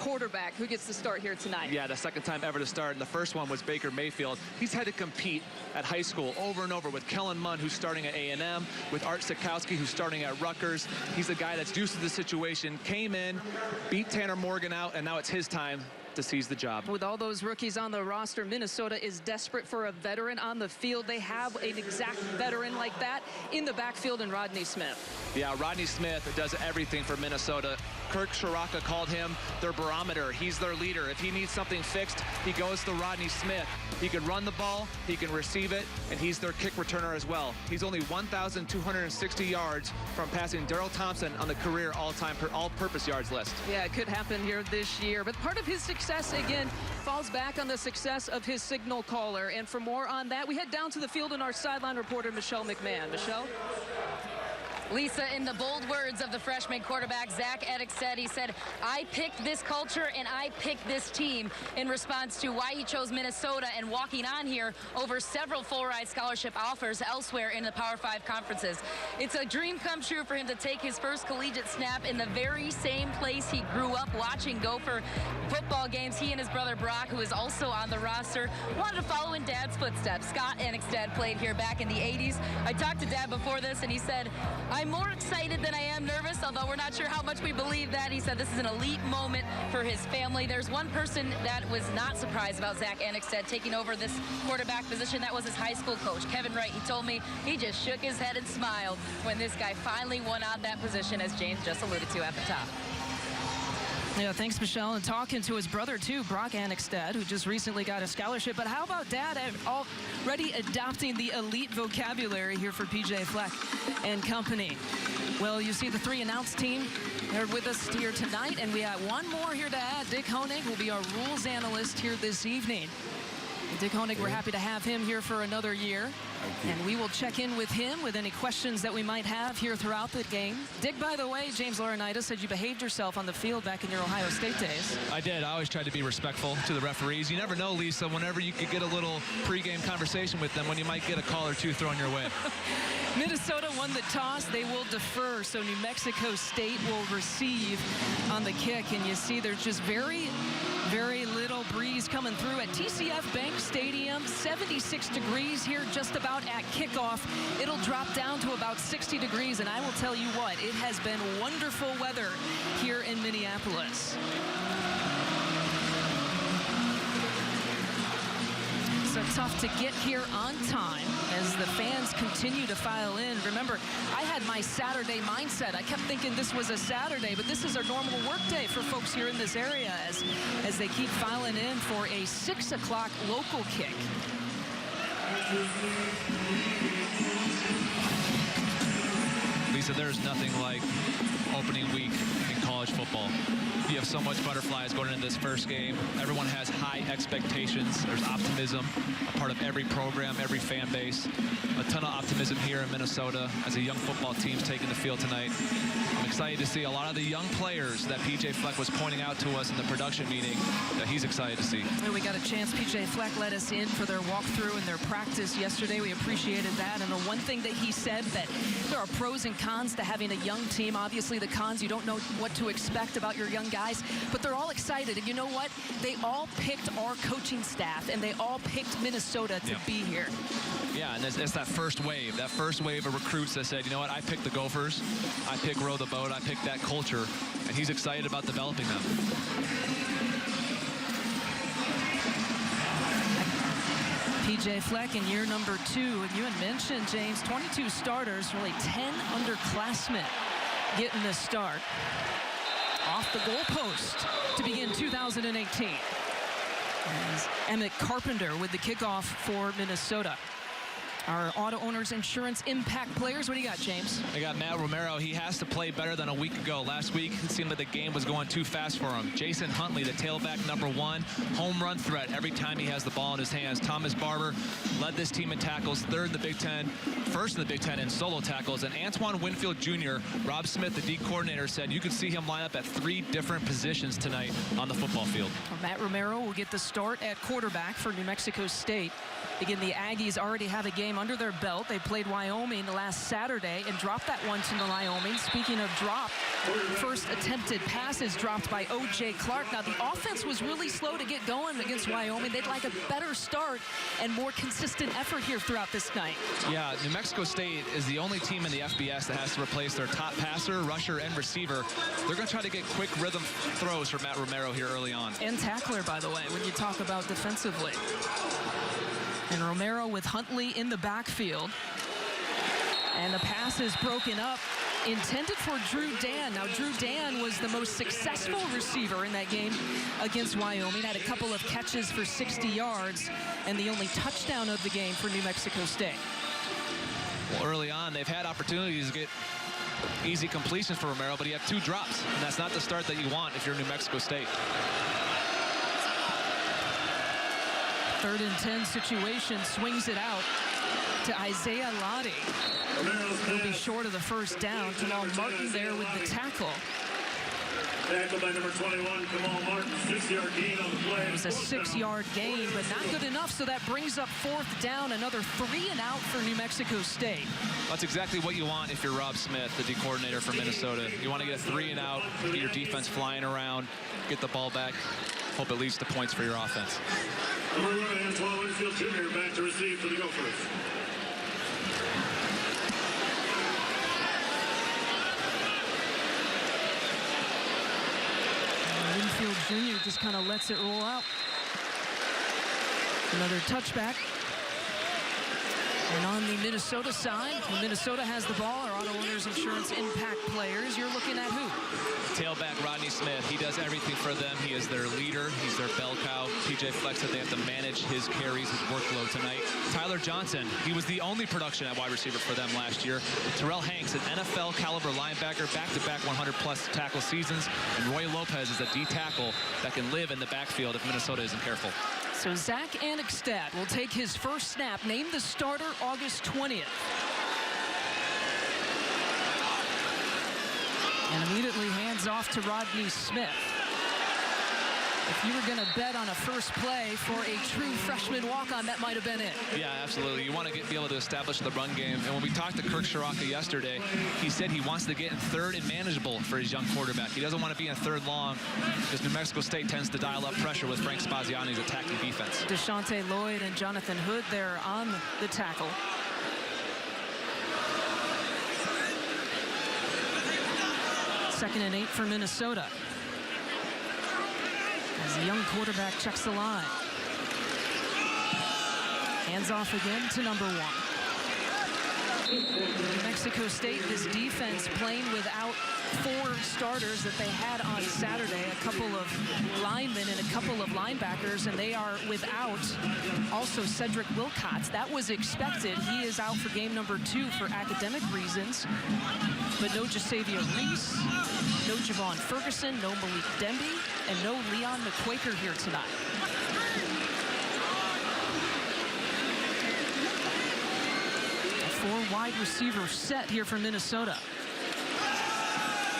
quarterback who gets to start here tonight. Yeah, the second time ever to start, and the first one was Baker Mayfield. He's had to compete at high school over and over with Kellen Mond, who's starting at A&M, with Art Sikowski, who's starting at Rutgers. He's a guy that's used to the situation, came in, beat Tanner Morgan out, and now it's his time to seize the job. With all those rookies on the roster, Minnesota is desperate for a veteran on the field. They have an exact veteran like that in the backfield in Rodney Smith. Yeah, Rodney Smith does everything for Minnesota. Kirk Shiraka called him their barometer. He's their leader. If he needs something fixed, he goes to Rodney Smith. He can run the ball, he can receive it, and he's their kick returner as well. He's only 1,260 yards from passing Darrell Thompson on the career all-purpose yards list. Yeah, it could happen here this year. But part of his success, again, falls back on the success of his signal caller. And for more on that, we head down to the field in our sideline reporter, Michelle McMahon. Michelle? Lisa, in the bold words of the freshman quarterback, Zach Eddickstead, he said, I picked this culture and I picked this team, in response to why he chose Minnesota and walking on here over several full-ride scholarship offers elsewhere in the Power 5 conferences. It's a dream come true for him to take his first collegiate snap in the very same place he grew up watching Gopher football games. He and his brother Brock, who is also on the roster, wanted to follow in Dad's footsteps. Scott Eddickstead played here back in the 80s. I talked to Dad before this, and he said, I'm more excited than I am nervous, although we're not sure how much we believe that. He said this is an elite moment for his family. There's one person that was not surprised about Zach Eddickstead taking over this quarterback position. That was his high school coach, Kevin Wright. He told me he just shook his head and smiled when this guy finally won on that position, as James just alluded to at the top. Yeah, thanks, Michelle. And talking to his brother, too, Brock Eddickstead, who just recently got a scholarship. But how about Dad already adopting the elite vocabulary here for PJ Fleck and company? Well, you see the three announced team. They're with us here tonight. And we have one more here to add. Dick Honig will be our rules analyst here this evening. Dick Honig, we're happy to have him here for another year. And we will check in with him with any questions that we might have here throughout the game. Dick, by the way, James Laurinaitis said you behaved yourself on the field back in your Ohio State days. I did. I always tried to be respectful to the referees. You never know, Lisa, whenever you could get a little pregame conversation with them, when you might get a call or two thrown your way. Minnesota won the toss. They will defer, so New Mexico State will receive on the kick. And you see there's just very little breeze coming through at TCF Bank Stadium. 76 degrees here just about at kickoff. It'll drop down to about 60 degrees, and I will tell you what, it has been wonderful weather here in Minneapolis. So tough to get here on time as the fans continue to file in. Remember, I had my Saturday mindset. I kept thinking this was a Saturday, but this is a normal work day for folks here in this area as they keep filing in for a 6 o'clock local kick. Lisa, there's nothing like opening week in college football. You have so much butterflies going into this first game. Everyone has high expectations. There's optimism, a part of every program, every fan base. A ton of optimism here in Minnesota as a young football team's taking the field tonight. I'm excited to see a lot of the young players that PJ Fleck was pointing out to us in the production meeting that he's excited to see. And we got a chance. PJ Fleck let us in for their walkthrough and their practice yesterday. We appreciated that. And the one thing that he said, that there are pros and cons to having a young team. Obviously, the cons, you don't know what to expect about your young guys, but they're all excited. And you know what? They all picked our coaching staff, and they all picked Minnesota to be here. Yeah, and it's that first wave of recruits that said, you know what, I picked the Gophers, I picked Row the Boat, I picked that culture, and he's excited about developing them. PJ Fleck in year number 2, and you had mentioned, James, 22 starters, really 10 underclassmen getting the start off the goalpost to begin 2018. As Emmett Carpenter with the kickoff for Minnesota. Our Auto Owners Insurance Impact players. What do you got, James? I got Matt Romero. He has to play better than a week ago. Last week, it seemed like the game was going too fast for him. Jason Huntley, the tailback #1, home run threat every time he has the ball in his hands. Thomas Barber led this team in tackles, third in the Big Ten, first in the Big Ten in solo tackles. And Antoine Winfield Jr., Rob Smith, the D coordinator, said you could see him line up at 3 different positions tonight on the football field. Well, Matt Romero will get the start at quarterback for New Mexico State. Again, the Aggies already have a game game under their belt. They played Wyoming last Saturday and dropped that one to Wyoming. Speaking of drop, first attempted passes dropped by O.J. Clark. Now, the offense was really slow to get going against Wyoming. They'd like a better start and more consistent effort here throughout this night. Yeah, New Mexico State is the only team in the FBS that has to replace their top passer, rusher, and receiver. They're going to try to get quick rhythm throws for Matt Romero here early on. And tackler, by the way, when you talk about defensively. And Romero with Huntley in the backfield. And the pass is broken up, intended for Drew Dan. Now, Drew Dan was the most successful receiver in that game against Wyoming. Had a couple of catches for 60 yards, and the only touchdown of the game for New Mexico State. Well, early on, they've had opportunities to get easy completions for Romero, but he had 2 drops, and that's not the start that you want if you're New Mexico State. 3rd and 10 situation, swings it out to Isaiah Lottie. He'll be short of the first down. Kamal Martin there with the tackle. Tackled by number 21, Kamal Martin, 6-yard gain on the play. It was a 6-yard gain, but not good enough, so that brings up 4th down, another 3 and out for New Mexico State. That's exactly what you want if you're Rob Smith, the D coordinator for Minnesota. You want to get a 3 and out, get your defense flying around, get the ball back, hope it leads to points for your offense. Number 1, Antoine Winfield Jr. back to receive for the Gophers. Winfield Jr. just kind of lets it roll out. Another touchback. And on the Minnesota side, when Minnesota has the ball, our Auto Owners Insurance Impact players, you're looking at who? Tailback Rodney Smith. He does everything for them. He is their leader. He's their bell cow. PJ Fleck said they have to manage his carries, his workload tonight. Tyler Johnson, he was the only production at wide receiver for them last year. Terrell Hanks, an NFL caliber linebacker, back-to-back 100-plus tackle seasons. And Roy Lopez is a D tackle that can live in the backfield if Minnesota isn't careful. So Zach Anixtad will take his first snap, named the starter August 20th. And immediately hands off to Rodney Smith. If you were going to bet on a first play for a true freshman walk-on, that might have been it. Yeah, absolutely. You want to be able to establish the run game. And when we talked to Kirk Shiraka yesterday, he said he wants to get in 3rd and manageable for his young quarterback. He doesn't want to be in 3rd long because New Mexico State tends to dial up pressure with Frank Spaziani's attacking defense. Deshaunte Lloyd and Jonathan Hood there on the tackle. Second and 8 for Minnesota. As the young quarterback checks the line. Hands off again to number 1. New Mexico State, this defense playing without 4 starters that they had on Saturday, a couple of linemen and a couple of linebackers, and they are without also Cedric Wilcox. That was expected. He is out for game number 2 for academic reasons. But no Jasavier Reese, no Javon Ferguson, no Malik Demby, and no Leon McQuaker here tonight. A 4 wide receiver set here for Minnesota.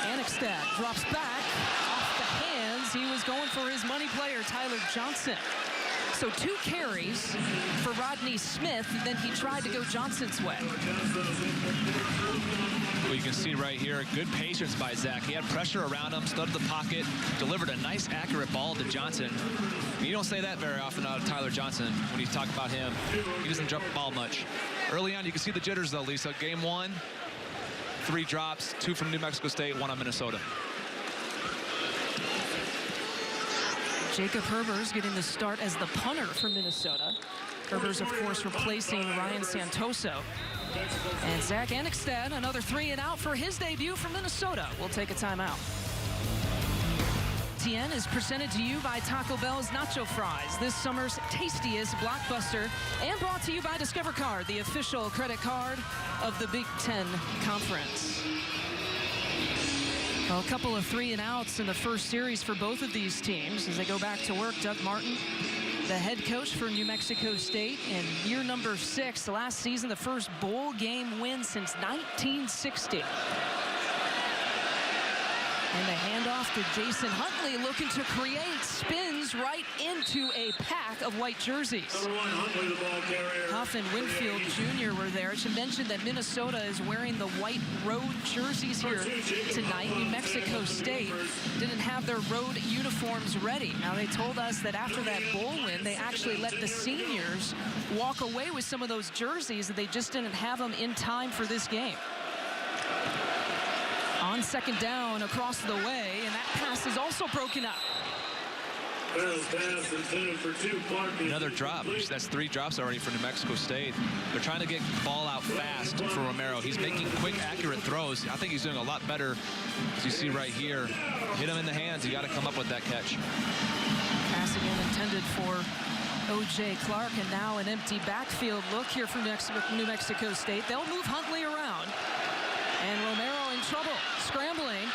Anixtad drops back off the hands. He was going for his money player, Tyler Johnson. So 2 carries for Rodney Smith, and then he tried to go Johnson's way. Well, you can see right here, good patience by Zach. He had pressure around him, studied the pocket, delivered a nice, accurate ball to Johnson. You don't say that very often out of Tyler Johnson when you talk about him. He doesn't jump the ball much. Early on, you can see the jitters, though, Lisa. Game 1, 3 drops, 2 from New Mexico State, 1 on Minnesota. Jacob Herbers getting the start as the punter for Minnesota. Herbers, of course, replacing Ryan Santoso. And Zach Anixtad, another 3 and out for his debut for Minnesota. We'll take a timeout. TN is presented to you by Taco Bell's Nacho Fries, this summer's tastiest blockbuster, and brought to you by Discover Card, the official credit card of the Big Ten Conference. Well, a couple of 3 and outs in the first series for both of these teams as they go back to work. Doug Martin, the head coach for New Mexico State in year number 6. Last season, the first bowl game win since 1960. And the handoff to Jason Huntley, looking to create, spins goes right into a pack of white jerseys. Number 1, Huntley, the ball carrier. Huff and Winfield Jr. were there. It should mention that Minnesota is wearing the white road jerseys here tonight. New Mexico State didn't have their road uniforms ready. Now, they told us that after that bowl win, they actually let the seniors walk away with some of those jerseys, that they just didn't have them in time for this game. On second down, across the way, and that pass is also broken up. Another drop. That's 3 drops already for New Mexico State. They're trying to get the ball out fast for Romero. He's making quick, accurate throws. I think he's doing a lot better, as you see right here. Hit him in the hands. You got to come up with that catch. Pass again intended for O.J. Clark, and now an empty backfield look here from New Mexico State. They'll move Huntley around. And Romero in trouble, scrambling,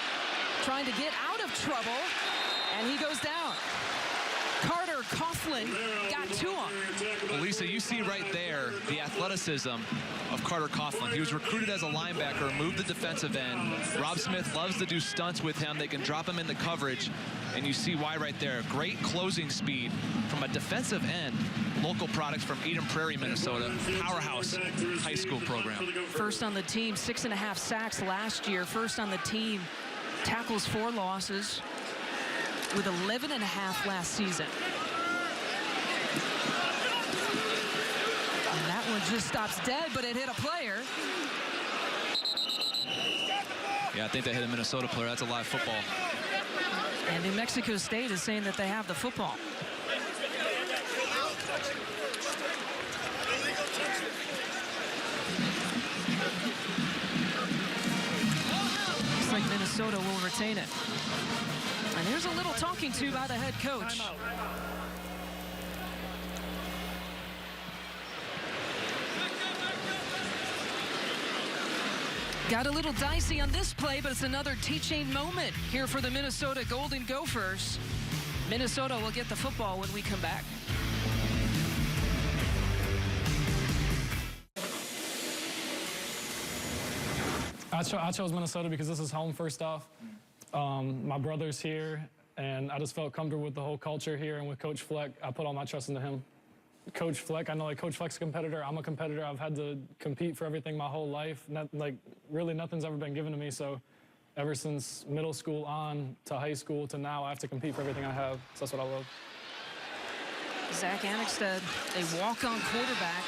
trying to get out of trouble, and he goes down. Carter Coughlin got to him. Well, Lisa, you see right there the athleticism of Carter Coughlin. He was recruited as a linebacker, moved the defensive end. Rob Smith loves to do stunts with him. They can drop him into coverage, and you see why right there. Great closing speed from a defensive end. Local products from Eden Prairie, Minnesota. Powerhouse high school program. First on the team, 6.5 sacks last year. First on the team, tackles 4 losses, with 11.5 last season. And that one just stops dead, but it hit a player. Yeah, I think they hit a Minnesota player. That's a live football. And New Mexico State is saying that they have the football. Looks like Minnesota will retain it. And here's a little talking to by the head coach. Got a little dicey on this play, but it's another teaching moment here for the Minnesota Golden Gophers. Minnesota will get the football when we come back. I chose Minnesota because this is home, first off. My brother's here, and I just felt comfortable with the whole culture here, and with Coach Fleck, I put all my trust into him. Coach Fleck, I know like Coach Fleck's a competitor. I'm a competitor. I've had to compete for everything my whole life. Really nothing's ever been given to me, so ever since middle school on to high school to now, I have to compete for everything I have. So that's what I love. Zach Annexstad, a walk-on quarterback,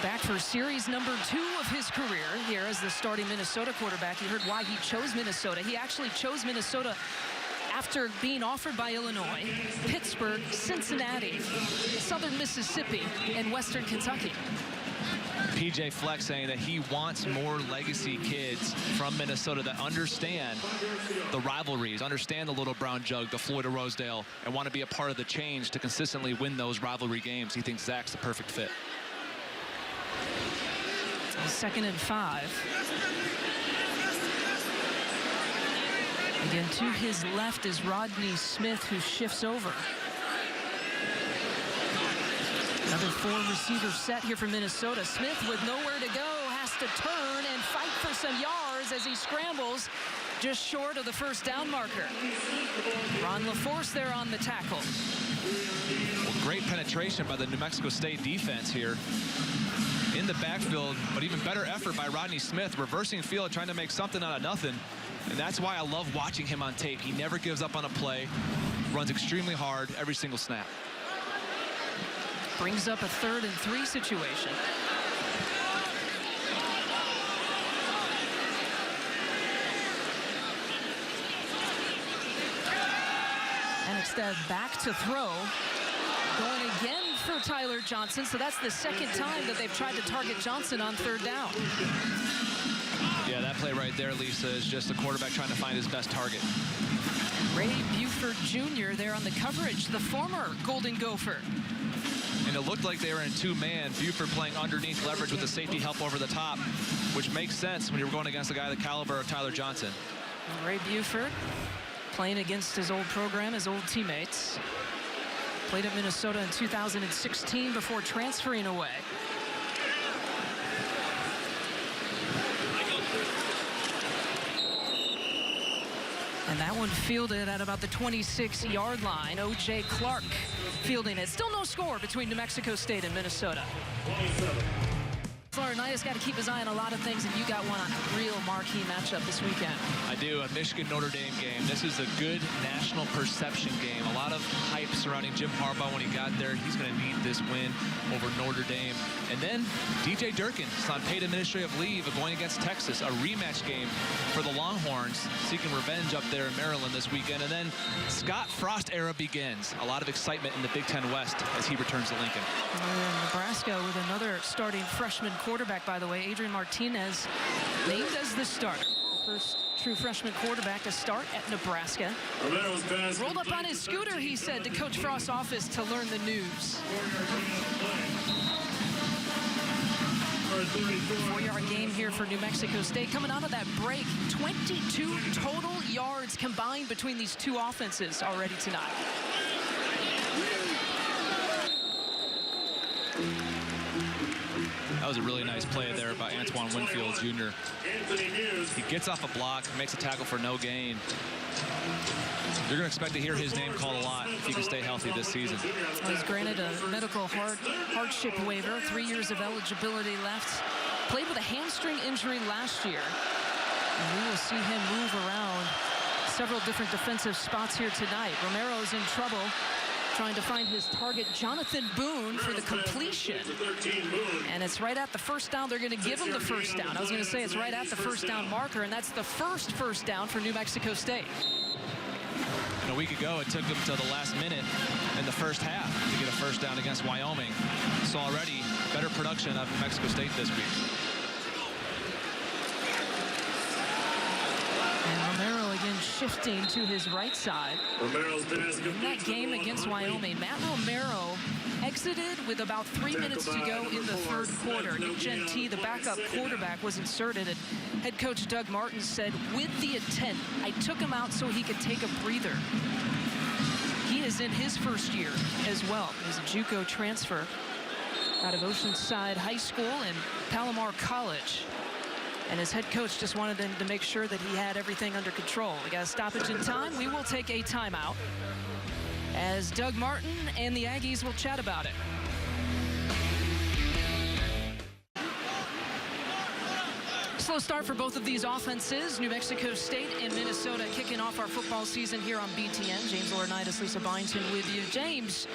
back for series number 2 of his career here as the starting Minnesota quarterback. You heard why he chose Minnesota. He actually chose Minnesota after being offered by Illinois, Pittsburgh, Cincinnati, Southern Mississippi, and Western Kentucky. PJ Fleck saying that he wants more legacy kids from Minnesota that understand the rivalries, understand the Little Brown Jug, the Floyd of Rosedale, and want to be a part of the change to consistently win those rivalry games. He thinks Zach's the perfect fit. 2nd and 5. Again, to his left is Rodney Smith, who shifts over. Another 4-receiver set here for Minnesota. Smith with nowhere to go has to turn and fight for some yards as he scrambles just short of the first down marker. Ron LaForce there on the tackle. Well, great penetration by the New Mexico State defense here in the backfield, but even better effort by Rodney Smith, reversing field, trying to make something out of nothing. And that's why I love watching him on tape. He never gives up on a play, runs extremely hard every single snap. Brings up a 3rd and 3 situation. Annexstad back to throw. Going again for Tyler Johnson. So that's the 2nd time that they've tried to target Johnson on 3rd down. Yeah, that play right there, Lisa, is just a quarterback trying to find his best target. Ray Buford Jr. there on the coverage, the former Golden Gopher. And it looked like they were in 2-man. Buford playing underneath leverage with the safety help over the top, which makes sense when you're going against a guy the caliber of Tyler Johnson. Ray Buford playing against his old program, his old teammates. Played at Minnesota in 2016 before transferring away. And that one fielded at about the 26-yard line. O.J. Clark fielding it. Still no score between New Mexico State and Minnesota. Laurinaitis got to keep his eye on a lot of things, and you got one on a real marquee matchup this weekend. I do. A Michigan-Notre Dame game. This is a good national perception game. A lot of hype surrounding Jim Harbaugh when he got there. He's going to need this win over Notre Dame. And then DJ Durkin is on paid administrative leave of going against Texas. A rematch game for the Longhorns, seeking revenge up there in Maryland this weekend. And then Scott Frost era begins. A lot of excitement in the Big Ten West as he returns to Lincoln. And Nebraska with another starting freshman quarterback, by the way, Adrian Martinez, named as the starter. The first true freshman quarterback to start at Nebraska. Rolled up on his scooter, he said, to Coach Frost's office to learn the news. 4-yard game here for New Mexico State. Coming out of that break, 22 total yards combined between these two offenses already tonight. That was a really nice play there by Antoine Winfield Jr. He gets off a block, makes a tackle for no gain. You're going to expect to hear his name called a lot if he can stay healthy this season. Well, he's granted a medical hardship waiver, 3 years of eligibility left. Played with a hamstring injury last year. And we will see him move around several different defensive spots here tonight. Romero's in trouble, trying to find his target, Jonathan Boone, for the completion. And it's right at the first down. They're going to give him the first down. I was going to say it's right at the first down marker, and that's the first down for New Mexico State. And a week ago, it took them to the last minute in the first half to get a first down against Wyoming. So already better production of New Mexico State this week. And Romero again shifting to his right side. In that game against Wyoming, Matt Romero exited with about 3 minutes to go in the third quarter. Nick Gentee, the backup quarterback, was inserted, and head coach Doug Martin said, with the intent, I took him out so he could take a breather. He is in his first year as well. He's a JUCO transfer out of Oceanside High School and Palomar College. And his head coach just wanted him to make sure that he had everything under control. We got a stoppage in time. We will take a timeout as Doug Martin and the Aggies will chat about it. Slow start for both of these offenses. New Mexico State and Minnesota kicking off our football season here on BTN. James Laurinaitis, Lisa Byington with you. James,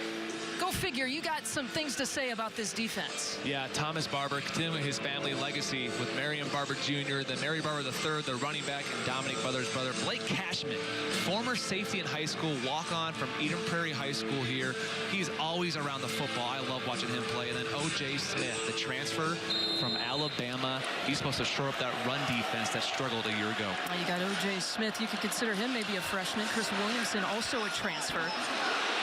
go figure, you got some things to say about this defense. Yeah, Thomas Barber continuing his family legacy with Marion Barber Jr., then Mary Barber III, the running back, and Dominic Brothers' brother. Blake Cashman, former safety in high school, walk-on from Eden Prairie High School here. He's always around the football. I love watching him play. And then O.J. Smith, the transfer from Alabama. He's supposed to shore up that run defense that struggled a year ago. Well, you got O.J. Smith. You could consider him maybe a freshman. Chris Williamson, also a transfer.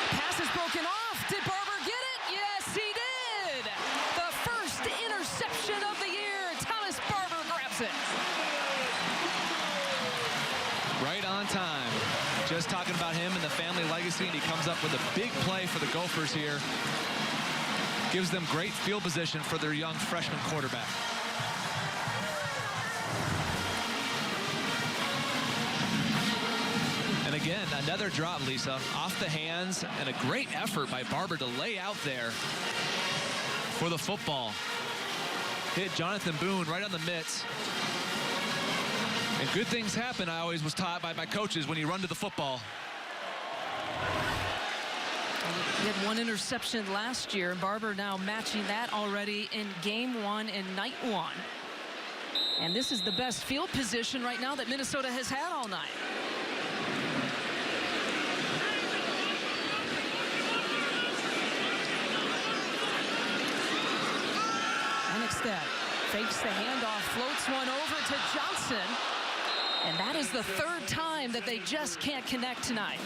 Pass is broken off. Did Barber get it? Yes, he did. The first interception of the year. Thomas Barber grabs it. Right on time. Just talking about him and the family legacy, and he comes up with a big play for the Gophers here. Gives them great field position for their young freshman quarterback. And again, another drop, Lisa, off the hands, and a great effort by Barber to lay out there for the football. Hit Jonathan Boone right on the mitts. And good things happen, I always was taught by my coaches, when you run to the football. He had one interception last year. Barber now matching that already in game one and night one. And this is the best field position right now that Minnesota has had all night. Instead, fakes the handoff, floats one over to Johnson. And that is the third time that they just can't connect tonight.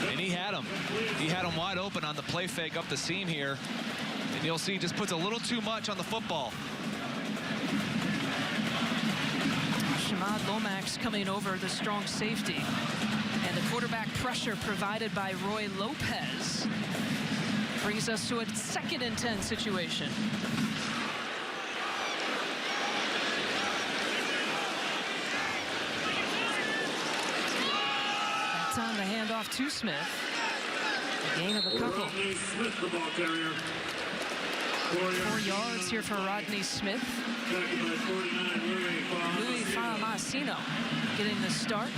And he had him. He had him wide open on the play fake up the seam here. And you'll see he just puts a little too much on the football. Shamad Lomax coming over, the strong safety. And the quarterback pressure provided by Roy Lopez brings us to a 2nd and 10 situation. handoff to Smith. A gain of a couple. Rodney Smith, the ball carrier. 4 yards here for Rodney Smith. Tackled by 49, Louis Falamasino getting the start.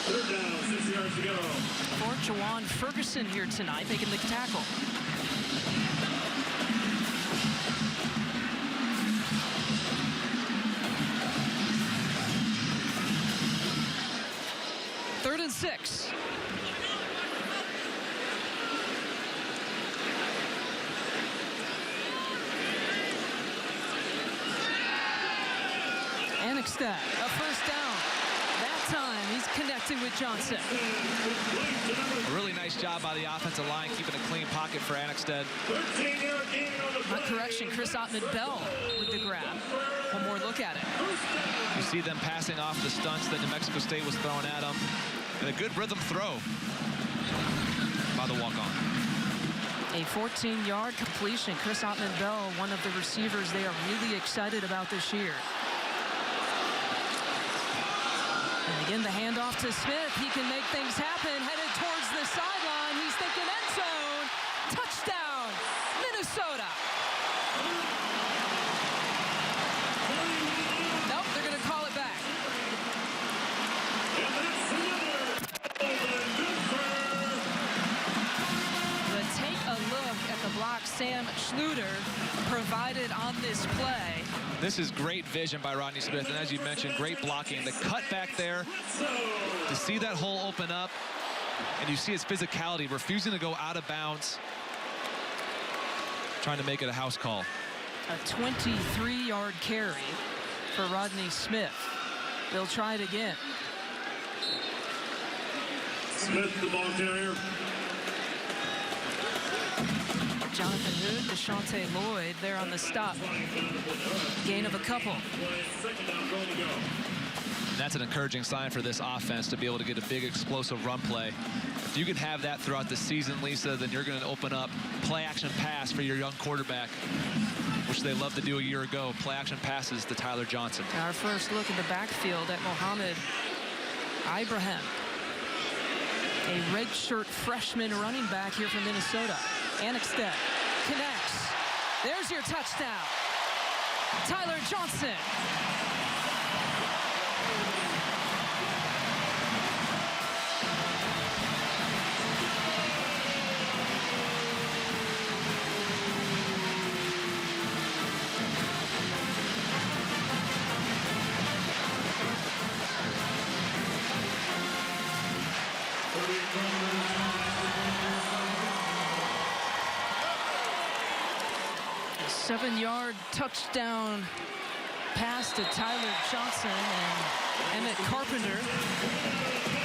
Third down, 6 yards to go. For Jawan Ferguson here tonight, making the tackle. Third and 6. Annexstad, a first down. That time, he's connecting with Johnson. A really nice job by the offensive line, keeping a clean pocket for Annexstad. 13-yard gain on the play. Correction, Chris Ottman-Bell with the grab. One more look at it. You see them passing off the stunts that New Mexico State was throwing at them. And a good rhythm throw by the walk-on. A 14-yard completion. Chris Ottman-Bell, one of the receivers they are really excited about this year. And again, the handoff to Smith. He can make things happen. Headed towards the sideline. He's thinking end zone. Touchdown, Minnesota. Nope, they're going to call it back. But take a look at the block Sam Schluter provided on this play. This is great vision by Rodney Smith, and as you mentioned, great blocking. The cut back there, to see that hole open up, and you see his physicality, refusing to go out of bounds, trying to make it a house call. A 23-yard carry for Rodney Smith. They'll try it again. Smith, the ball carrier. Jonathan Hood, DeShante Lloyd there on the stop. Gain of a couple. Second down, goal to go. That's an encouraging sign for this offense to be able to get a big explosive run play. If you can have that throughout the season, Lisa, then you're going to open up play action pass for your young quarterback, which they loved to do a year ago. Play action passes to Tyler Johnson. Our first look in the backfield at Mohamed Ibrahim, a redshirt freshman running back here from Minnesota. Annexstad connects. There's your touchdown. Tyler Johnson. A 7-yard touchdown pass to Tyler Johnson, and Emmett Carpenter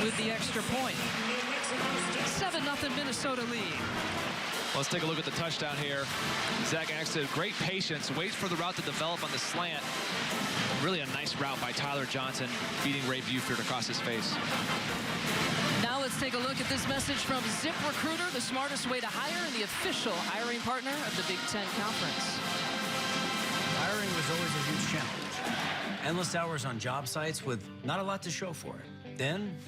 with the extra point. 7-0 Minnesota lead. Let's take a look at the touchdown here. Zach Annexstad, great patience, waits for the route to develop on the slant. Really a nice route by Tyler Johnson, beating Ray Buford across his face. Now let's take a look at this message from ZipRecruiter, the smartest way to hire and the official hiring partner of the Big Ten Conference. Hiring was always a huge challenge. Endless hours on job sites with not a lot to show for it. Then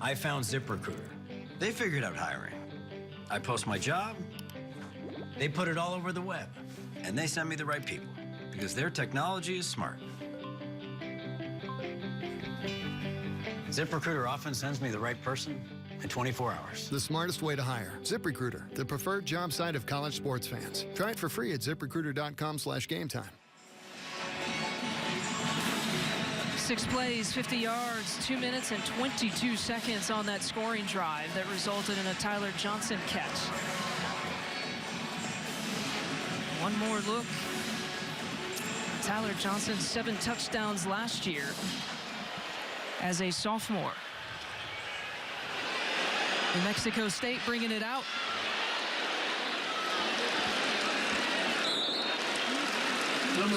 I found ZipRecruiter. They figured out hiring. I post my job, they put it all over the web, and they send me the right people because their technology is smart. ZipRecruiter often sends me the right person in 24 hours. The smartest way to hire. ZipRecruiter, the preferred job site of college sports fans. Try it for free at ZipRecruiter.com/gametime. 6 plays, 50 yards, 2 minutes and 22 seconds on that scoring drive that resulted in a Tyler Johnson catch. One more look. Tyler Johnson, 7 touchdowns last year as a sophomore. New Mexico State bringing it out.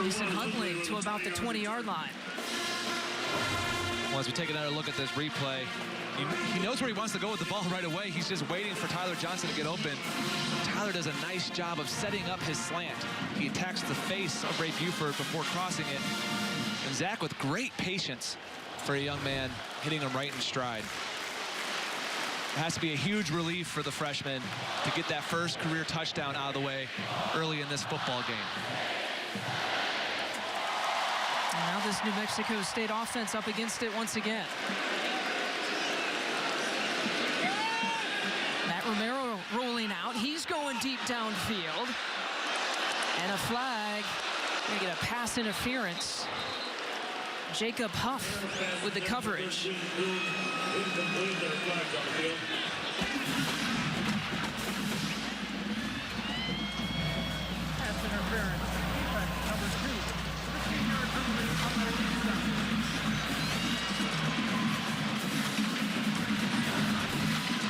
Jason Hundley to about the 20-yard line. Well, as we take another look at this replay, he knows where he wants to go with the ball right away. He's just waiting for Tyler Johnson to get open. Tyler does a nice job of setting up his slant. He attacks the face of Ray Buford before crossing it. And Zach, with great patience for a young man, hitting him right in stride. has to be a huge relief for the freshman to get that first career touchdown out of the way early in this football game. And now this New Mexico State offense up against it once again. Matt Romero rolling out. He's going deep downfield. And a flag. Gonna get a pass interference. Jacob Huff with the coverage. Pass interference. Defense number 2. 15-yard penalty on the reset.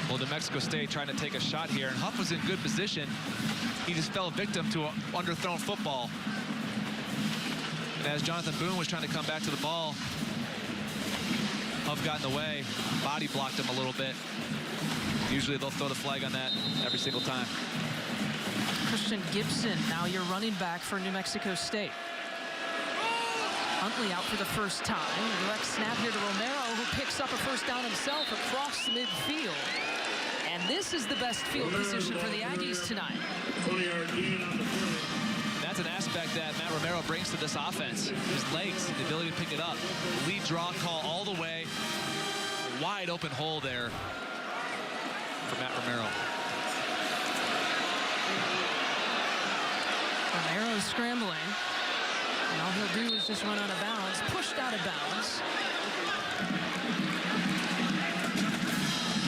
Well, New Mexico State trying to take a shot here, and Huff was in good position. He just fell victim to an underthrown football. And as Jonathan Boone was trying to come back to the ball, Huff got in the way, body blocked him a little bit. Usually they'll throw the flag on that every single time. Christian Gibson, now your running back for New Mexico State. Huntley out for the first time. Direct snap here to Romero, who picks up a first down himself across midfield. And this is the best field position for the Aggies tonight. 20-yard gain on the play. That's an aspect that Matt Romero brings to this offense. His legs, the ability to pick it up. Lead draw call all the way. Wide open hole there for Matt Romero. Romero scrambling. And all he'll do is just run out of bounds. Pushed out of bounds.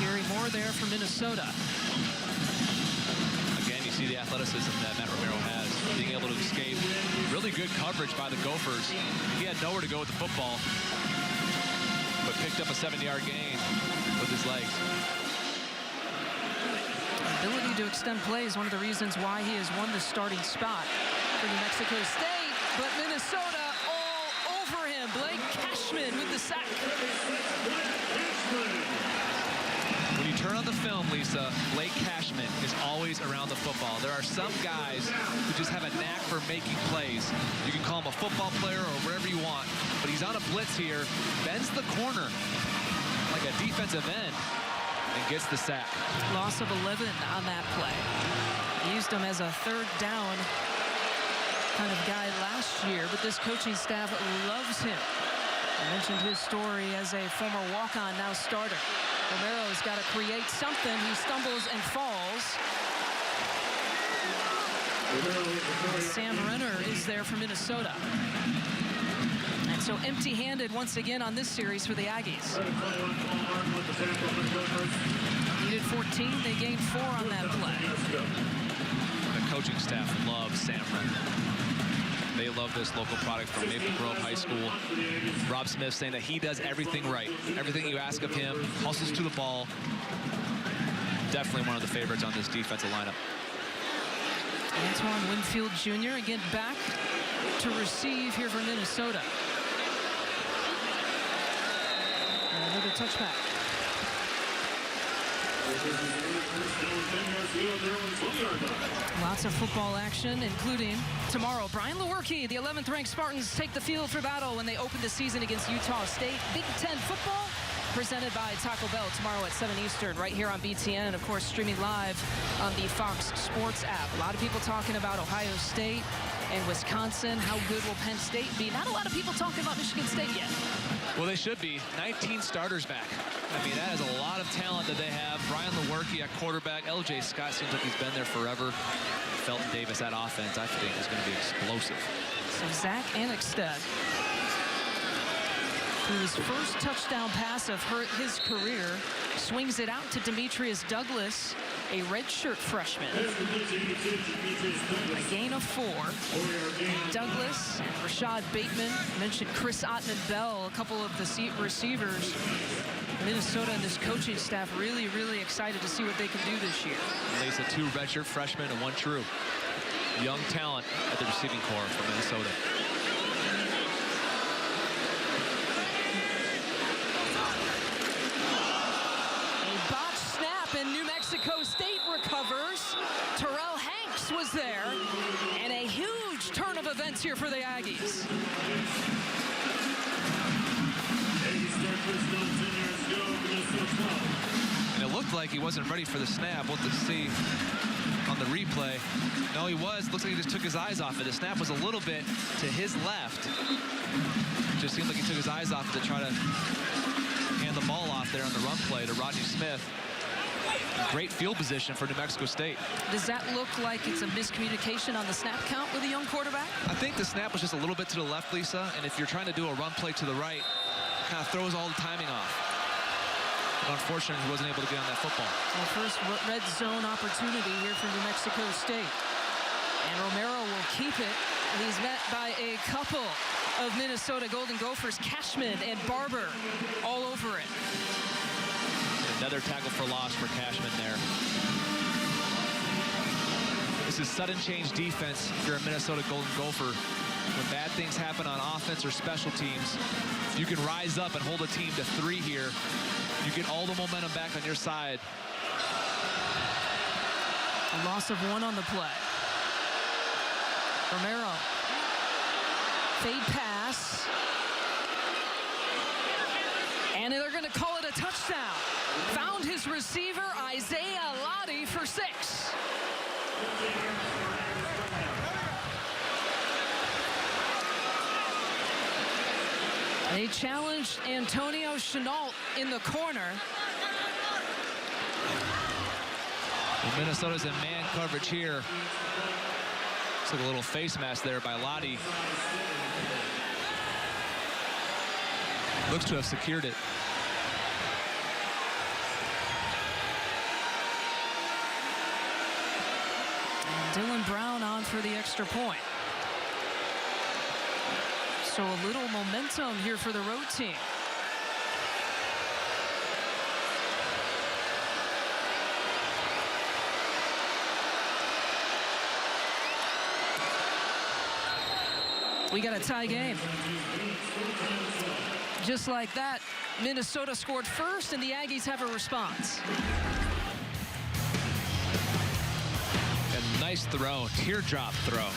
Gary Moore there for Minnesota. Again, you see the athleticism that Matt Romero has. Being able to escape. Really good coverage by the Gophers. He had nowhere to go with the football, but picked up a 7-yard gain with his legs. Ability to extend play is one of the reasons why he has won the starting spot for New Mexico State. But Minnesota all over him. Blake Cashman with the sack. When you turn on the film, Lisa, Blake Cashman is always around the football. There are some guys who just have a knack for making plays. You can call him a football player or whatever you want, but he's on a blitz here, bends the corner like a defensive end, and gets the sack. Loss of 11 on that play. Used him as a third down kind of guy last year, but this coaching staff loves him. I mentioned his story as a former walk-on, now starter. Romero's got to create something. He stumbles and falls. And Sam Renner is there for Minnesota. And so empty-handed once again on this series for the Aggies. Needed 14. They gained 4 on that play. The coaching staff loves Sam Renner. They love this local product from Maple Grove High School. Rob Smith saying that he does everything right. Everything you ask of him, hustles to the ball. Definitely one of the favorites on this defensive lineup. Antoine Winfield Jr. again back to receive here for Minnesota. And another touchback. Lots of football action, including tomorrow. Brian Lewerke, the 11th ranked Spartans take the field for battle when they open the season against Utah State. Big Ten football presented by Taco Bell tomorrow at 7 Eastern right here on BTN, and of course streaming live on the Fox Sports app. A lot of people talking about Ohio State and Wisconsin. How good will Penn State be? Not a lot of people talking about Michigan State yet. Well, they should be. 19 starters back. I mean, that is a lot of talent that they have. Brian Lewerke at quarterback. LJ Scott seems like he's been there forever. Felton Davis at offense, I think, is going to be explosive. So Zach Annexstad, through his first touchdown pass of his career, swings it out to Demetrius Douglas, a redshirt freshman. A gain of 4. Douglas and Rashad Bateman, mentioned Chris Ottman-Bell, a couple of the receivers. Minnesota and this coaching staff really, really excited to see what they can do this year. Lisa, 2 redshirt freshmen and 1 true. Young talent at the receiving corps from Minnesota. And New Mexico State recovers. Terrell Hanks was there. And a huge turn of events here for the Aggies. And it looked like he wasn't ready for the snap. We'll have to see on the replay. No, he was. Looks like he just took his eyes off it. The snap was a little bit to his left. Just seemed like he took his eyes off it to try to hand the ball off there on the run play to Rodney Smith. Great field position for New Mexico State. Does that look like it's a miscommunication on the snap count with a young quarterback? I think the snap was just a little bit to the left, Lisa, and if you're trying to do a run play to the right, it kind of throws all the timing off. But unfortunately, he wasn't able to get on that football. Well, first red zone opportunity here for New Mexico State. And Romero will keep it. He's met by a couple of Minnesota Golden Gophers, Cashman and Barber, all over it. Another tackle for loss for Cashman there. This is sudden change defense if you're a Minnesota Golden Gopher. When bad things happen on offense or special teams, if you can rise up and hold a team to 3 here, you get all the momentum back on your side. A loss of 1 on the play. Romero. Fade pass. And they're going to call it a touchdown. Found his receiver, Isaiah Lottie, for 6. They challenged Antonio Chenault in the corner. And Minnesota's in man coverage here. Looks like a little face mask there by Lottie. Looks to have secured it. Dylan Brown on for the extra point. So a little momentum here for the road team. We got a tie game. Just like that, Minnesota scored first, and the Aggies have a response. And nice throw, teardrop throw.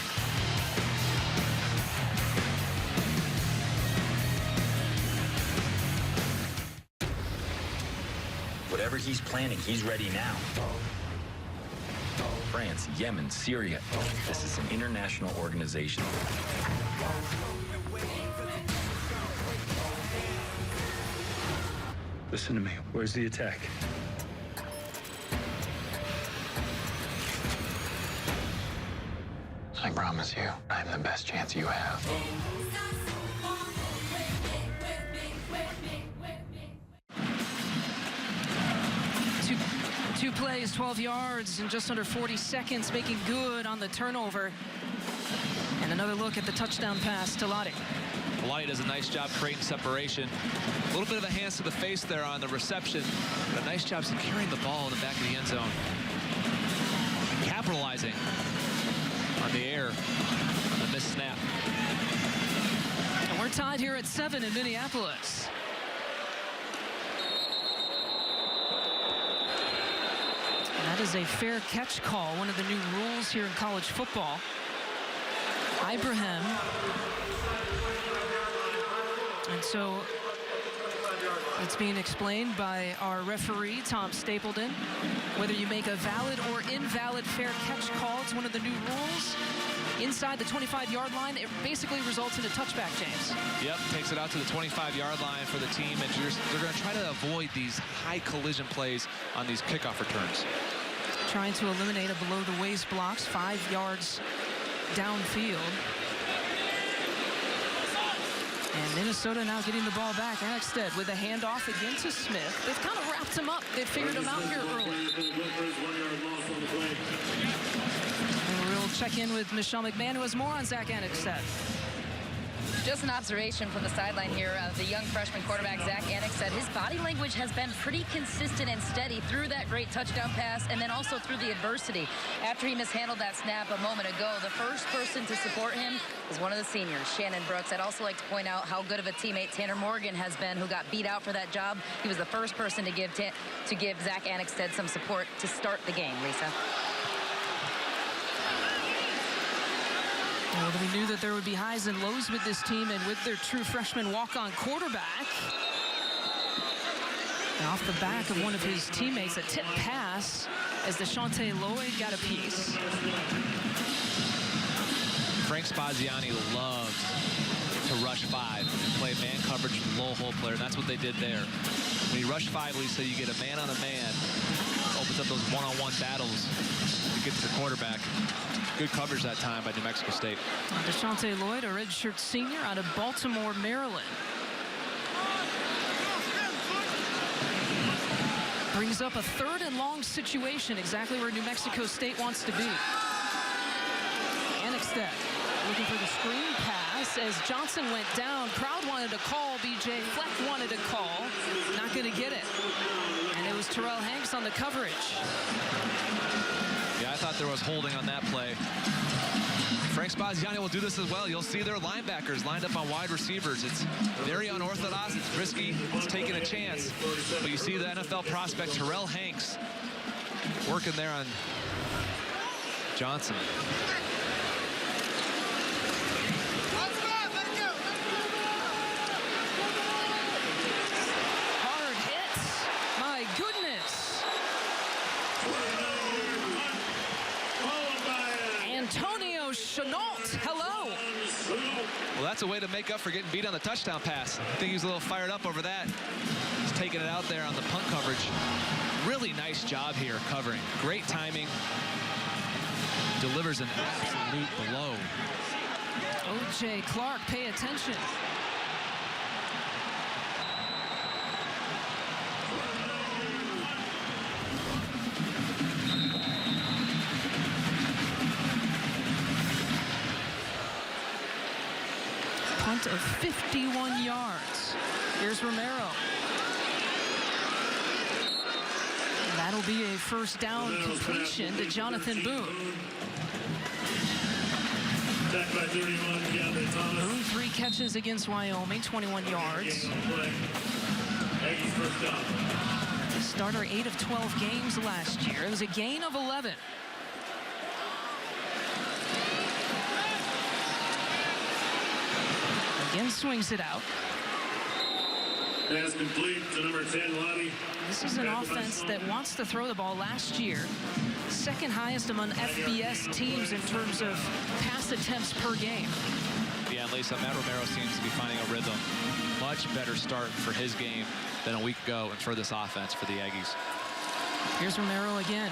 Whatever he's planning, he's ready now. France, Yemen, Syria. This is an international organization. Listen to me. Where's the attack? I promise you, I'm the best chance you have. Two plays, 12 yards, and just under 40 seconds, making good on the turnover. And another look at the touchdown pass to Lottie. Lottie does a nice job creating separation. A little bit of a hands to the face there on the reception, but a nice job securing the ball in the back of the end zone. Capitalizing on the air on the missed snap. And we're tied here at 7 in Minneapolis. That is a fair catch call, one of the new rules here in college football. Ibrahim. And so it's being explained by our referee, Tom Stapleton. Whether you make a valid or invalid fair catch call, it's one of the new rules. Inside the 25-yard line, it basically results in a touchback, James. Yep, takes it out to the 25-yard line for the team, and they're going to try to avoid these high collision plays on these kickoff returns. Trying to eliminate a below-the-waist blocks, 5 yards downfield. And Minnesota now getting the ball back. Axted with a handoff again to Smith. They've kind of wrapped him up. They've figured him out here early. And we'll check in with Michelle McMahon, who has more on Zach Axted. Just an observation from the sideline here of the young freshman quarterback, Zach Axted. His body language has been pretty consistent and steady through that great touchdown pass and then also through the adversity. After he mishandled that snap a moment ago, the first person to support him is one of the seniors, Shannon Brooks. I'd also like to point out how good of a teammate Tanner Morgan has been, who got beat out for that job. He was the first person to give Zach Axted some support to start the game, Lisa. Well, we knew that there would be highs and lows with this team, and with their true freshman walk-on quarterback. Off the back of one of his teammates, a tip pass as Deshante Lloyd got a piece. Frank Spaziani loves to rush 5 and play man coverage from low hole player, and that's what they did there. When you rush 5, Lisa, you get a man on a man. Opens up those one-on-one battles to get to the quarterback. Good coverage that time by New Mexico State. Deshante Lloyd, a redshirt senior out of Baltimore, Maryland. Brings up a 3rd and long situation, exactly where New Mexico State wants to be. Annexstad looking for the screen pass as Johnson went down. Crowd wanted to call. BJ Fleck wanted to call. Not going to get it. And it was Terrell Hanks on the coverage. Yeah, I thought there was holding on that play. Frank Spaziani will do this as well. You'll see their linebackers lined up on wide receivers. It's very unorthodox. It's risky. It's taking a chance. But you see the NFL prospect Terrell Hanks working there on Johnson. Hard hit. My goodness. Antonio Chenault, hello. Well, that's a way to make up for getting beat on the touchdown pass. I think he was a little fired up over that. He's taking it out there on the punt coverage. Really nice job here covering. Great timing. Delivers an absolute blow. O.J. Clark, pay attention. Punt of 51 yards. Here's Romero. And that'll be a first down completion to Jonathan Boone. Boone, 3 catches against Wyoming, 21 yards. Starter 8 of 12 games last year. It was a gain of 11. Again, swings it out. Pass complete to number 10, Lottie. This is an offense that wants to throw the ball. Last year, 2nd highest among FBS teams in terms of pass attempts per game. Yeah, and Lisa, Matt Romero seems to be finding a rhythm. Much better start for his game than a week ago and for this offense for the Aggies. Here's Romero again.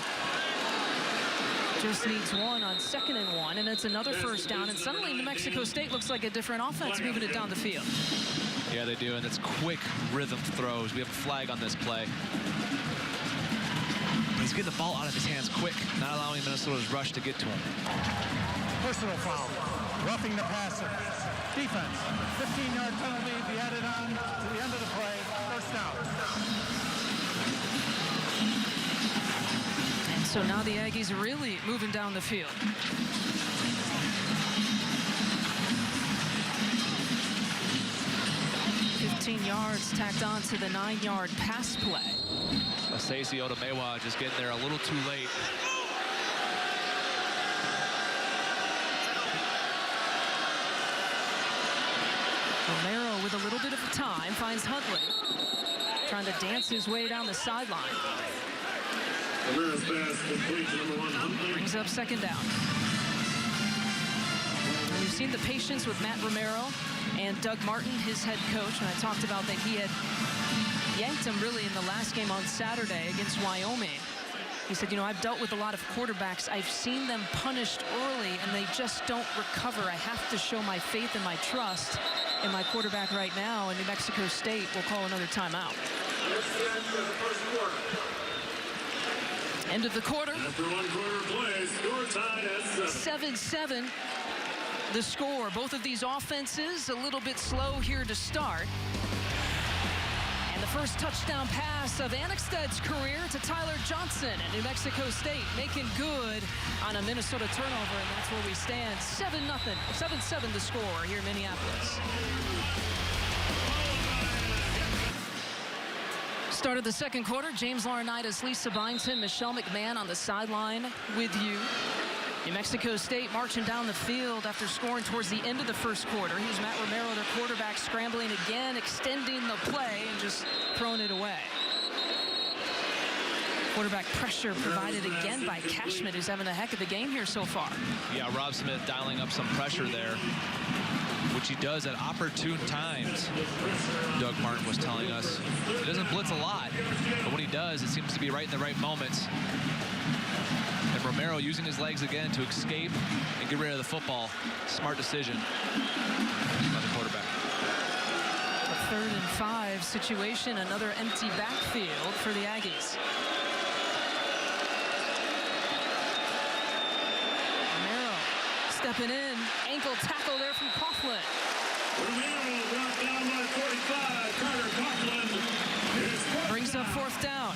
Just needs 1 on 2nd and 1, and it's another first down, and suddenly New Mexico State looks like a different offense moving it down the field. Yeah, they do, and it's quick rhythm throws. We have a flag on this play. He's getting the ball out of his hands quick, not allowing Minnesota's rush to get to him. Personal foul. Roughing the passer. Defense. 15-yard penalty be added on to the end of the play. First down. And so now the Aggies are really moving down the field. Yards tacked on to the 9-yard pass play. Stacey Otomewa just getting there a little too late. Romero with a little bit of time finds Huntley, trying to dance his way down the sideline. Romero's pass complete to number 1, Huntley. Brings up 2nd down. We've seen the patience with Matt Romero and Doug Martin, his head coach, and I talked about that he had yanked him really in the last game on Saturday against Wyoming. He said, you know, I've dealt with a lot of quarterbacks. I've seen them punished early, and they just don't recover. I have to show my faith and my trust in my quarterback right now, and New Mexico State will call another timeout. End of the quarter. After 1 quarter play, score tied at 7-7. The score. Both of these offenses a little bit slow here to start. And the first touchdown pass of Annexstad's career to Tyler Johnson at New Mexico State, making good on a Minnesota turnover, and that's where we stand. 7-0, 7-7 the score here in Minneapolis. Start of the second quarter. James Laurinaitis, Lisa Byington, Michelle McMahon on the sideline with you. New Mexico State marching down the field after scoring towards the end of the first quarter. Here's Matt Romero, their quarterback, scrambling again, extending the play and just throwing it away. Quarterback pressure provided again by Cashman, who's having a heck of a game here so far. Yeah, Rob Smith dialing up some pressure there, which he does at opportune times. Doug Martin was telling us he doesn't blitz a lot, but when he does, it seems to be right in the right moments. And Romero using his legs again to escape and get rid of the football. Smart decision by the quarterback. A 3rd and 5 situation, another empty backfield for the Aggies. Romero stepping in, ankle tackle there from Coughlin. Romero brought down by 45. Carter Coughlin brings up 4th down.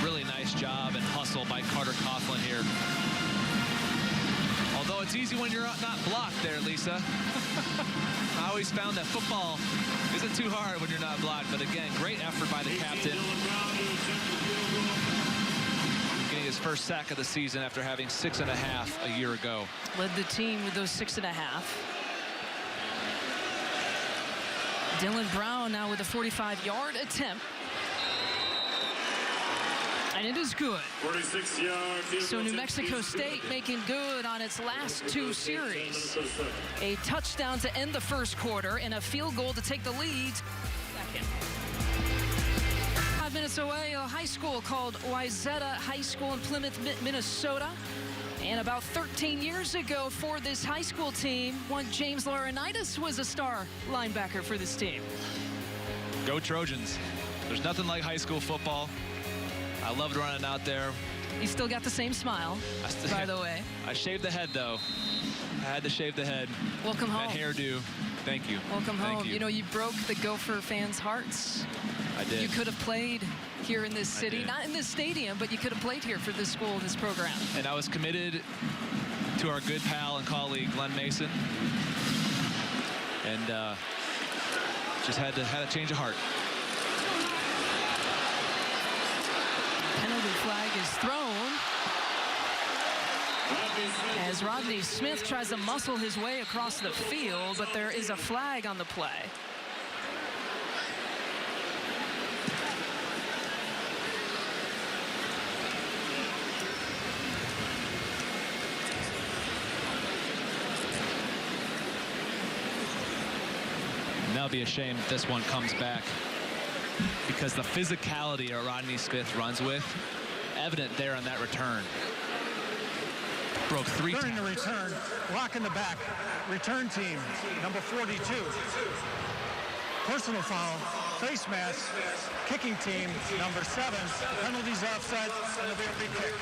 Really nice job and hustle by Carter Coughlin here. Although it's easy when you're not blocked there, Lisa. I always found that football isn't too hard when you're not blocked. But again, great effort by the captain. Getting his first sack of the season after having 6.5 a year ago. Led the team with those 6.5. Dylan Brown now with a 45-yard attempt. And it is good. 46 yards. So New Mexico State making good on its last 2 series. A touchdown to end the first quarter and a field goal to take the lead. Second. 5 minutes away, a high school called Wayzata High School in Plymouth, Minnesota. And about 13 years ago for this high school team, one James Laurinaitis was a star linebacker for this team. Go Trojans. There's nothing like high school football. I loved running out there. You still got the same smile, by the way. I shaved the head, though. I had to shave the head. Welcome home. That hairdo. Thank you. Welcome Thank home. You know, you broke the Gopher fans' hearts. I did. You could have played here in this city. Not in this stadium, but you could have played here for this school, this program. And I was committed to our good pal and colleague, Glenn Mason. And just had a change of heart. Penalty flag is thrown as Rodney Smith tries to muscle his way across the field, but there is a flag on the play. And that'll be a shame if this one comes back, because the physicality that Rodney Smith runs with, evident there on that return. Broke 3 During the return, block in the back, return team, number 42. Personal foul, face mask, kicking team, number 7. Penalties offside, and a free kick.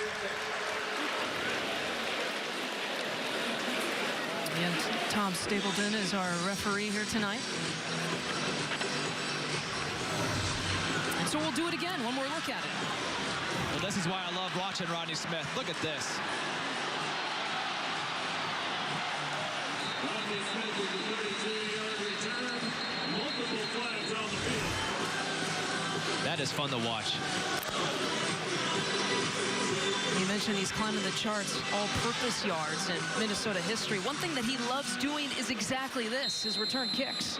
And Tom Stapleton is our referee here tonight. And so we'll do it again. One more look at it. Well, this is why I love watching Rodney Smith. Look at this. Rodney Smith with the 32-yard return. Multiple flags on the field. That is fun to watch. You mentioned he's climbing the charts, all-purpose yards in Minnesota history. One thing that he loves doing is exactly this, his return kicks.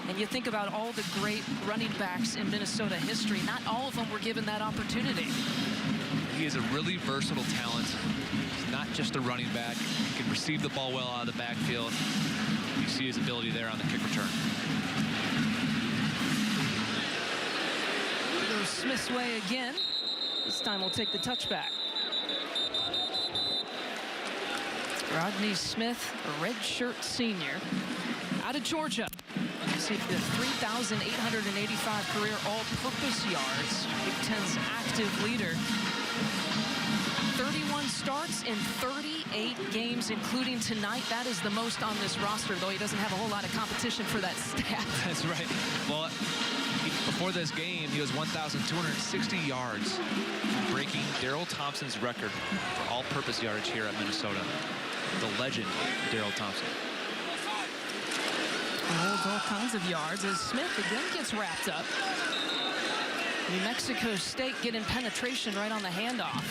And you think about all the great running backs in Minnesota history, not all of them were given that opportunity. He is a really versatile talent. He's not just a running back. He can receive the ball well out of the backfield. You see his ability there on the kick return. Goes Smith's way again. This time we'll take the touchback. Rodney Smith, a redshirt senior, out of Georgia. You see the 3,885 career all-purpose yards. Big Ten's active leader. 31 starts in 38 games, including tonight. That is the most on this roster, though he doesn't have a whole lot of competition for that stat. That's right. Well, before this game, he was 1,260 yards, breaking Darrell Thompson's record for all-purpose yardage here at Minnesota. The legend, Darrell Thompson. Holds all kinds of yards as Smith again gets wrapped up. New Mexico State getting penetration right on the handoff.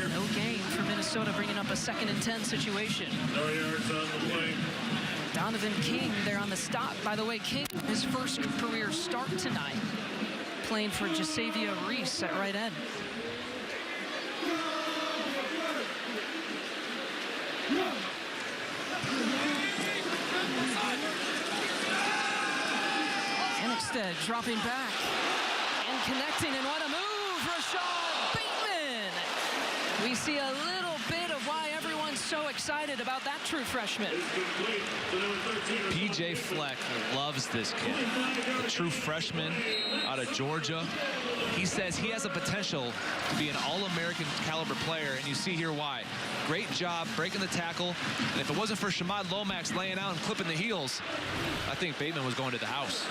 No gain for Minnesota, bringing up a 2nd and 10 situation. No yards on the play. Donovan King there on the stop. By the way, King, his first career start tonight, playing for Jasavia Reese at right end. Annexstad dropping back and connecting, and what a move, Rashad Bateman. We see a little bit of why everyone's so excited about that true freshman. PJ Fleck loves this kid. The true freshman out of Georgia. He says he has a potential to be an All-American caliber player, and you see here why. Great job breaking the tackle, and if it wasn't for Shamad Lomax laying out and clipping the heels, I think Bateman was going to the house.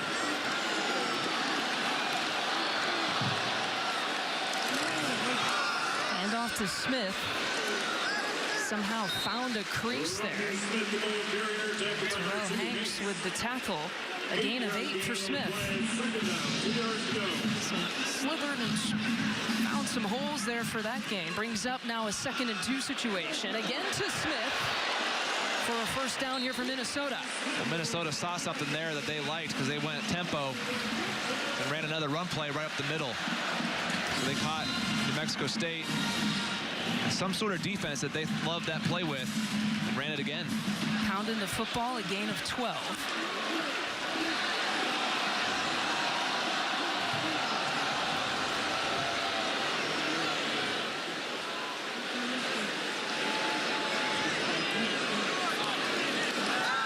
Hand off to Smith. Somehow found a crease there. Terrell Hanks with the tackle. A gain of 8 for Smith. So slithered and found some holes there for that gain. Brings up now a 2nd and 2 situation. Again to Smith for a first down here for Minnesota. Well, Minnesota saw something there that they liked because they went tempo and ran another run play right up the middle. So they caught New Mexico State some sort of defense that they loved that play with and ran it again. Pounding the football, a gain of 12.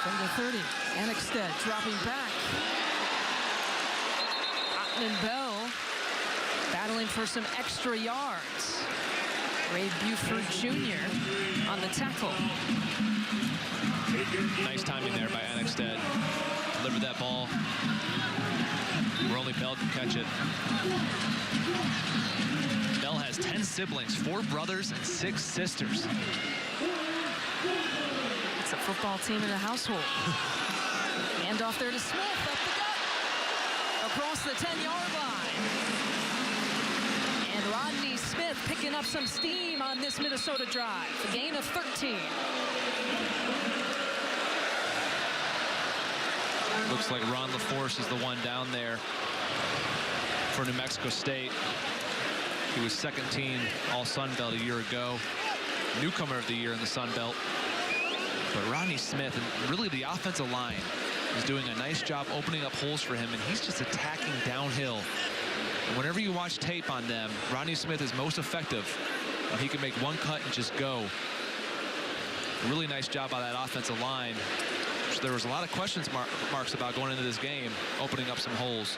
From the 30, Annexstad dropping back. Otten and Bell battling for some extra yards. Ray Buford Jr. on the tackle. Nice timing there by Annexstad. Delivered that ball where only Bell can catch it. Bell has 10 siblings, 4 brothers and 6 sisters. It's a football team in a household. Hand off there to Smith, up the gut, across the 10-yard line. And Rodney Smith picking up some steam on this Minnesota drive. A gain of 13. Looks like Ron LaForce is the one down there for New Mexico State. He was 2nd team All-Sun Belt a year ago. Newcomer of the year in the Sun Belt. But Rodney Smith and really the offensive line is doing a nice job opening up holes for him, and he's just attacking downhill. And whenever you watch tape on them, Rodney Smith is most effective when he can make one cut and just go. Really nice job by that offensive line. There was a lot of questions marks about going into this game, opening up some holes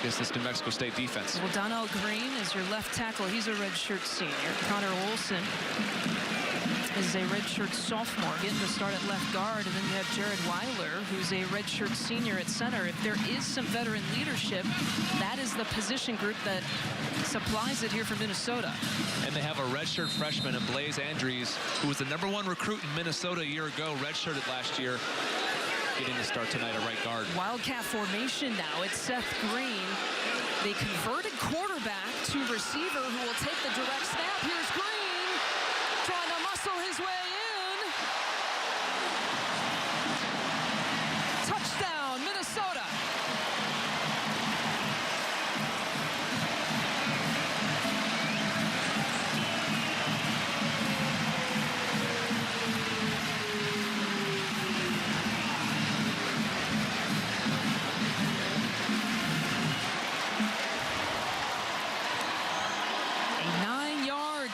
against this New Mexico State defense. Well, Donnell Green is your left tackle. He's a redshirt senior. Connor Olson is a redshirt sophomore, getting to start at left guard. And then you have Jared Weiler, who's a redshirt senior at center. If there is some veteran leadership, that is the position group that supplies it here for Minnesota. And they have a redshirt freshman in Blaze Andrews, who was the #1 recruit in Minnesota a year ago, redshirted last year, getting the start tonight at right guard. Wildcat formation now. It's Seth Green, the converted quarterback to receiver, who will take the direct snap. Here's Green trying to muscle his way in. Touchdown, Minnesota.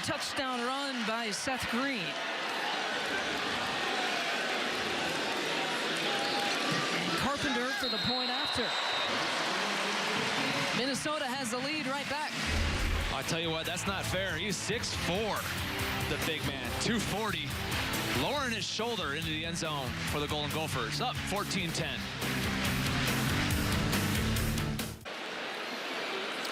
Touchdown run by Seth Green. And Carpenter for the point after. Minnesota has the lead right back. I tell you what, that's not fair. He's 6'4", the big man, 240. Lowering his shoulder into the end zone for the Golden Gophers. Up 14-10.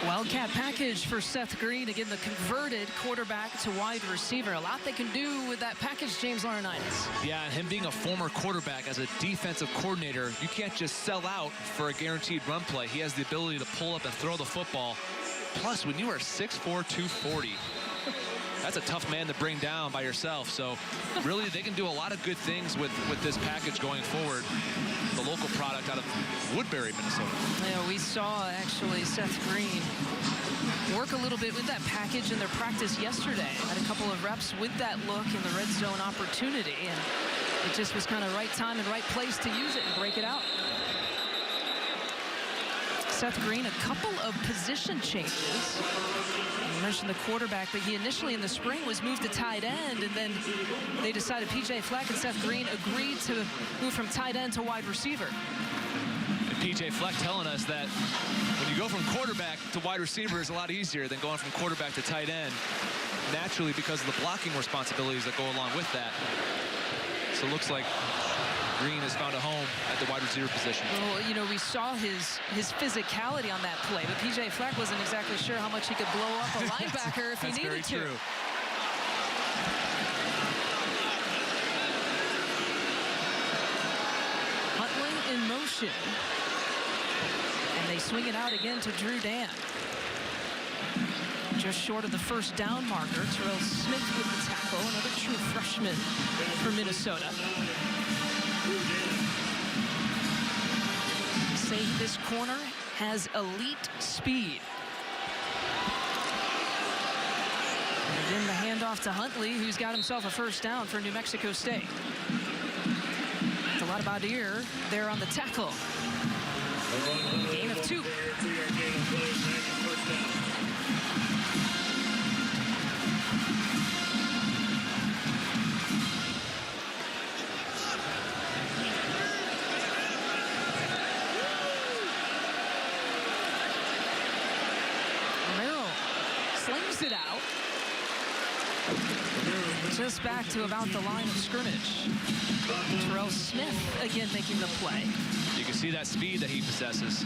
Wildcat package for Seth Green. Again, the converted quarterback to wide receiver. A lot they can do with that package, James Laurinaitis. Yeah, and him being a former quarterback as a defensive coordinator, you can't just sell out for a guaranteed run play. He has the ability to pull up and throw the football. Plus, when you are 6'4", 240, That's a tough man to bring down by yourself. So really, they can do a lot of good things with this package going forward. The local product out of Woodbury, Minnesota. Yeah, we saw actually Seth Green work a little bit with that package in their practice yesterday. Had a couple of reps with that look in the red zone opportunity, and it just was kind of right time and right place to use it and break it out. Seth Green, a couple of position changes. You mentioned the quarterback, but he initially in the spring was moved to tight end, and then they decided PJ Fleck and Seth Green agreed to move from tight end to wide receiver. And PJ Fleck telling us that when you go from quarterback to wide receiver is a lot easier than going from quarterback to tight end, naturally because of the blocking responsibilities that go along with that. So it looks like Green has found a home at the wide receiver position. Well, you know, we saw his physicality on that play, but PJ Fleck wasn't exactly sure how much he could blow up a linebacker if he needed to. True. Huntley in motion. And they swing it out again to Drew Dan. Just short of the first down marker. Terrell Smith with the tackle, another true freshman for Minnesota. Say this corner has elite speed. And then the handoff to Huntley, who's got himself a first down for New Mexico State. It's a lot about ear there on the tackle. Gain of 2. It out. Just back to about the line of scrimmage. Terrell Smith again making the play. You can see that speed that he possesses.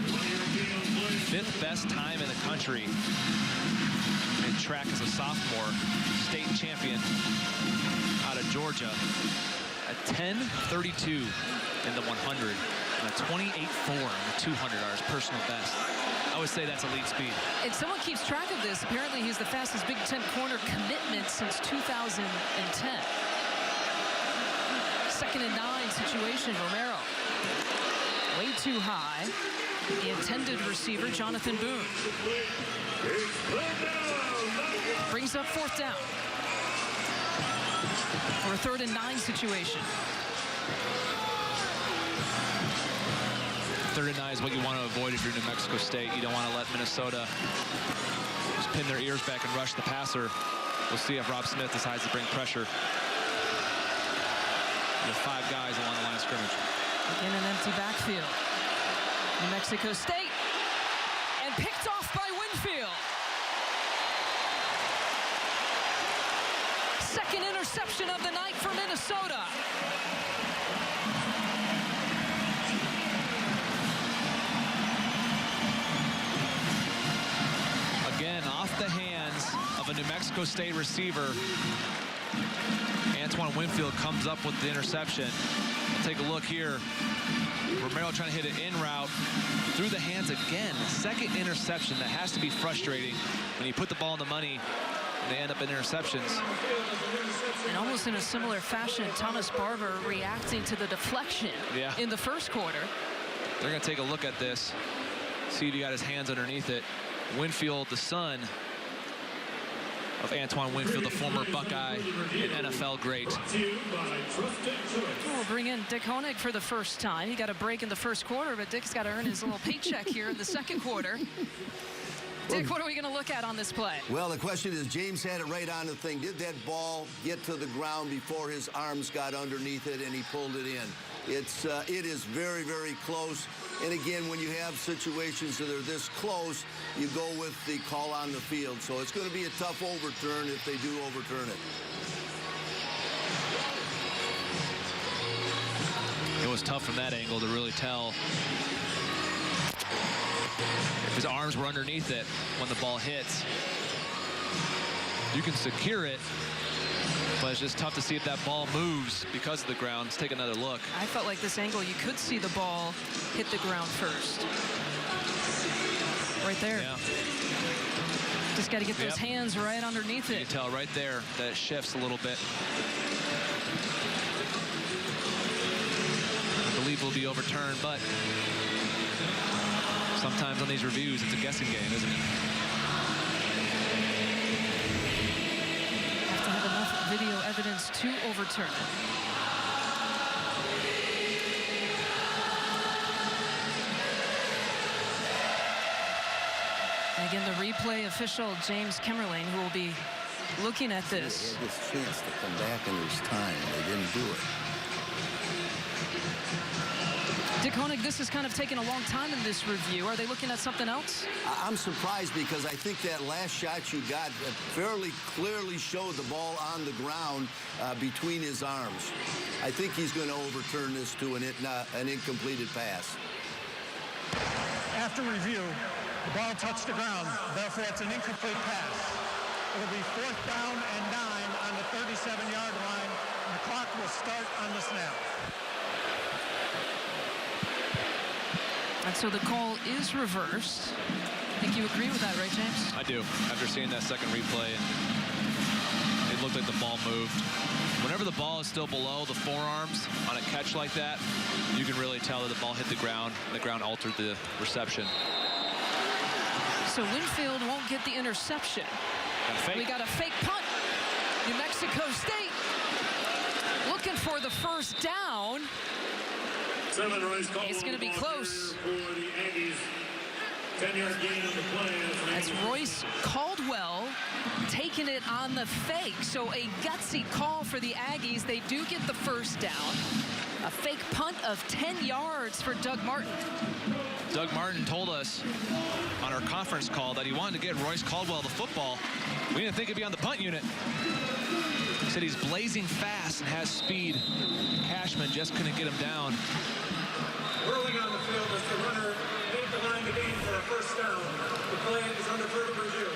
5th best time in the country in track as a sophomore. State champion out of Georgia. A 10:32 in the 100 and a 28:4 in the 200 are his personal best. I would say that's elite speed. And someone keeps track of this. Apparently, he's the fastest Big Ten corner commitment since 2010. 2nd and 9 situation, Romero. Way too high. The intended receiver, Jonathan Boone. Brings up 4th down. For a 3rd and 9 situation. 3rd and 9 is what you want to avoid if you're New Mexico State. You don't want to let Minnesota just pin their ears back and rush the passer. We'll see if Rob Smith decides to bring pressure. With 5 guys along the line of scrimmage. Again, an empty backfield. New Mexico State. And picked off by Winfield. 2nd interception of the night for Minnesota. Again, off the hands of a New Mexico State receiver. Antoine Winfield comes up with the interception. We'll take a look here. Romero trying to hit an in route through the hands again. 2nd interception. That has to be frustrating when you put the ball in the money and they end up in interceptions. And almost in a similar fashion, Thomas Barber reacting to the deflection in the first quarter. They're going to take a look at this. See if he got his hands underneath it. Winfield, the son of Antoine Winfield, the former Buckeye and NFL great. We'll bring in Dick Honig for the first time. He got a break in the first quarter, but Dick's got to earn his little paycheck here in the second quarter. Dick, what are we going to look at on this play? Well, the question is, James had it right on the thing. Did that ball get to the ground before his arms got underneath it and he pulled it in? It is very, very close. And again, when you have situations that are this close, you go with the call on the field. So it's going to be a tough overturn if they do overturn it. It was tough from that angle to really tell if his arms were underneath it when the ball hits. You can secure it, but it's just tough to see if that ball moves because of the ground. Let's take another look. I felt like this angle, you could see the ball hit the ground first. Right there. Yeah. Just got to get those hands right underneath it. You can tell right there that it shifts a little bit. I believe it will be overturned, but sometimes on these reviews, it's a guessing game, isn't it? Have to have enough video evidence to overturn it. And again, the replay official, James Kemmerling, who will be looking at this. They had this chance to come back in his time. They didn't do it. Dick Honig, this has kind of taken a long time in this review. Are they looking at something else? I'm surprised because I think that last shot you got fairly clearly showed the ball on the ground between his arms. I think he's going to overturn this to an incompleted pass. After review, the ball touched the ground. Therefore, it's an incomplete pass. It'll be 4th down and 9 on the 37-yard line. And the clock will start on the snap. And so the call is reversed. I think you agree with that, right, James? I do. After seeing that second replay, it looked like the ball moved. Whenever the ball is still below the forearms on a catch like that, you can really tell that the ball hit the ground, and the ground altered the reception. So Winfield won't get the interception. We got a fake punt. New Mexico State looking for the first down. It's going to be close. That's Royce Caldwell taking it on the fake. So a gutsy call for the Aggies. They do get the first down. A fake punt of 10 yards for Doug Martin. Doug Martin told us on our conference call that he wanted to get Royce Caldwell the football. We didn't think he'd be on the punt unit. He said he's blazing fast and has speed. Cashman just couldn't get him down. Whirling on the field as the runner made the line to gain for a first down. The play is under further review.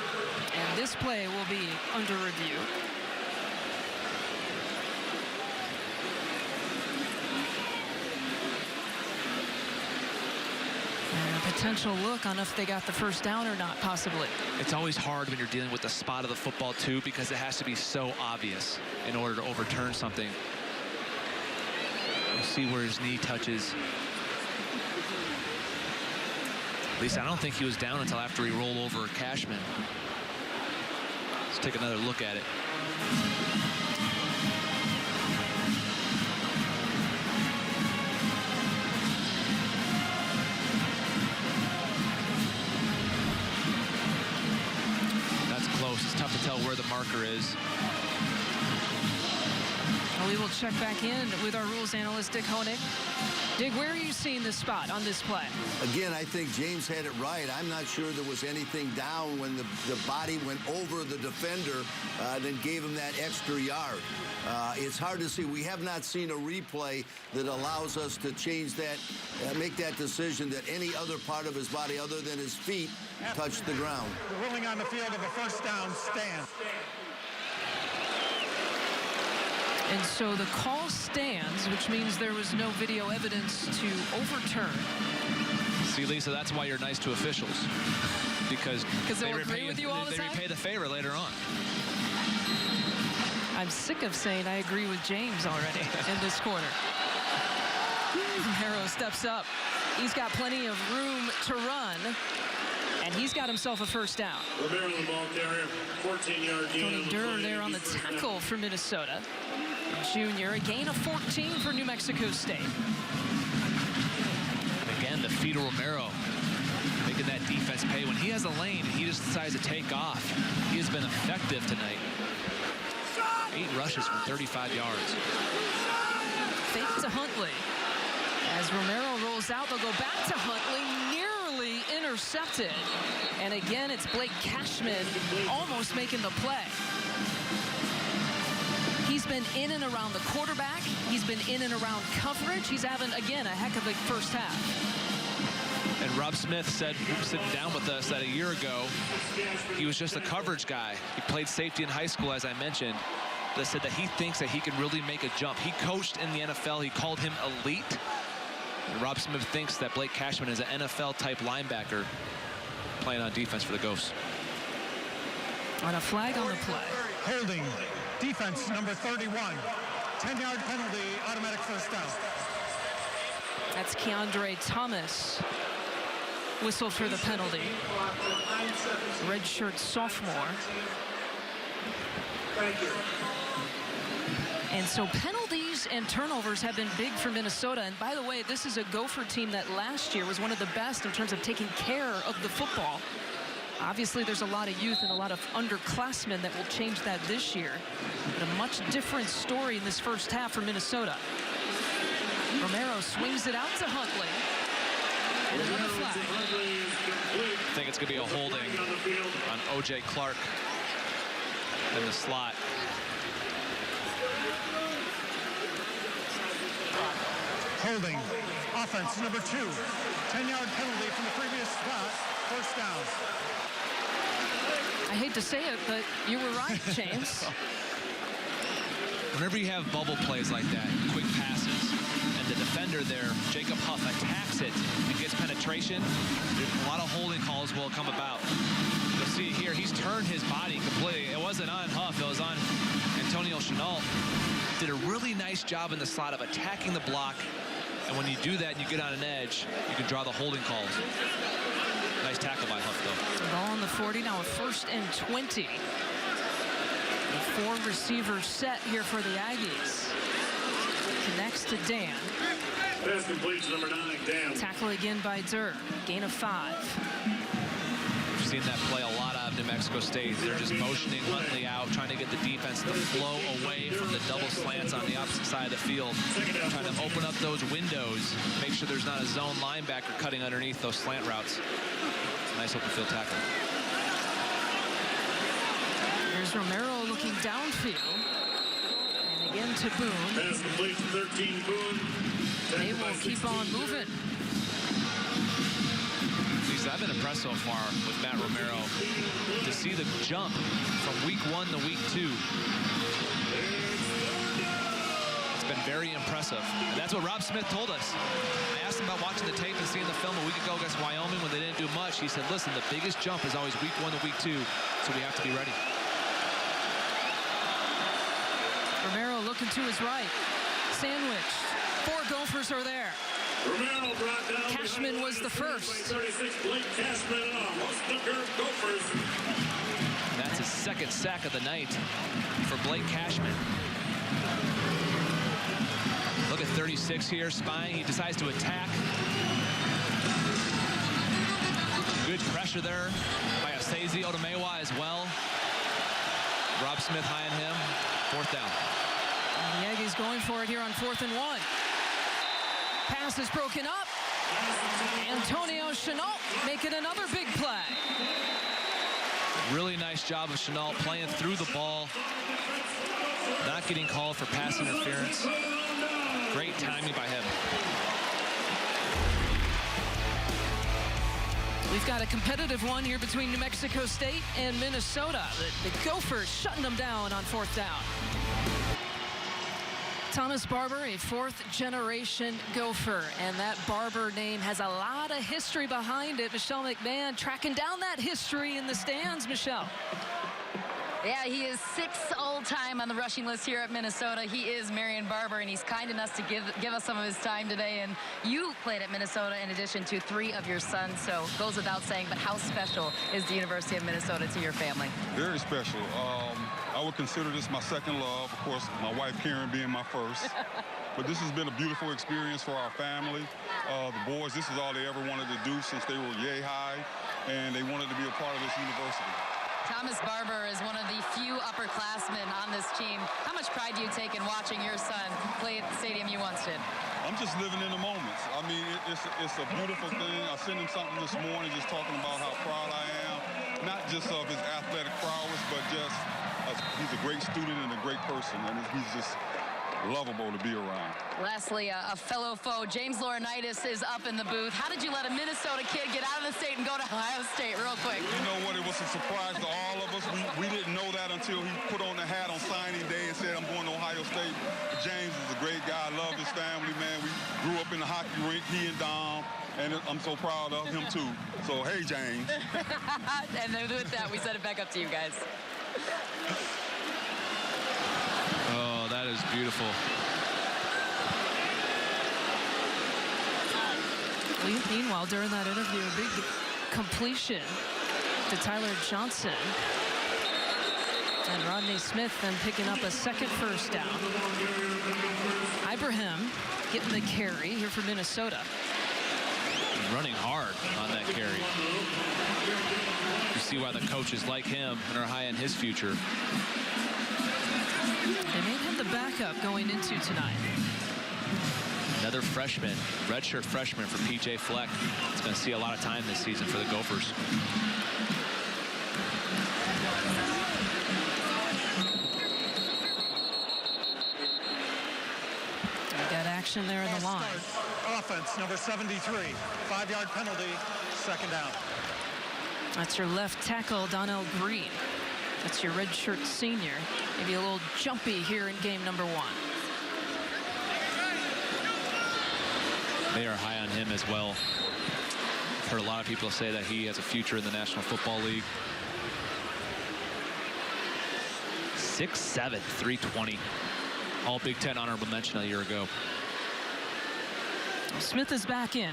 And this play will be under review. And a potential look on if they got the first down or not, possibly. It's always hard when you're dealing with the spot of the football, too, because it has to be so obvious in order to overturn something. We'll see where his knee touches. At least I don't think he was down until after he rolled over Cashman. Let's take another look at it. That's close. It's tough to tell where the marker is. Well, we will check back in with our rules analyst, Dick Honig. Dick, where are you seeing this spot on this play? Again, I think James had it right. I'm not sure there was anything down when the body went over the defender, then gave him that extra yard. It's hard to see. We have not seen a replay that allows us to change that, make that decision that any other part of his body other than his feet touched the ground. The ruling on the field of a first down stands. And so the call stands, which means there was no video evidence to overturn. See, Lisa, that's why you're nice to officials. Because they agree with you all the time? They repay the favor later on. I'm sick of saying I agree with James already in this quarter. Romero steps up. He's got plenty of room to run. And he's got himself a first down. Romero, the ball carrier, 14-yard gain. Tony Durr there on the tackle for Minnesota. Junior, a gain of 14 for New Mexico State. And again, the feet of Romero making that defense pay. When he has a lane, he just decides to take off. He has been effective tonight. 8 rushes for 35 yards. Fake to Huntley. As Romero rolls out, they'll go back to Huntley, nearly intercepted. And again, it's Blake Cashman almost making the play. He's been in and around the quarterback. He's been in and around coverage. He's having, again, a heck of a first half. And Rob Smith said, sitting down with us, that a year ago, he was just a coverage guy. He played safety in high school, as I mentioned. That said that he thinks that he can really make a jump. He coached in the NFL. He called him elite. And Rob Smith thinks that Blake Cashman is an NFL-type linebacker playing on defense for the Gophers. On a flag on the play. Holding. Defense number 31. 10-yard penalty, automatic first down. That's Keandre Thomas. Whistle for the penalty. Redshirt sophomore. Thank you. And so penalties and turnovers have been big for Minnesota. And by the way, this is a Gopher team that last year was one of the best in terms of taking care of the football. Obviously, there's a lot of youth and a lot of underclassmen that will change that this year. But a much different story in this first half for Minnesota. Romero swings it out to Huntley. And another flag. I think it's going to be a holding on O.J. Clark in the slot. Holding. Offense number 2. 10-yard penalty from the previous spot. First down. I hate to say it, but you were right, James. Whenever you have bubble plays like that, quick passes, and the defender there, Jacob Huff, attacks it and gets penetration, a lot of holding calls will come about. You'll see here, he's turned his body completely. It wasn't on Huff, it was on Antonio Chenault. Did a really nice job in the slot of attacking the block, and when you do that and you get on an edge, you can draw the holding calls. Nice tackle by Huff, though. Ball on the 40, now a 1st and 20. A 4-receiver set here for the Aggies. Connects to Dan. Pass complete to number 9, Dan. Tackle again by Durr. Gain of 5. We've seen that play a lot out of New Mexico State. They're just motioning Huntley out, trying to get the defense to flow away from the double slants on the opposite side of the field, trying to open up those windows, make sure there's not a zone linebacker cutting underneath those slant routes. Nice open field tackle. Here's Romero looking downfield. And again to Boone. Pass complete to 13, Boone. They will keep on moving. I've been impressed so far with Matt Romero to see the jump from week 1 to week 2. It's been very impressive. And that's what Rob Smith told us. I asked him about watching the tape and seeing the film a week ago against Wyoming when they didn't do much. He said, listen, the biggest jump is always week 1 to week 2, so we have to be ready. Romero looking to his right. Sandwiched. 4 Gophers are there. Romero brought down Cashman was the first. 36, Blake Cashman, almost the Gophers. That's his 2nd sack of the night for Blake Cashman. Look at 36 here, spying. He decides to attack. Good pressure there by Asezi Otomewa as well. Rob Smith high on him. 4th down. And the Aggies going for it here on 4th and 1. Pass is broken up. Antonio Chenault making another big play. Really nice job of Chenault playing through the ball. Not getting called for pass interference. Great timing by him. We've got a competitive one here between New Mexico State and Minnesota. The Gophers shutting them down on 4th down. Thomas Barber, a 4th-generation Gopher, and that Barber name has a lot of history behind it. Michelle McMahon tracking down that history in the stands. Michelle. Yeah, he is 6th all-time on the rushing list here at Minnesota. He is Marion Barber, and he's kind enough to give us some of his time today. And you played at Minnesota in addition to 3 of your sons, so goes without saying. But how special is the University of Minnesota to your family? Very special. I would consider this my second love. Of course, my wife Karen being my first. But this has been a beautiful experience for our family. The boys, this is all they ever wanted to do since they were yay high, and they wanted to be a part of this university. Thomas Barber is one of the few upperclassmen on this team. How much pride do you take in watching your son play at the stadium you once did? I'm just living in the moments. I mean, it's a beautiful thing. I sent him something this morning just talking about how proud I am, not just of his athletic prowess, but just he's a great student and a great person, and he's just lovable to be around. Lastly, a fellow foe, James Laurinaitis, is up in the booth. How did you let a Minnesota kid get out of the state and go to Ohio State real quick? You know what? It was a surprise to all of us. We didn't know that until he put on the hat on signing day and said, I'm going to Ohio State. James is a great guy. I love his family, man. We grew up in the hockey rink, he and Dom, and I'm so proud of him, too. So, hey, James. And with that, we send it back up to you guys. Oh, that is beautiful. Meanwhile, during that interview, a big completion to Tyler Johnson. And Rodney Smith then picking up a second first down. Ibrahim getting the carry here for Minnesota. Running hard on that carry. You see why the coaches like him and are high on his future. They made him the backup going into tonight. Another freshman, redshirt freshman for P.J. Fleck. He's going to see a lot of time this season for the Gophers. We got action there in the line. Offense, number 73. 5-yard penalty, second down. That's your left tackle, Donnell Green. That's your redshirt senior. Maybe a little jumpy here in game number 1. They are high on him as well. I've heard a lot of people say that he has a future in the National Football League. 6'7", 320. All Big Ten honorable mention a year ago. Smith is back in.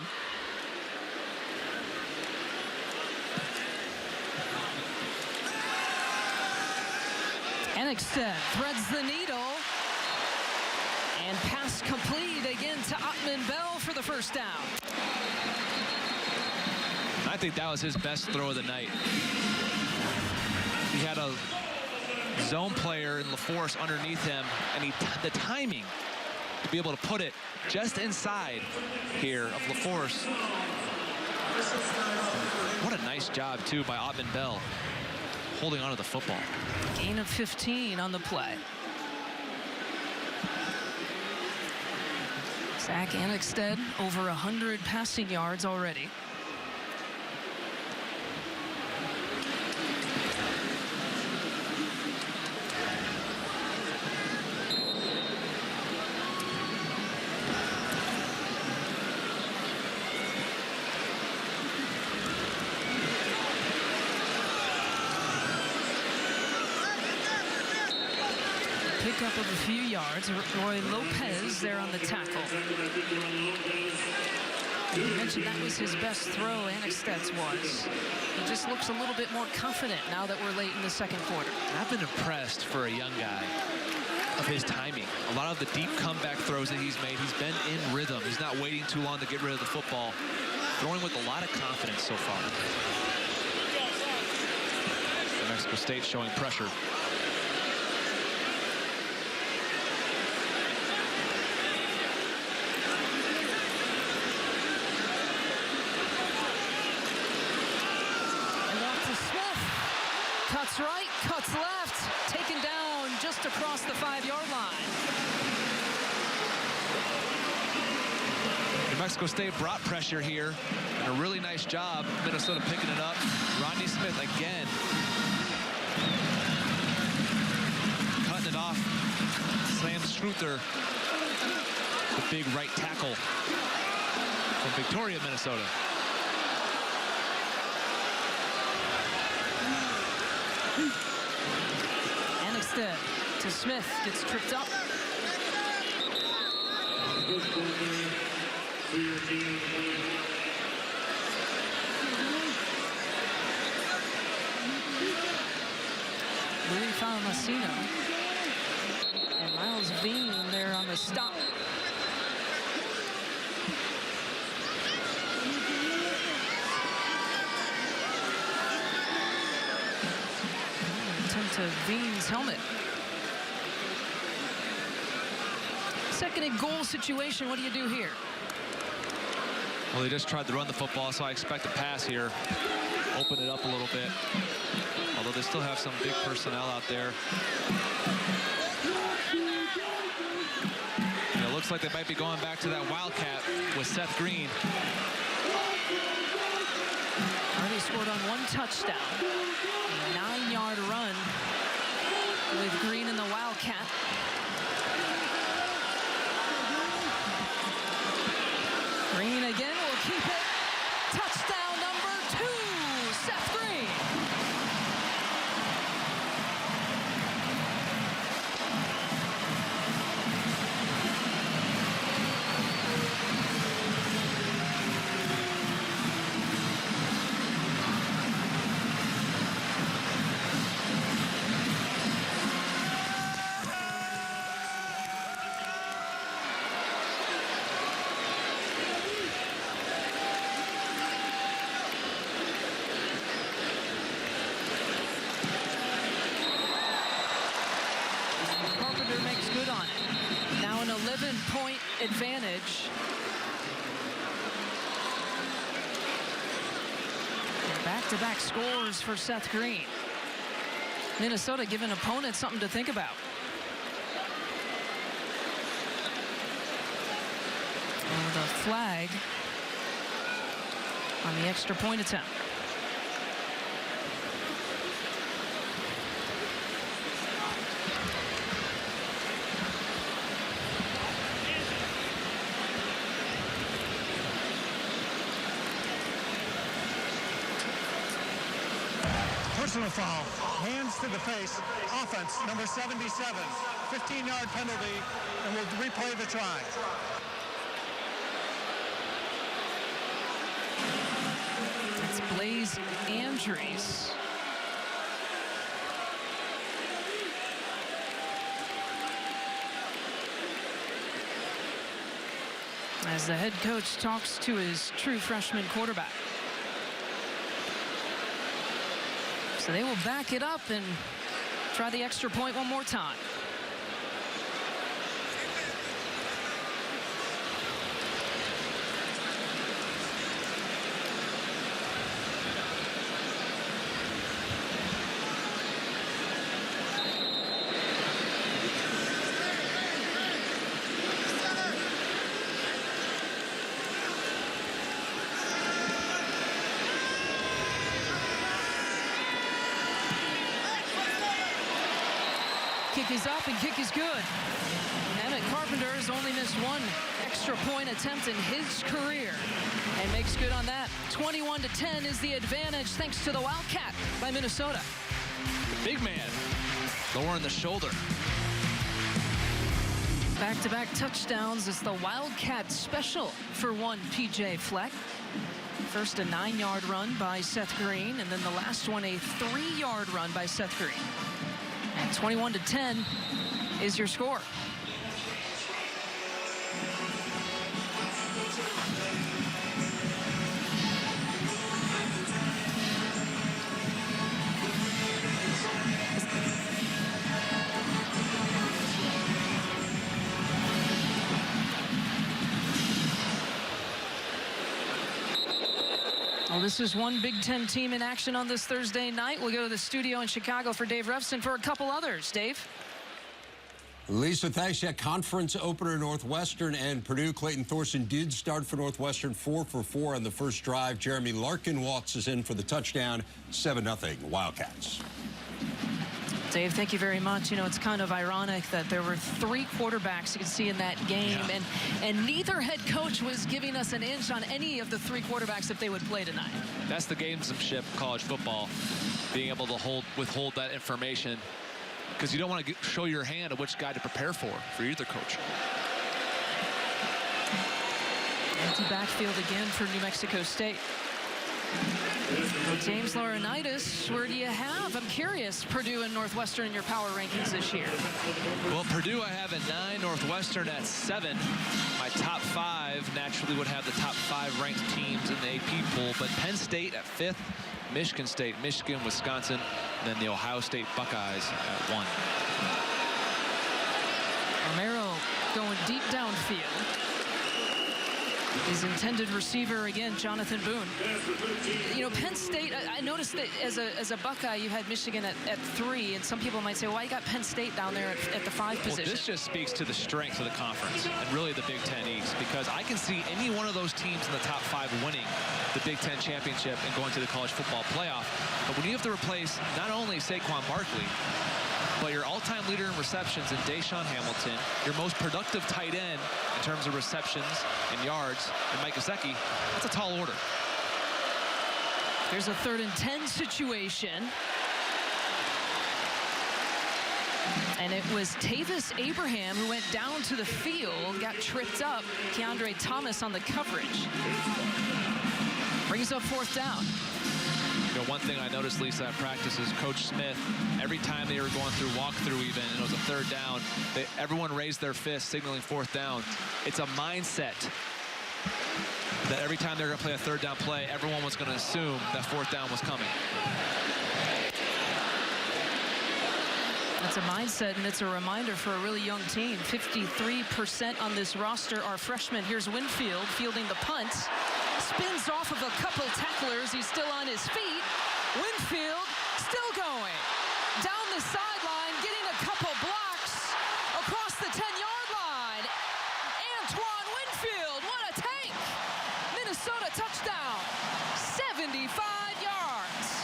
Annexstad threads the needle. And pass complete again to Ottman Bell for the first down. I think that was his best throw of the night. He had a zone player in LaForce underneath him, and the timing to be able to put it just inside here of LaForce. What a nice job, too, by Ottman Bell, holding onto the football. Gain of 15 on the play. Zach Annexstad over 100 passing yards already. Pickup of a few yards. Roy Lopez there on the tackle. You mentioned that was his best throw, Annexstad's was. He just looks a little bit more confident now that we're late in the second quarter. I've been impressed for a young guy of his timing. A lot of the deep comeback throws that he's made, he's been in rhythm. He's not waiting too long to get rid of the football. Throwing with a lot of confidence so far. Mexico State showing pressure. Cuts right, cuts left, taken down just across the 5-yard line. New Mexico State brought pressure here, and a really nice job. Minnesota picking it up. Rodney Smith again. Cutting it off. Sam Struther, the big right tackle from Victoria, Minnesota. Annexstad to Smith, gets tripped up. Louis Famasino and Miles Bean there on the stop. To Bean's helmet. Second and goal situation, what do you do here? Well, they just tried to run the football, so I expect a pass here. Open it up a little bit. Although they still have some big personnel out there. And it looks like they might be going back to that Wildcat with Seth Green. Already scored on 1 touchdown. A 9-yard run with Green in the Wildcat. Green again will keep it. Touchdown number 2, Seth Green. 7-point advantage. Back-to-back scores for Seth Green. Minnesota giving opponents something to think about. And the flag on the extra point attempt. Personal foul, hands to the face, offense, number 77, 15-yard penalty, and we'll replay the try. It's Blaze Andrews. As the head coach talks to his true freshman quarterback. So they will back it up and try the extra point one more time. Kick is up and kick is good. Emmett Carpenter has only missed one extra point attempt in his career and makes good on that. 21-10 is the advantage thanks to the Wildcat by Minnesota. The big man lowering the shoulder. Back-to-back touchdowns is the Wildcat special for one PJ Fleck. First a 9-yard run by Seth Green, and then the last one a 3-yard run by Seth Green. And 21-10 is your score. Well, this is one Big Ten team in action on this Thursday night. We'll go to the studio in Chicago for Dave Revson for a couple others. Dave? Lisa, thanks. Yeah, conference opener Northwestern and Purdue. Clayton Thorson did start for Northwestern 4 for 4 on the first drive. Jeremy Larkin waltzes in for the touchdown. 7-0 Wildcats. Dave, thank you very much. You know, it's kind of ironic that there were 3 quarterbacks you could see in that game, and neither head coach was giving us an inch on any of the 3 quarterbacks if they would play tonight. That's the gamesmanship of college football, being able to withhold that information, because you don't want to show your hand of which guy to prepare for either coach. Empty backfield again for New Mexico State. Well, James Laurinaitis, where do you have? I'm curious, Purdue and Northwestern in your power rankings this year. Well, Purdue I have at 9, Northwestern at 7. My top 5 naturally would have the top 5 ranked teams in the AP pool, but Penn State at 5th, Michigan State, Michigan, Wisconsin, and then the Ohio State Buckeyes at 1. Romero going deep downfield. His intended receiver again, Jonathan Boone. You know, Penn State, I noticed that as a Buckeye, you had Michigan at 3, and some people might say, why you got Penn State down there at the 5 position? Well, this just speaks to the strength of the conference and really the Big Ten East, because I can see any one of those teams in the top 5 winning the Big Ten championship and going to the college football playoff. But when you have to replace not only Saquon Barkley, but your all-time leader in receptions in Deshaun Hamilton, your most productive tight end in terms of receptions and yards, and Mike Gesicki, that's a tall order. There's a 3rd and 10 situation. And it was Tavis Abraham who went down to the field, got tripped up. Keandre Thomas on the coverage. Brings up 4th down. You know, one thing I noticed, Lisa, at practice is Coach Smith, every time they were going through walkthrough even, and it was a 3rd down, everyone raised their fist, signaling 4th down. It's a mindset that every time they're going to play a 3rd down play, everyone was going to assume that 4th down was coming. It's a mindset, and it's a reminder for a really young team. 53% on this roster are freshmen. Here's Winfield fielding the punt. Spins off of a couple tacklers. He's still on his feet. Winfield still going. Down the sideline, getting a couple blocks across the 10-yard line. Antoine Winfield, what a tank! Minnesota touchdown, 75 yards.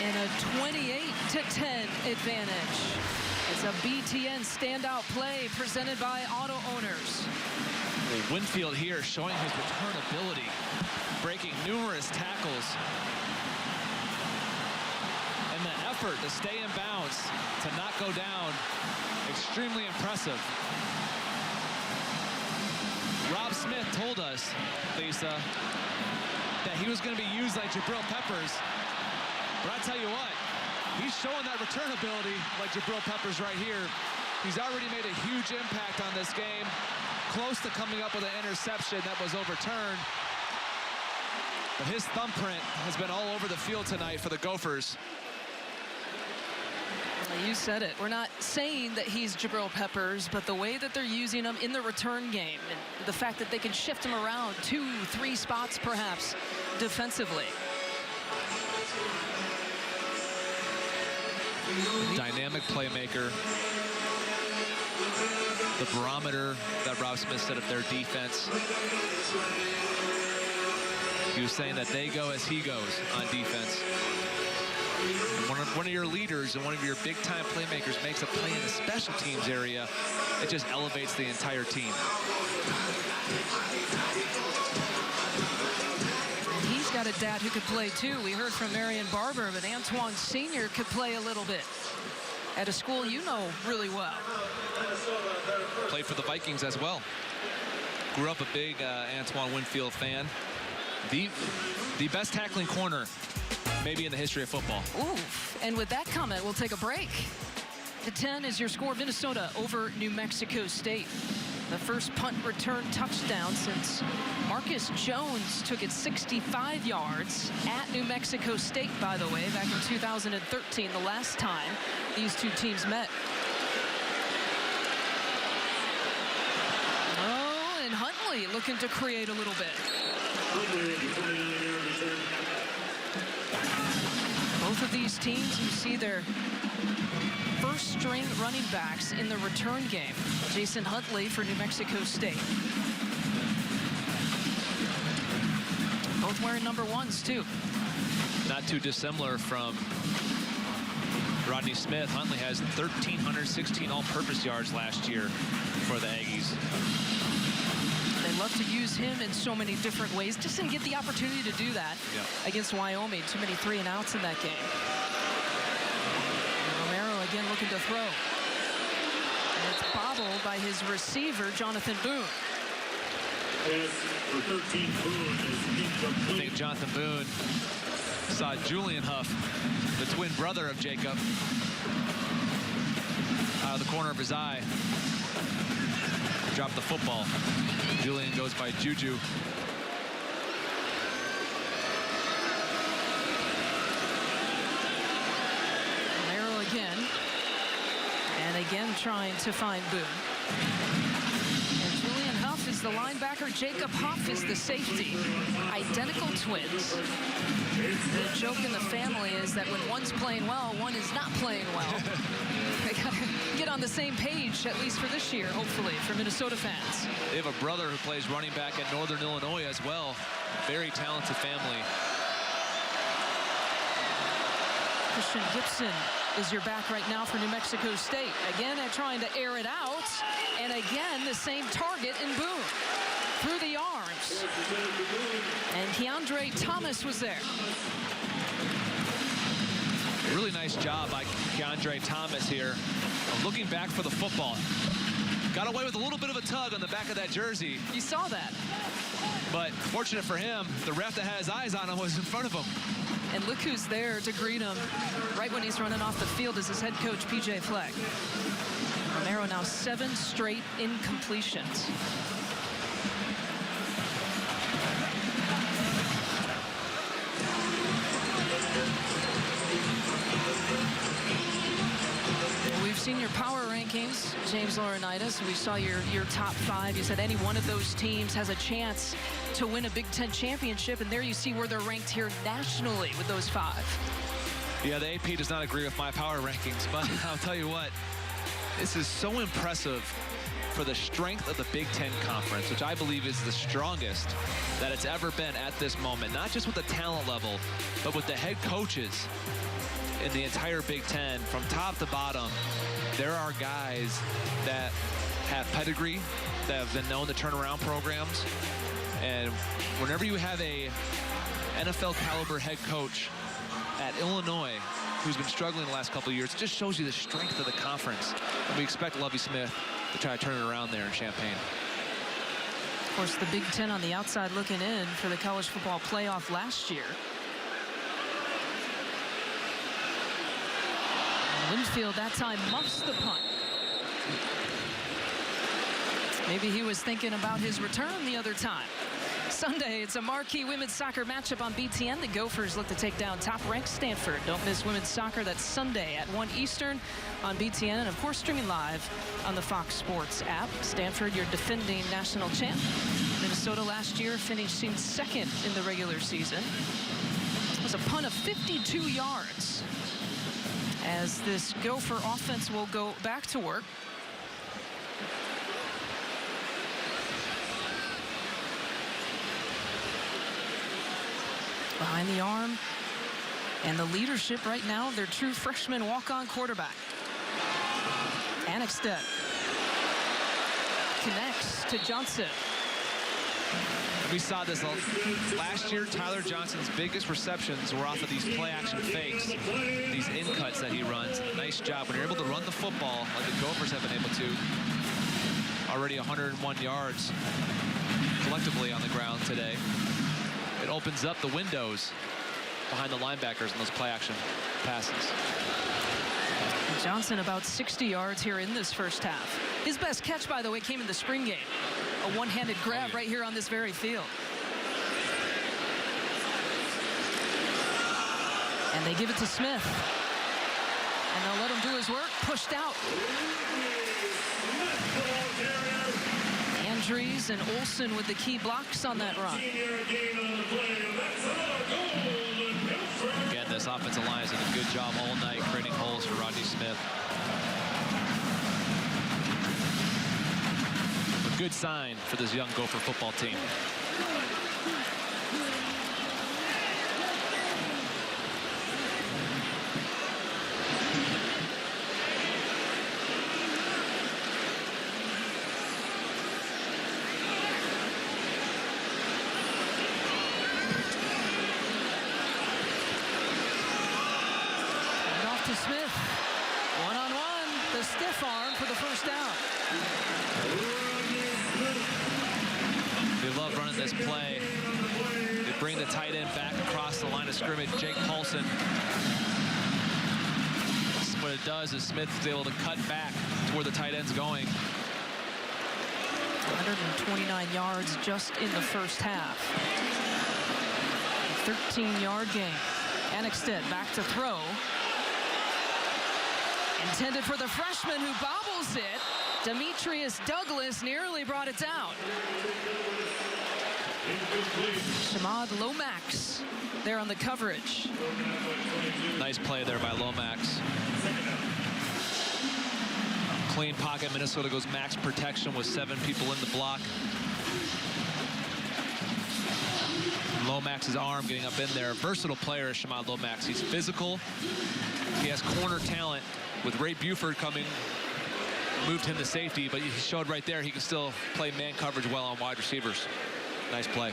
And a 28-10 advantage. It's a BTN standout play presented by Auto Owners. Winfield here showing his return ability, breaking numerous tackles. And the effort to stay in bounds, to not go down, extremely impressive. Rob Smith told us, Lisa, that he was going to be used like Jabril Peppers. But I tell you what, he's showing that return ability like Jabril Peppers right here. He's already made a huge impact on this game. Close to coming up with an interception that was overturned. But his thumbprint has been all over the field tonight for the Gophers. You said it. We're not saying that he's Jabril Peppers, but the way that they're using him in the return game and the fact that they can shift him around 2-3 spots perhaps defensively. Dynamic playmaker. The barometer that Rob Smith said of their defense. He was saying that they go as he goes on defense. One of your leaders and one of your big-time playmakers makes a play in the special teams area, it just elevates the entire team. He's got a dad who could play too. We heard from Marion Barber, but Antoine Sr. could play a little bit at a school you know really well. Played for the Vikings as well. Grew up a big Antoine Winfield fan. The best tackling corner maybe in the history of football. Ooh, and with that comment, we'll take a break. The 10 is your score, Minnesota over New Mexico State. The first punt return touchdown since Marcus Jones took it 65 yards at New Mexico State, by the way, back in 2013, the last time these two teams met. Oh, and Huntley looking to create a little bit. Both of these teams, you see their first-string running backs in the return game. Jason Huntley for New Mexico State. Both wearing number 1s, too. Not too dissimilar from Rodney Smith. Huntley has 1,316 all-purpose yards last year for the Aggies. They love to use him in so many different ways. Just didn't get the opportunity to do that against Wyoming. Too many 3-and-outs in that game. And Romero again looking to throw. And it's bobbled by his receiver, Jonathan Boone. I think Jonathan Boone saw Julian Huff, the twin brother of Jacob, out of the corner of his eye. Dropped the football. Julian goes by Juju. Romero again. And again trying to find Boone. And Julian Huff is the linebacker. Jacob Huff is the safety. Identical twins. The joke in the family is that when one's playing well, one is not playing well. They got to get on the same page, at least for this year, hopefully, for Minnesota fans. They have a brother who plays running back at Northern Illinois as well. Very talented family. Christian Gibson is your back right now for New Mexico State. Again, trying to air it out. And again, the same target in Boone. through the arms. And Keandre Thomas was there. Really nice job by Keandre Thomas here of looking back for the football. Got away with a little bit of a tug on the back of that jersey. You saw that. But fortunate for him, the ref that had his eyes on him was in front of him. And look who's there to greet him right when he's running off the field is his head coach, PJ Fleck. Romero now 7 straight incompletions. We've seen your power rankings, James Laurinaitis. We saw your top 5. You said any one of those teams has a chance to win a Big Ten championship, and there you see where they're ranked here nationally with those 5. Yeah, the AP does not agree with my power rankings, but I'll tell you what, this is so impressive for the strength of the Big Ten Conference, which I believe is the strongest that it's ever been at this moment, not just with the talent level, but with the head coaches in the entire Big Ten. From top to bottom, there are guys that have pedigree, that have been known to turn around programs. And whenever you have a NFL caliber head coach at Illinois who's been struggling the last couple of years, it just shows you the strength of the conference. And we expect Lovie Smith to try to turn it around there in Champaign. Of course, the Big Ten on the outside looking in for the college football playoff last year. Winfield that time muffs the punt. Maybe he was thinking about his return the other time. Sunday, it's a marquee women's soccer matchup on BTN. The Gophers look to take down top-ranked Stanford. Don't miss women's soccer. That's Sunday at 1 Eastern on BTN. And, of course, streaming live on the Fox Sports app. Stanford, your defending national champ. Minnesota last year finishing 2nd in the regular season. It was a punt of 52 yards. As this Gopher offense will go back to work. Behind the arm and the leadership right now of their true freshman walk-on quarterback. Annexstead connects to Johnson. We saw this last year. Tyler Johnson's biggest receptions were off of these play-action fakes, these in-cuts that he runs. Nice job. When you're able to run the football like the Gophers have been able to, already 101 yards collectively on the ground today. It opens up the windows behind the linebackers in those play-action passes. Johnson about 60 yards here in this first half. His best catch, by the way, came in the spring game. A one-handed grab right here on this very field. And they give it to Smith. And they'll let him do his work. Pushed out. Andrews and Olsen with the key blocks on that run. Again, this offensive line has done a good job all night creating holes for Rodney Smith. A good sign for this young Gopher football team. To Smith, one-on-one, the stiff arm for the first down. They love running this play. They bring the tight end back across the line of scrimmage. Jake Paulson. What it does is Smith is able to cut back to where the tight end's going. 129 yards just in the first half. 13-yard gain. Annexstead back to throw. Intended for the freshman who bobbles it. Demetrius Douglas nearly brought it down. Shamad Lomax there on the coverage. Nice play there by Lomax. Clean pocket. Minnesota goes max protection with 7 people in the block. Lomax's arm getting up in there. Versatile player, Shamad Lomax. He's physical. He has corner talent. With Ray Buford coming moved him to safety, but he showed right there he can still play man coverage well on wide receivers. Nice play.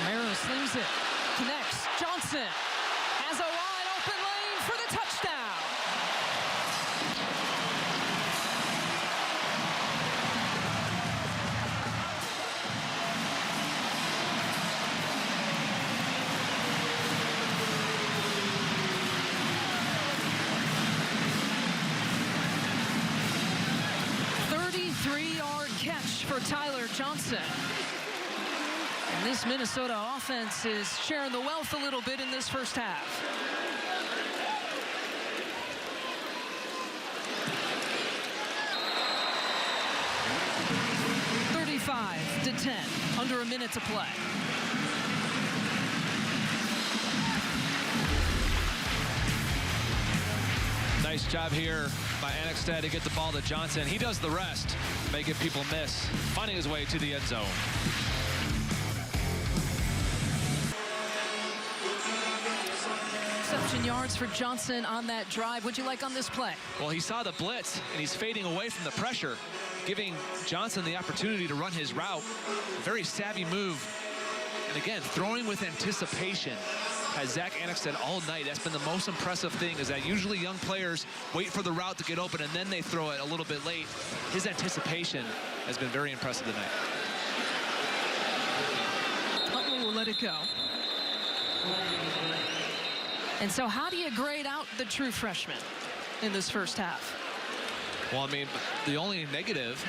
Romero slings it, connects. Johnson has a wide open lane for the touchdown. For Tyler Johnson. And this Minnesota offense is sharing the wealth a little bit in this first half. 35-10, under a minute to play. Nice job here by Annexstad to get the ball to Johnson. He does the rest, making people miss, finding his way to the end zone. Reception yards for Johnson on that drive. What'd you like on this play? Well, he saw the blitz, and he's fading away from the pressure, giving Johnson the opportunity to run his route. Very savvy move. And again, throwing with anticipation. Has Zach Annexstad all night. That's been the most impressive thing, is that usually young players wait for the route to get open and then they throw it a little bit late. His anticipation has been very impressive tonight. Huntley will let it go. And so how do you grade out the true freshman in this first half? Well, I mean, the only negative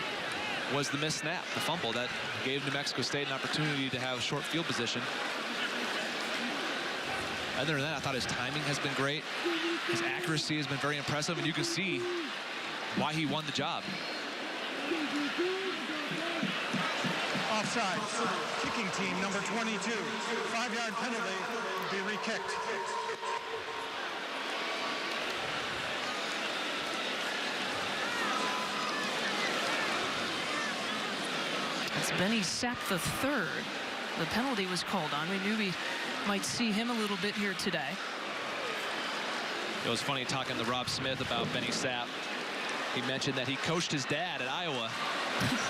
was the missed snap, the fumble that gave New Mexico State an opportunity to have short field position. Other than that, I thought his timing has been great. His accuracy has been very impressive, and you can see why he won the job. Offside. Kicking team number 22. 5-yard penalty will be re-kicked. It's Benny Sapp III. The penalty was called on. We knew we might see him a little bit here today. It was funny talking to Rob Smith about Benny Sapp. He mentioned that he coached his dad at Iowa.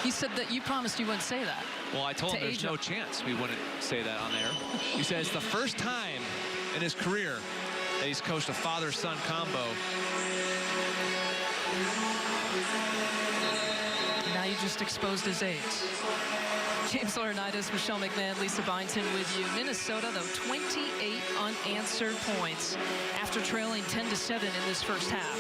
He said that you promised you wouldn't say that. Well, I told him there's no chance we wouldn't say that on there. He said it's the first time in his career that he's coached a father-son combo. Now you just exposed his age. James Laurinaitis, Michelle McMahon, Lisa Byington with you. Minnesota, though, 28 unanswered points after trailing 10-7 in this first half.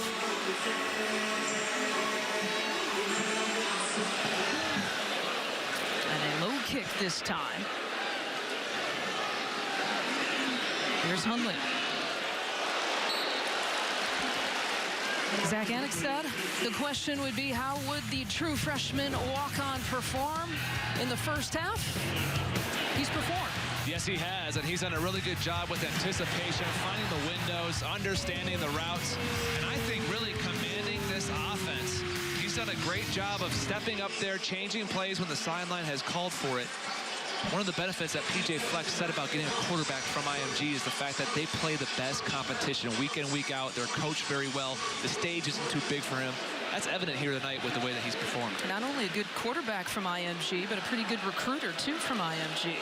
And a low kick this time. Here's Hundley. Zach Annexstad, the question would be, how would the true freshman walk-on perform in the first half? He's performed. Yes, he has, and he's done a really good job with anticipation, finding the windows, understanding the routes, and I think really commanding this offense. He's done a great job of stepping up there, changing plays when the sideline has called for it. One of the benefits that PJ Fleck said about getting a quarterback from IMG is the fact that they play the best competition week in, week out. They're coached very well. The stage isn't too big for him. That's evident here tonight with the way that he's performed. Not only a good quarterback from IMG, but a pretty good recruiter, too, from IMG.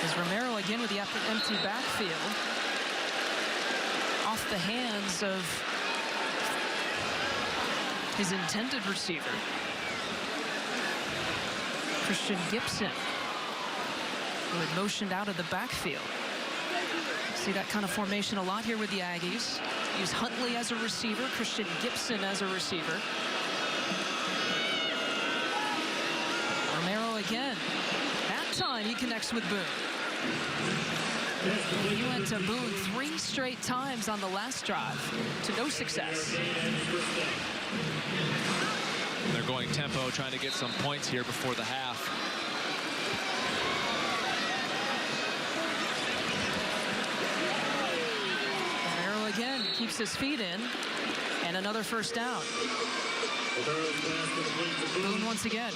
As Romero, again, with the empty backfield, off the hands of his intended receiver, Christian Gibson, who had motioned out of the backfield. See that kind of formation a lot here with the Aggies. Use Huntley as a receiver, Christian Gibson as a receiver. Romero again. That time he connects with Boone. He went to Boone 3 straight times on the last drive to no success. They're going tempo, trying to get some points here before the half. Again, keeps his feet in, and another first down. Boone once again.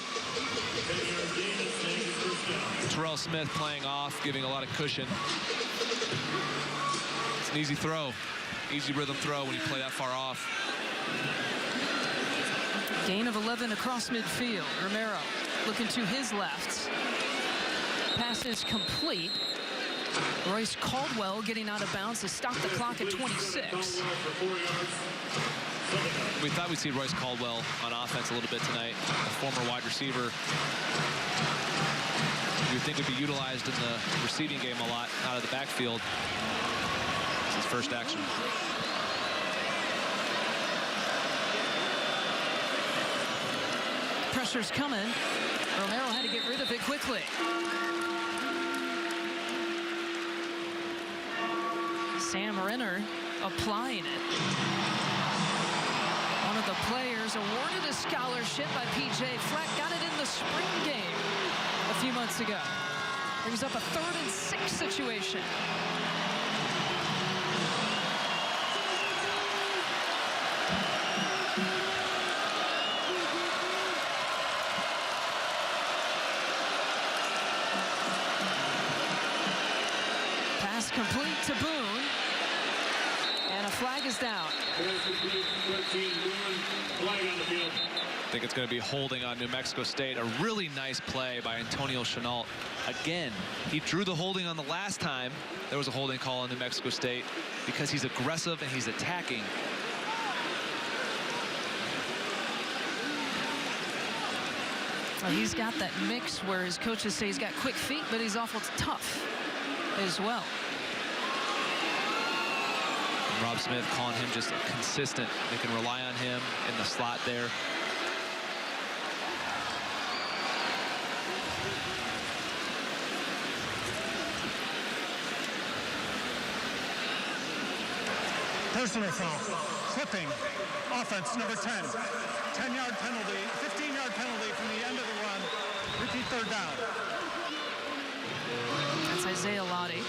Terrell Smith playing off, giving a lot of cushion. It's an easy throw. easy rhythm throw when you play that far off. Gain of 11 across midfield. Romero looking to his left. Pass is complete. Royce Caldwell getting out of bounds to stop the clock at 26. We thought we'd see Royce Caldwell on offense a little bit tonight, a former wide receiver. You would think would be utilized in the receiving game a lot out of the backfield. It's his first action. Pressure's coming. Romero had to get rid of it quickly. Sam Renner applying it. One of the players awarded a scholarship by P.J. Fleck. Got it in the spring game a few months ago. Brings up a 3rd and 6 situation. Pass complete to Boone. And a flag is down. I think it's going to be holding on New Mexico State. A really nice play by Antonio Chenault. Again, he drew the holding on the last time there was a holding call on New Mexico State because he's aggressive and he's attacking. Well, he's got that mix where his coaches say he's got quick feet, but he's awful tough as well. Rob Smith calling him just consistent. They can rely on him in the slot there. Personal foul. Clipping. Offense number 10. 10-yard penalty. 15-yard penalty from the end of the run. Repeat 3rd down. That's Isaiah Lottie,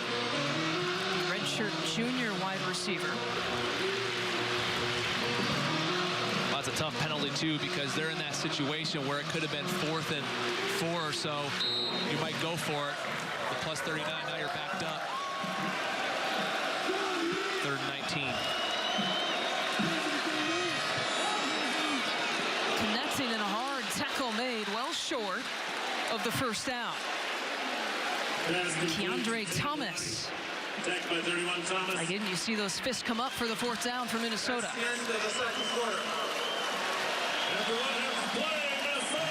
redshirt junior wide receiver. Well, that's a tough penalty too because they're in that situation where it could have been 4th and 4 or so. You might go for it. The plus 39, now you're backed up. 3rd and 19. Connecting in a hard tackle made well short of the first down. Keandre Thomas. Attacked by 31 Thomas. Again, you see those fists come up for the 4th down for Minnesota. End of the second quarter.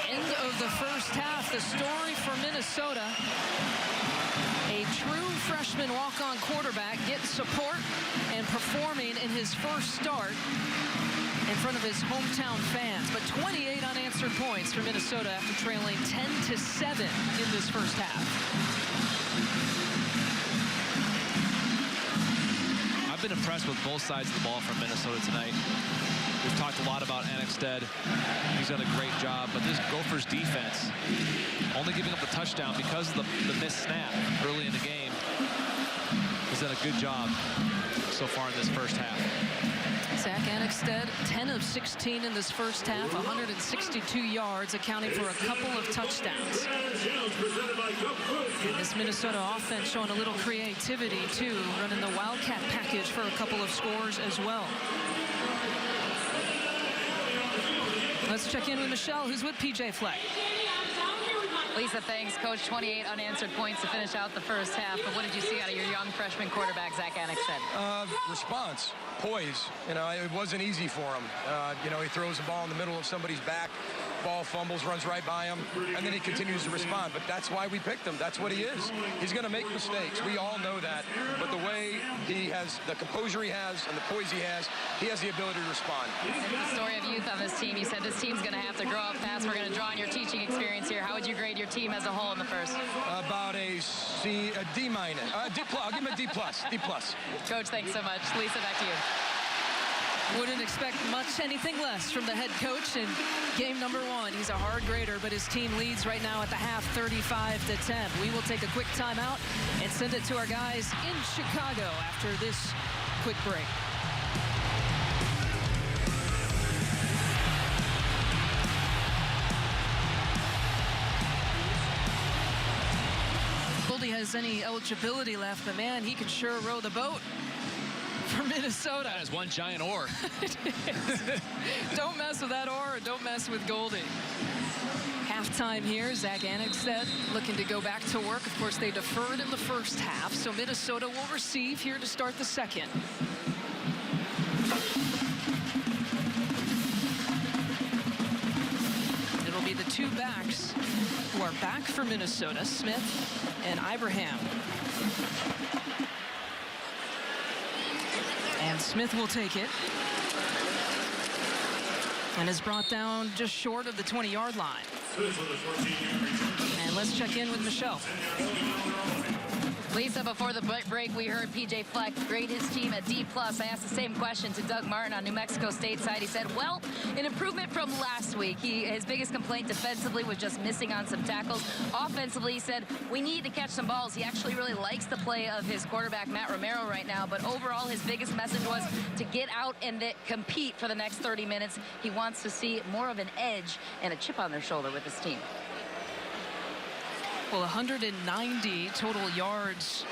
End of the first half. The story for Minnesota. A true freshman walk-on quarterback getting support and performing in his first start in front of his hometown fans. But 28 unanswered points for Minnesota after trailing 10-7 in this first half. I've been impressed with both sides of the ball from Minnesota tonight. We've talked a lot about Annexstad. He's done a great job, but this Gophers defense, only giving up the touchdown because of the missed snap early in the game, has done a good job so far in this first half. Zach Annexstad, 10 of 16 in this first half, 162 yards, accounting for a couple of touchdowns. And this Minnesota offense showing a little creativity, too, running the Wildcat package for a couple of scores as well. Let's check in with Michelle, who's with P.J. Fleck. Lisa, thanks. Coach, 28 unanswered points to finish out the first half. But what did you see out of your young freshman quarterback, Zach Annexstad? Response, poise. You know, it wasn't easy for him. You know, he throws the ball in the middle of somebody's back, ball fumbles, runs right by him, and then he continues to respond. But that's why we picked him. That's what he is. He's going to make mistakes. We all know that. But the way he has, the composure he has and the poise he has the ability to respond. It's the story of youth on this team. You said this team's going to have to grow up fast. We're going to draw on your teaching experience here. How would you grade your team as a whole in the first? About a C, a D minus, D plus. I'll give him a D plus. D plus. Coach, thanks so much. Lisa, back to you. Wouldn't expect much, anything less from the head coach in game number 1. He's a hard grader, but his team leads right now at the half 35-10. We will take a quick timeout and send it to our guys in Chicago after this quick break. He has any eligibility left, but man, he can sure row the boat for Minnesota. That is one giant oar. It is. Don't mess with that oar, and don't mess with Goldie. Halftime here, Zach Annexstead looking to go back to work. Of course, they deferred in the first half, so Minnesota will receive here to start the second. It'll be the two backs who are back for Minnesota, Smith and Ibrahim. And Smith will take it. And is brought down just short of the 20-yard line. And let's check in with Michelle. Lisa, before the break, we heard P.J. Fleck grade his team at D+. I asked the same question to Doug Martin on New Mexico State side. He said, well, an improvement from last week. His biggest complaint defensively was just missing on some tackles. Offensively, he said, we need to catch some balls. He actually really likes the play of his quarterback, Matt Romero, right now. But overall, his biggest message was to get out and compete for the next 30 minutes. He wants to see more of an edge and a chip on their shoulder with his team. Well, 190 total yards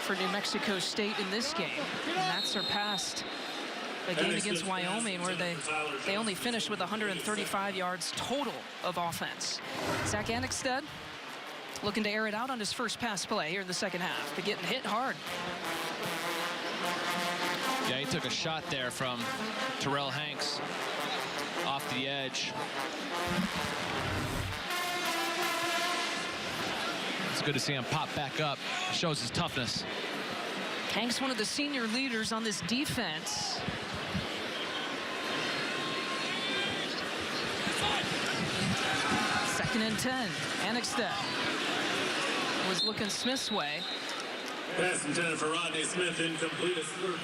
for New Mexico State in this game. And that surpassed the game against Wyoming, where they only finished with 135 yards total of offense. Zach Annexstead looking to air it out on his first pass play here in the second half, but getting hit hard. Yeah, he took a shot there from Terrell Hanks off the edge. It's good to see him pop back up. Shows his toughness. Hanks, one of the senior leaders on this defense. Second and 10. Annexstead was looking Smith's way. Pass intended for Rodney Smith, incomplete.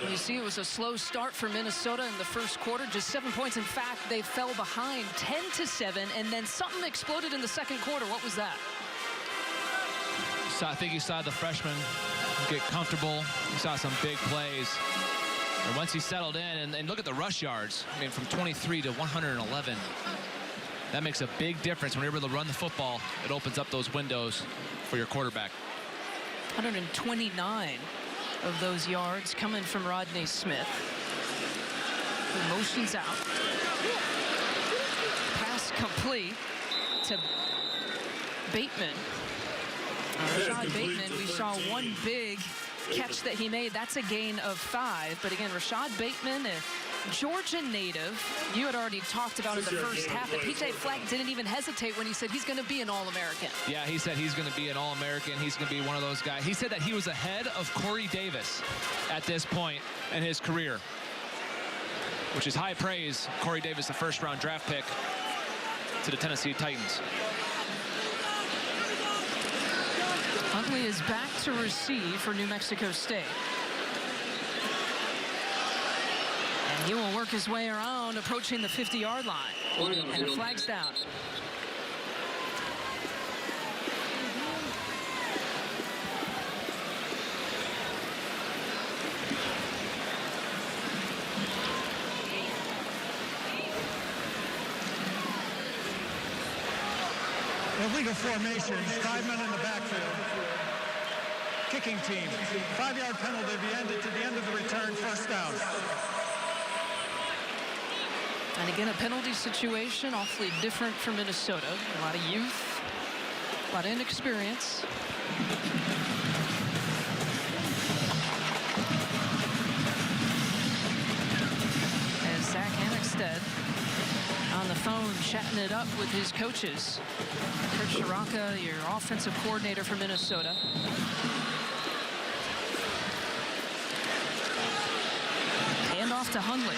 You see, it was a slow start for Minnesota in the first quarter, just 7 points. In fact, they fell behind 10-7, and then something exploded in the second quarter. What was that? So I think you saw the freshman get comfortable. You saw some big plays. And once he settled in, and look at the rush yards. I mean, from 23 to 111. That makes a big difference. When you're able to run the football, it opens up those windows for your quarterback. 129 of those yards coming from Rodney Smith. He motions out. Pass complete to Bateman. Rashad Bateman, we saw one big catch that he made. That's a gain of 5. But again, Rashad Bateman, a Georgia native. You had already talked about in the first half that P.J. Fleck didn't even hesitate when he said he's going to be an All-American. Yeah, he said he's going to be an All-American. He's going to be one of those guys. He said that he was ahead of Corey Davis at this point in his career, which is high praise. Corey Davis, the first-round draft pick to the Tennessee Titans. Huntley is back to receive for New Mexico State. And he will work his way around, approaching the 50-yard line. And the flag's down. Illegal formations, 5 men in the backfield. Kicking team, 5-yard penalty to the end of the return, first down. And again, a penalty situation, awfully different for Minnesota. A lot of youth, a lot of inexperience. As Zach Annexstead on the phone chatting it up with his coaches. Kurt Shiraka, your offensive coordinator for Minnesota. Hand off to Huntley.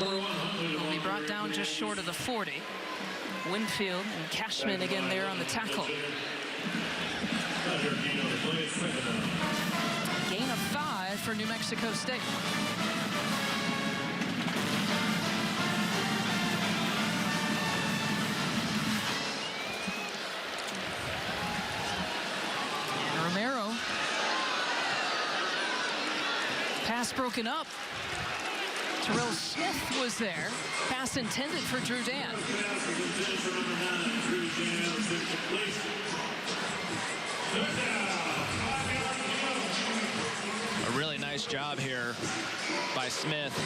Will be brought down just short of the 40. Winfield and Cashman again there on the tackle. Gain of 5 for New Mexico State. And Romero. Pass broken up. Terrell Smith was there. Pass intended for Drew Dan. A really nice nice job here by Smith,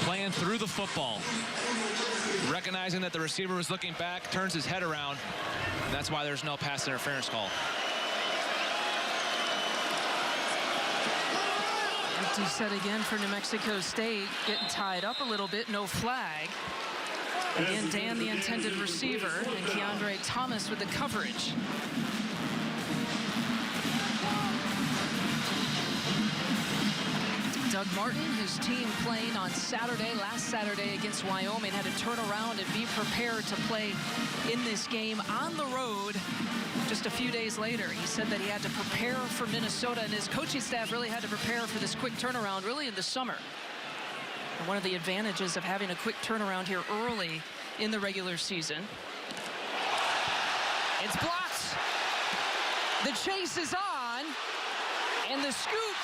playing through the football, recognizing that the receiver was looking back, turns his head around, and that's why there's no pass interference call. Empty set again for New Mexico State, getting tied up a little bit, no flag. Again, Dan, the intended receiver, and Keandre Thomas with the coverage. Doug Martin, his team playing on last Saturday against Wyoming, had to turn around and be prepared to play in this game on the road just a few days later. He said that he had to prepare for Minnesota, and his coaching staff really had to prepare for this quick turnaround really in the summer. And one of the advantages of having a quick turnaround here early in the regular season. It's blocked. The chase is on, and the scoop.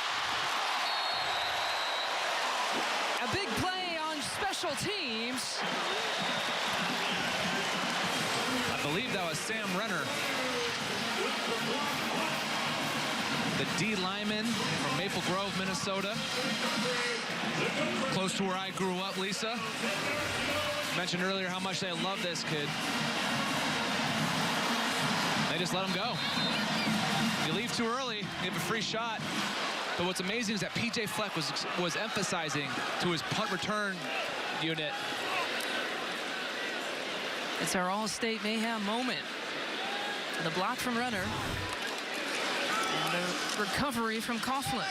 A big play on special teams. I believe that was Sam Renner, the D lineman from Maple Grove, Minnesota. Close to where I grew up, Lisa. Mentioned earlier how much they love this kid. They just let him go. You leave too early, you have a free shot. But what's amazing is that P.J. Fleck was emphasizing to his punt return unit. It's our All-State Mayhem moment. The block from Renner. And the recovery from Coughlin.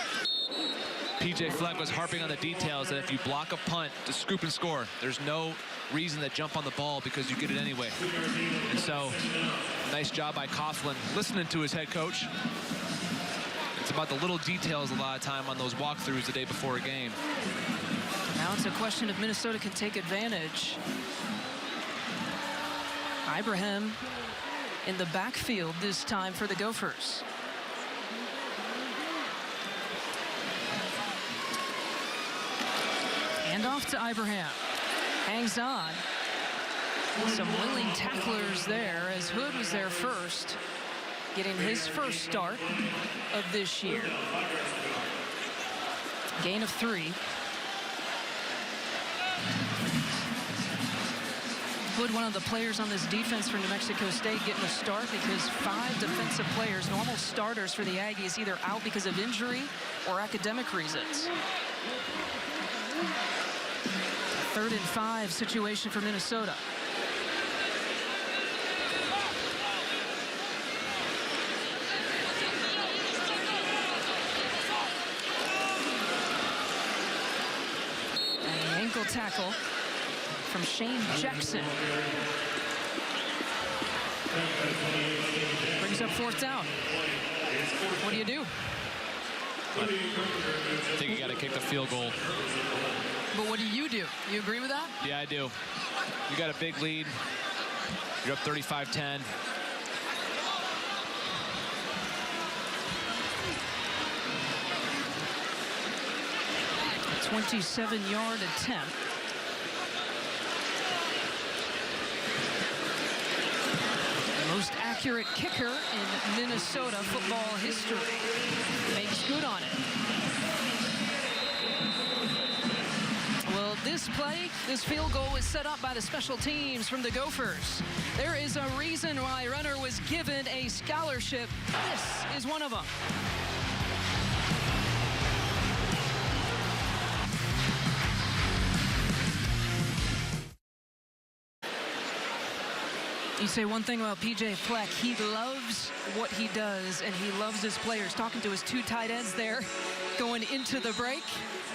P.J. Fleck was harping on the details that if you block a punt to scoop and score, there's no reason to jump on the ball because you get it anyway. And so, nice job by Coughlin, listening to his head coach. It's about the little details a lot of time on those walkthroughs the day before a game. Now it's a question if Minnesota can take advantage. Ibrahim in the backfield this time for the Gophers. Hand off to Ibrahim. Hangs on. Some willing tacklers there as Hood was there first, getting his first start of this year. Gain of 3. Hood, one of the players on this defense for New Mexico State, getting a start because 5 defensive players, normal starters for the Aggies, either out because of injury or academic reasons. 3rd and 5 situation for Minnesota. An ankle tackle from Shane Jackson. Brings up 4th down. What do you do? I think you got to kick the field goal. But what do? You agree with that? Yeah, I do. You got a big lead. You're up 35-10. 27-yard attempt. The most accurate kicker in Minnesota football history. Makes good on it. Well, this play, this field goal was set up by the special teams from the Gophers. There is a reason why Renner was given a scholarship. This is one of them. You say one thing about P.J. Fleck, he loves what he does, and he loves his players. Talking to his 2 tight ends there, going into the break.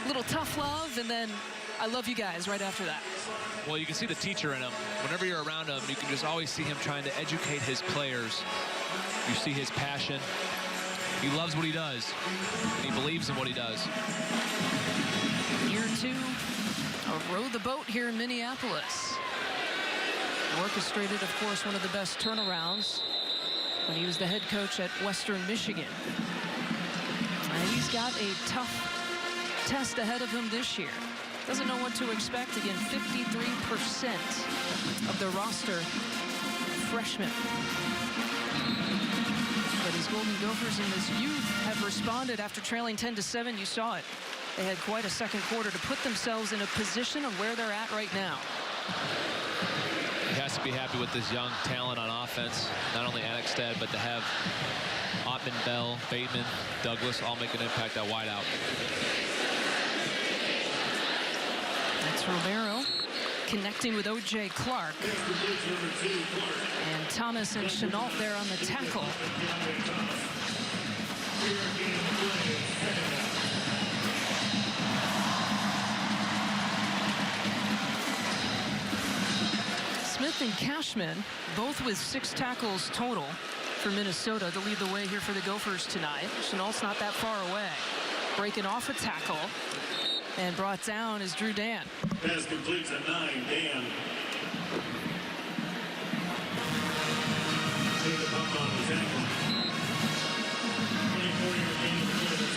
A little tough love, and then I love you guys right after that. Well, you can see the teacher in him. Whenever you're around him, you can just always see him trying to educate his players. You see his passion. He loves what he does, and he believes in what he does. Year 2 of Row the Boat here in Minneapolis. Orchestrated, of course, one of the best turnarounds when he was the head coach at Western Michigan. And he's got a tough test ahead of him this year. Doesn't know what to expect. Again, 53% of the roster freshmen. But his Golden Gophers in his youth have responded after trailing 10-7. You saw it. They had quite a second quarter to put themselves in a position of where they're at right now. He has to be happy with this young talent on offense, not only Annexstad, but to have Ottman, Bell, Bateman, Douglas all make an impact at wideout. That's Romero connecting with O.J. Clark. And Thomas and Chenault there on the tackle. Smith and Cashman, both with 6 tackles total for Minnesota to lead the way here for the Gophers tonight. Chenault's not that far away. Breaking off a tackle. And brought down is Drew Dan. Pass completes at 9, Dan. Take the bump on the tackle. 24-yard gain of the first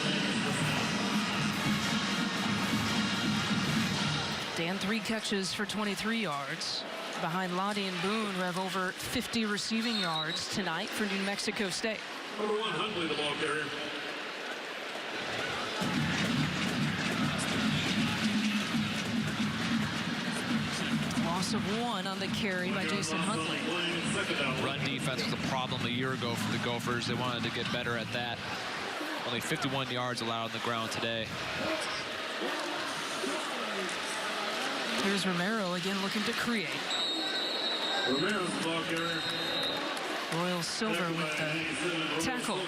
down. Dan 3 catches for 23 yards. Behind Lottie and Boone, who have over 50 receiving yards tonight for New Mexico State. Number 1, Huntley, the ball carrier. Loss of 1 on the carry by Jason Huntley. Run defense was a problem a year ago for the Gophers. They wanted to get better at that. Only 51 yards allowed on the ground today. Here's Romero again looking to create. Romero's the ball carrier. Royal Silver with the tackle.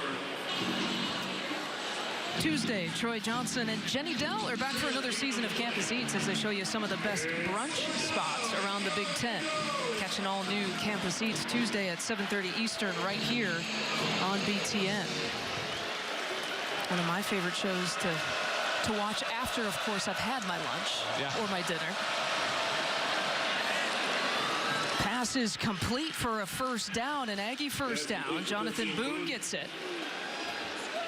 Tuesday, Troy Johnson and Jenny Dell are back for another season of Campus Eats as they show you some of the best brunch spots around the Big Ten. Catch an all-new Campus Eats Tuesday at 7:30 Eastern right here on BTN. One of my favorite shows to watch after, of course, I've had my lunch or my dinner. Pass is complete for a first down, an Aggie first down. Jonathan Boone gets it.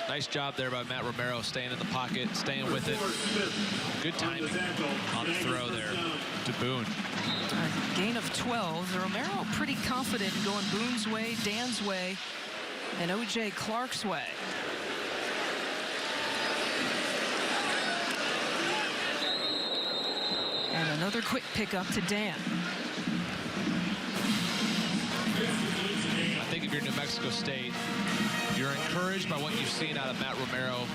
Nice job there by Matt Romero, staying in the pocket, staying with it. Good timing on the throw there to Boone. A gain of 12. Romero pretty confident in going Boone's way, Dan's way, and O.J. Clark's way. And another quick pickup to Dan. I think if you're New Mexico State, you're encouraged by what you've seen out of Matt Romero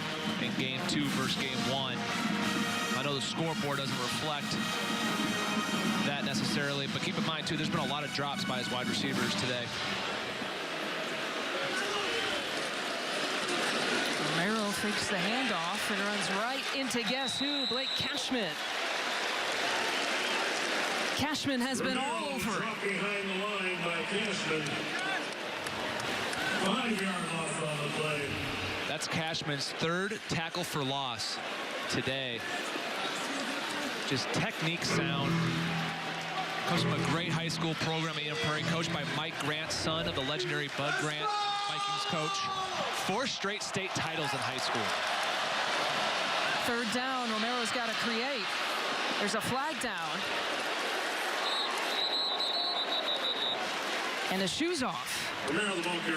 in Game 2 versus Game 1. I know the scoreboard doesn't reflect that necessarily, but keep in mind, too, there's been a lot of drops by his wide receivers today. Romero fakes the handoff and runs right into guess who? Blake Cashman. Cashman has been all over it. Behind the line by Cashman. 5-yard loss on the play. That's Cashman's 3rd tackle for loss today. Just technique sound. Comes from a great high school program at Eden Prairie, coached by Mike Grant, son of the legendary Bud Grant, Vikings coach. 4 straight state titles in high school. 3rd down, Romero's got to create. There's a flag down. And his shoe's off.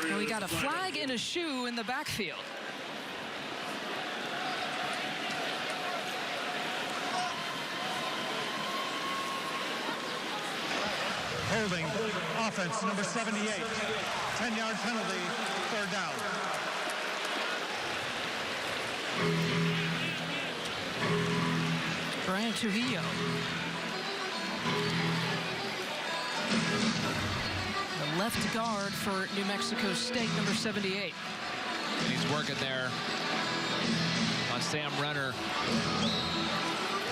And we got a flag and a shoe in the backfield. Holding, offense, number 78. 10-yard penalty, 3rd down. Brian Trujillo. The left guard for New Mexico State, number 78. And he's working there on Sam Renner.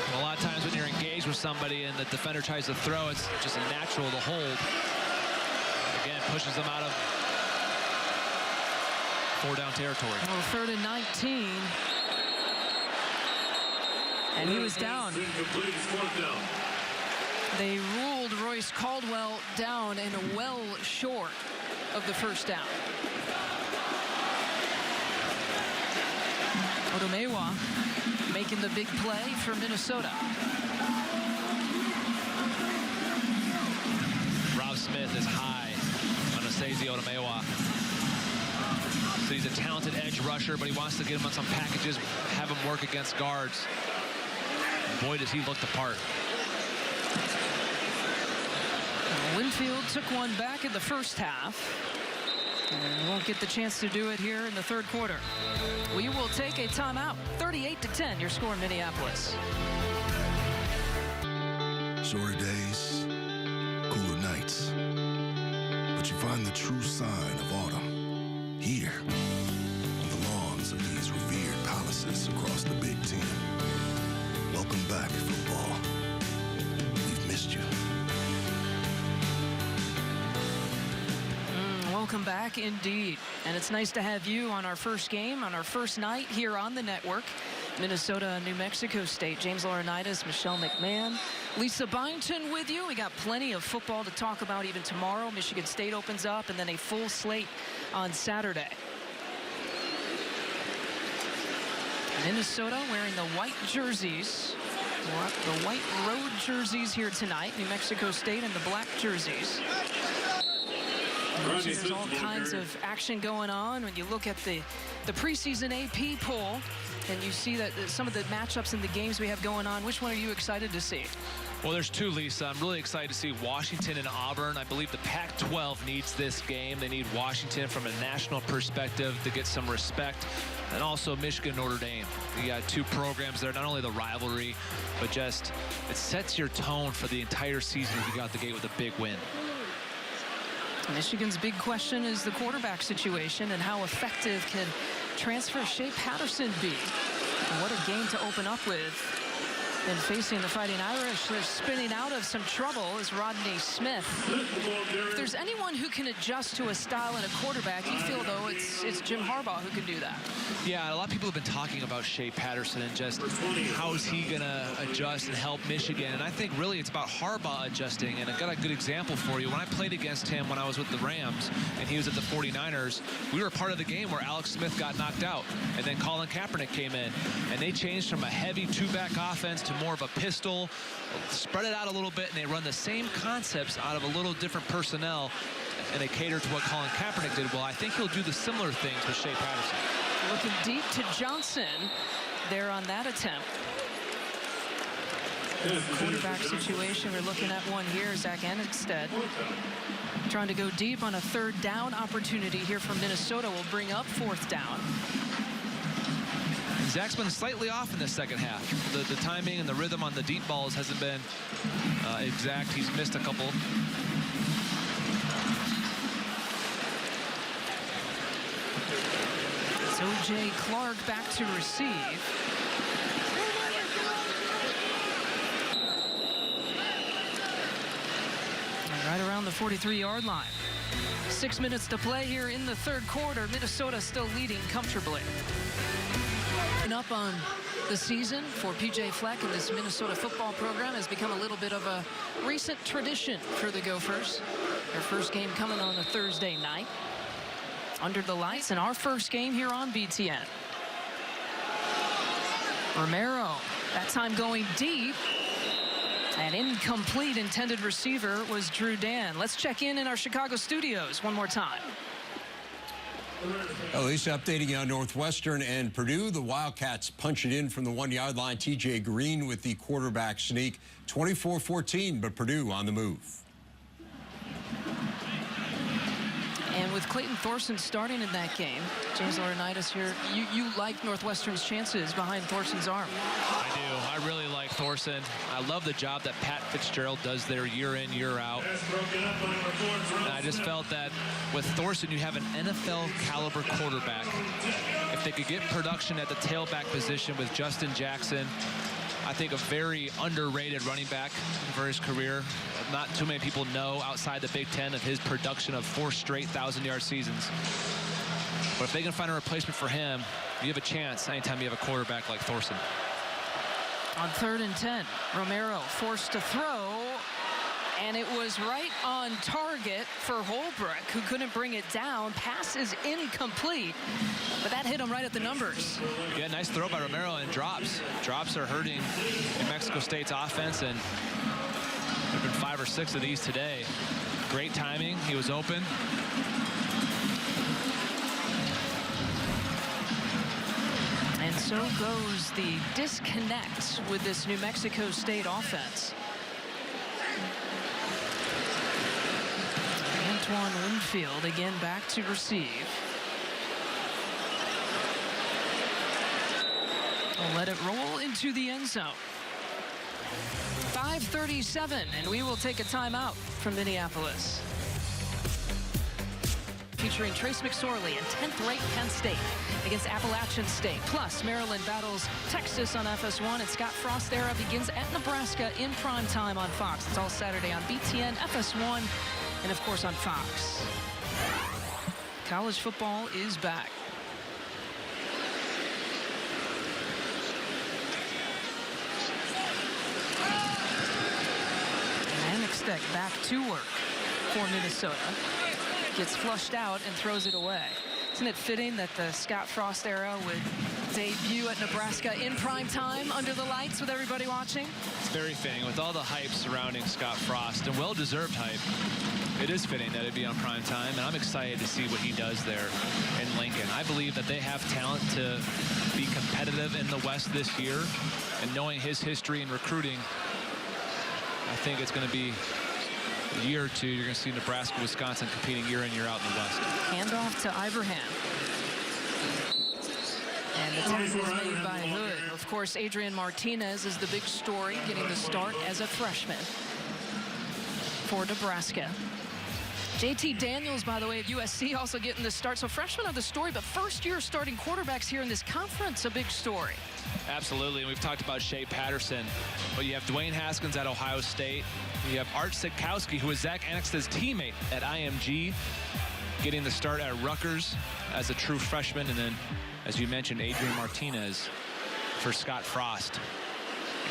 And a lot of times when you're engaged with somebody and the defender tries to throw, it's just natural to hold. Again, pushes them out of 4-down territory. Well, 3rd and 19. And he was down. They ruled Royce Caldwell down and well short of the first down. Odomewa making the big play for Minnesota. Rob Smith is high on Osezi Odomewa. So he's a talented edge rusher, but he wants to get him on some packages, have him work against guards. Boy, does he look the part. Winfield took one back in the first half. And won't get the chance to do it here in the third quarter. We will take a timeout. 38-10, your score in Minneapolis. Shorter days, cooler nights. But you find the true sign of autumn here on the lawns of these revered palaces across the Big Ten. Welcome back, football. We've missed you. Welcome back indeed. And it's nice to have you on our first game, on our first night here on the network. Minnesota, New Mexico State. James Laurinaitis, Michelle McMahon, Lisa Byington with you. We got plenty of football to talk about even tomorrow. Michigan State opens up, and then a full slate on Saturday. Minnesota wearing the white jerseys. The white road jerseys here tonight. New Mexico State in the black jerseys. There's all kinds of action going on when you look at the preseason AP poll and you see that some of the matchups in the games we have going on. Which one are you excited to see? Well, there's two, Lisa. I'm really excited to see Washington and Auburn. I believe the Pac-12 needs this game. They need Washington from a national perspective to get some respect. And also Michigan, Notre Dame. You got two programs there, not only the rivalry, but just it sets your tone for the entire season if you got the gate with a big win. Michigan's big question is the quarterback situation and how effective can transfer Shea Patterson be? And what a game to open up with. And facing the Fighting Irish, they're spinning out of some trouble is Rodney Smith. If there's anyone who can adjust to a style and a quarterback, you feel, though, it's Jim Harbaugh who can do that. Yeah, a lot of people have been talking about Shea Patterson and just how is he going to adjust and help Michigan. And I think really it's about Harbaugh adjusting. And I've got a good example for you. When I played against him when I was with the Rams and he was at the 49ers, we were part of the game where Alex Smith got knocked out. And then Colin Kaepernick came in. And they changed from a heavy two-back offense to more of a pistol, spread it out a little bit, and they run the same concepts out of a little different personnel, and they cater to what Colin Kaepernick did. Well, I think he'll do the similar things with Shea Patterson. Looking deep to Johnson there on that attempt. Quarterback situation, we're looking at one here, Zach Anixted. Trying to go deep on a third down opportunity here from Minnesota will bring up fourth down. Zach's been slightly off in the second half. The timing and the rhythm on the deep balls hasn't been exact. He's missed a couple. It's O.J. Clark back to receive. And right around the 43-yard line. 6 minutes to play here in the third quarter. Minnesota still leading comfortably. Up on the season for P.J. Fleck and this Minnesota football program has become a little bit of a recent tradition for the Gophers. Their first game coming on a Thursday night under the lights, and our first game here on BTN. Romero, that time going deep. An incomplete intended receiver was Drew Dan. Let's check in our Chicago studios one more time. Lisa, updating you on Northwestern and Purdue. The Wildcats punch it in from the 1-yard line. TJ Green with the quarterback sneak. 24-14, but Purdue on the move. And with Clayton Thorson starting in that game, James Laurinaitis here, you like Northwestern's chances behind Thorson's arm. I do. I really like Thorson. I love the job that Pat Fitzgerald does there year in, year out. And I just felt that with Thorson, you have an NFL caliber quarterback. If they could get production at the tailback position with Justin Jackson, I think a very underrated running back for his career. Not too many people know outside the Big Ten of his production of 4 straight 1,000-yard seasons. But if they can find a replacement for him, you have a chance anytime you have a quarterback like Thorson. On 3rd and 10, Romero forced to throw, and it was right on target for Holbrook, who couldn't bring it down. Pass is incomplete, but that hit him right at the numbers. Yeah, nice throw by Romero, and drops. Drops are hurting New Mexico State's offense, and there have been 5 or 6 of these today. Great timing. He was open. And so goes the disconnect with this New Mexico State offense. Antoine Winfield again back to receive. We'll let it roll into the end zone. 5:37, and we will take a timeout from Minneapolis. Featuring Trace McSorley and 10th ranked Penn State against Appalachian State. Plus, Maryland battles Texas on FS1, and Scott Frost era begins at Nebraska in prime time on Fox. It's all Saturday on BTN, FS1, and of course on Fox. College football is back. Stick back to work for Minnesota. Gets flushed out and throws it away. Isn't it fitting that the Scott Frost era would debut at Nebraska in prime time under the lights with everybody watching? It's very fitting with all the hype surrounding Scott Frost, and well-deserved hype. It is fitting that it'd be on prime time, and I'm excited to see what he does there in Lincoln. I believe that they have talent to be competitive in the West this year, and knowing his history in recruiting, I think it's going to be a year or two. You're going to see Nebraska, Wisconsin competing year in, year out in the West. Handoff to Ibrahim. And the tackle is made by Hood. Of course, Adrian Martinez is the big story, getting the start as a freshman for Nebraska. JT Daniels, by the way, at USC, also getting the start. So freshmen are the story, but first-year starting quarterbacks here in this conference, a big story. Absolutely, and we've talked about Shea Patterson, but you have Dwayne Haskins at Ohio State. You have Art Sitkowski, who is Zach Annexstad's teammate at IMG, getting the start at Rutgers as a true freshman. And then, as you mentioned, Adrian Martinez for Scott Frost.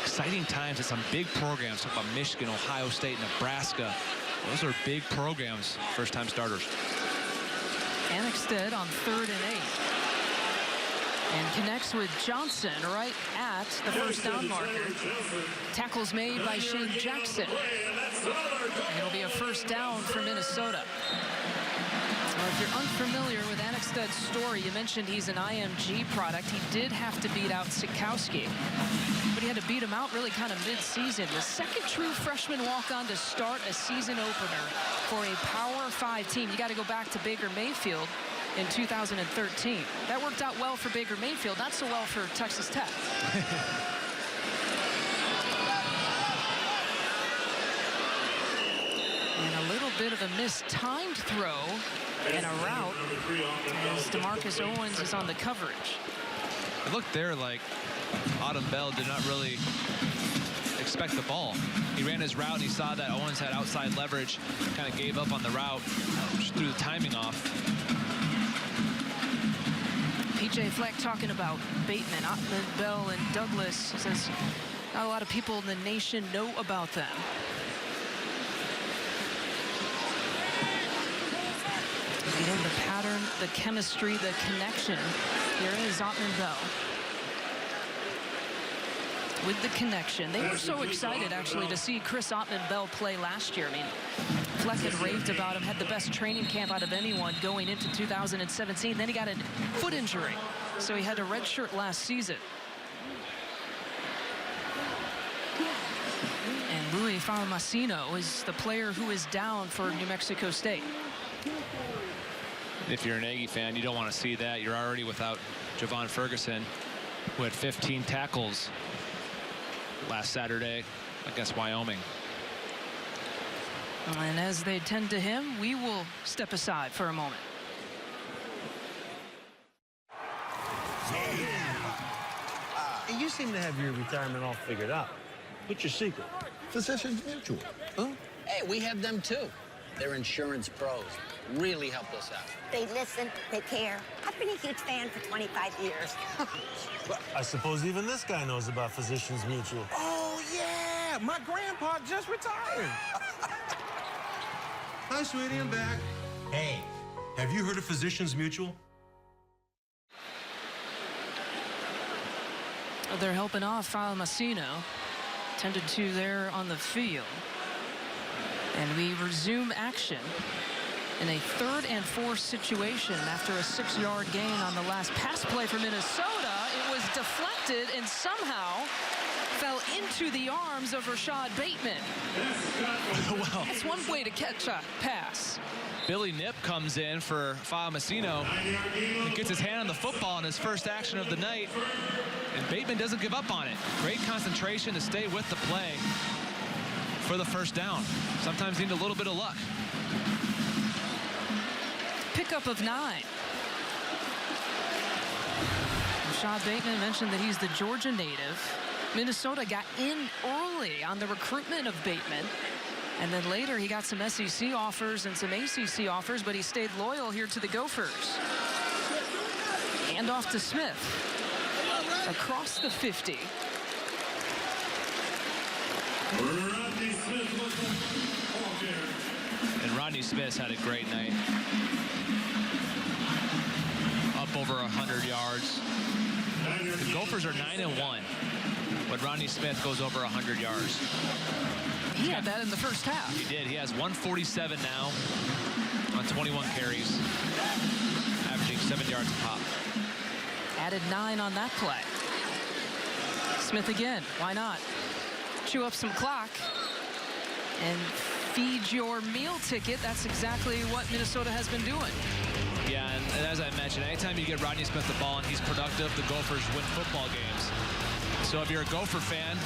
Exciting times at some big programs. Talk about Michigan, Ohio State, Nebraska. Those are big programs, first-time starters. Annexstad on 3rd and 8. And connects with Johnson right at the first down marker. Tackles made by Shane Jackson. And it'll be a first down for Minnesota. Well, if you're unfamiliar with Annexstad's story, you mentioned he's an IMG product. He did have to beat out Sitkowski, but he had to beat him out really kind of mid-season. The second true freshman walk-on to start a season opener for a Power 5 team. You got to go back to Baker Mayfield in 2013. That worked out well for Baker Mayfield, not so well for Texas Tech. And a little bit of a mistimed throw and a route as DeMarcus Owens is on the coverage. It looked there like Autumn Bell did not really expect the ball. He ran his route and he saw that Owens had outside leverage, kind of gave up on the route, just threw the timing off. PJ Fleck talking about Bateman, Ottman, Bell, and Douglas. Says not a lot of people in the nation know about them. Getting the pattern, the chemistry, the connection. Here is Ottman Bell with the connection. They were so excited, actually, to see Chris Ottman Bell play last year. I mean, Fleck had raved about him, had the best training camp out of anyone going into 2017. Then he got a foot injury, so he had a redshirt last season. And Louis Falamasino is the player who is down for New Mexico State. If you're an Aggie fan, you don't want to see that. You're already without Javon Ferguson, who had 15 tackles last Saturday against Wyoming. And as they tend to him, we will step aside for a moment. You seem to have your retirement all figured out. What's your secret? Physicians Mutual. Huh? Hey, we have them too. They're insurance pros. Really helped us out. They listen, they care. I've been a huge fan for 25 years. Well, I suppose even this guy knows about Physicians Mutual. Oh, yeah! My grandpa just retired. Hi, sweetie, I'm back. Hey, have you heard of Physicians Mutual? They're helping off Falamasino, tended to there on the field. And we resume action in a 3rd and 4 situation after a 6-yard gain on the last pass play for Minnesota. It was deflected and somehow fell into the arms of Rashad Bateman. Well, that's one way to catch a pass. Billy Knipp comes in for Famasino and gets his hand on the football in his first action of the night, and Bateman doesn't give up on it. Great concentration to stay with the play for the first down. Sometimes you need a little bit of luck. Pickup of 9. Rashad Bateman mentioned that he's the Georgia native. Minnesota got in early on the recruitment of Bateman. And then later he got some SEC offers and some ACC offers, but he stayed loyal here to the Gophers. Hand off to Smith. Across the 50. And Rodney Smith's had a great night. Up over 100 yards. The Gophers are 9-1. But Rodney Smith goes over 100 yards. He had that in the first half. He did. He has 147 now on 21 carries, averaging 7 yards a pop. Added 9 on that play. Smith again. Why not? Chew up some clock and feed your meal ticket. That's exactly what Minnesota has been doing. Yeah, and as I mentioned, anytime you get Rodney Smith the ball and he's productive, the Gophers win football games. So if you're a Gopher fan,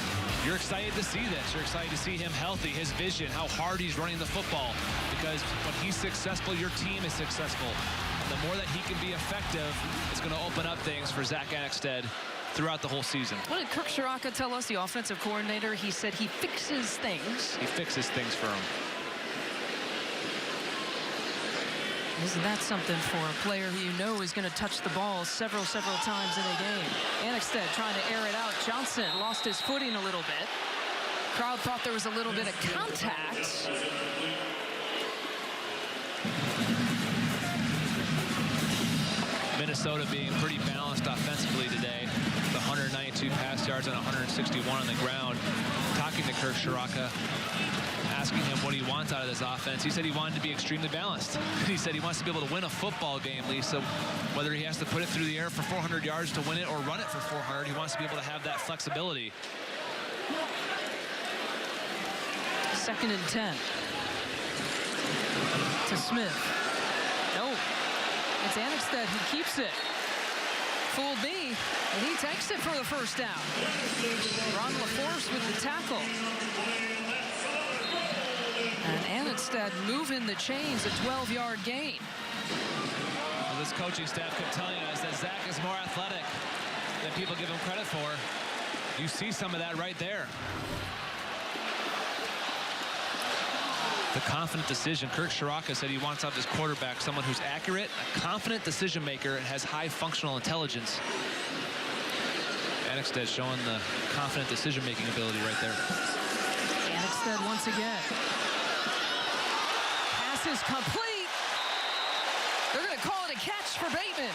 you're excited to see this. You're excited to see him healthy, his vision, how hard he's running the football. Because when he's successful, your team is successful. And the more that he can be effective, it's going to open up things for Zach Annexstad throughout the whole season. What did Kirk Shiraka tell us, the offensive coordinator? He said he fixes things. He fixes things for him. Isn't that something for a player who you know is going to touch the ball several times in a game? Annexstad trying to air it out. Johnson lost his footing a little bit. Crowd thought there was a little bit of contact. Minnesota being pretty balanced offensively today. The 192 pass yards and 161 on the ground. Talking to Kirk Shiraka, asking him what he wants out of this offense. He said he wanted to be extremely balanced. He said he wants to be able to win a football game, Lisa. Whether he has to put it through the air for 400 yards to win it or run it for 400, he wants to be able to have that flexibility. 2nd and 10. To Smith. No. It's Annexstad who keeps it. Fooled me, and he takes it for the first down. Ron LaForce with the tackle. And Annexstad moving the chains, a 12-yard gain. Well, this coaching staff kept telling us that Zach is more athletic than people give him credit for. You see some of that right there. The confident decision. Kirk Shiraka said he wants out of his quarterback someone who's accurate, a confident decision maker, and has high functional intelligence. Annexstad showing the confident decision-making ability right there. Annexstad once again. Pass is complete. They're going to call it a catch for Bateman.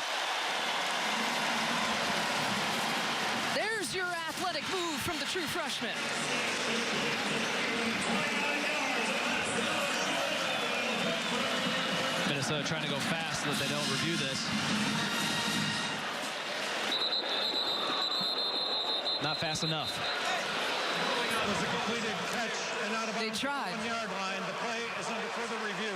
There's your athletic move from the true freshman. Minnesota trying to go fast so that they don't review this. Not fast enough. It was a completed catch and out of they tried. 1 yard line. The play is under further review.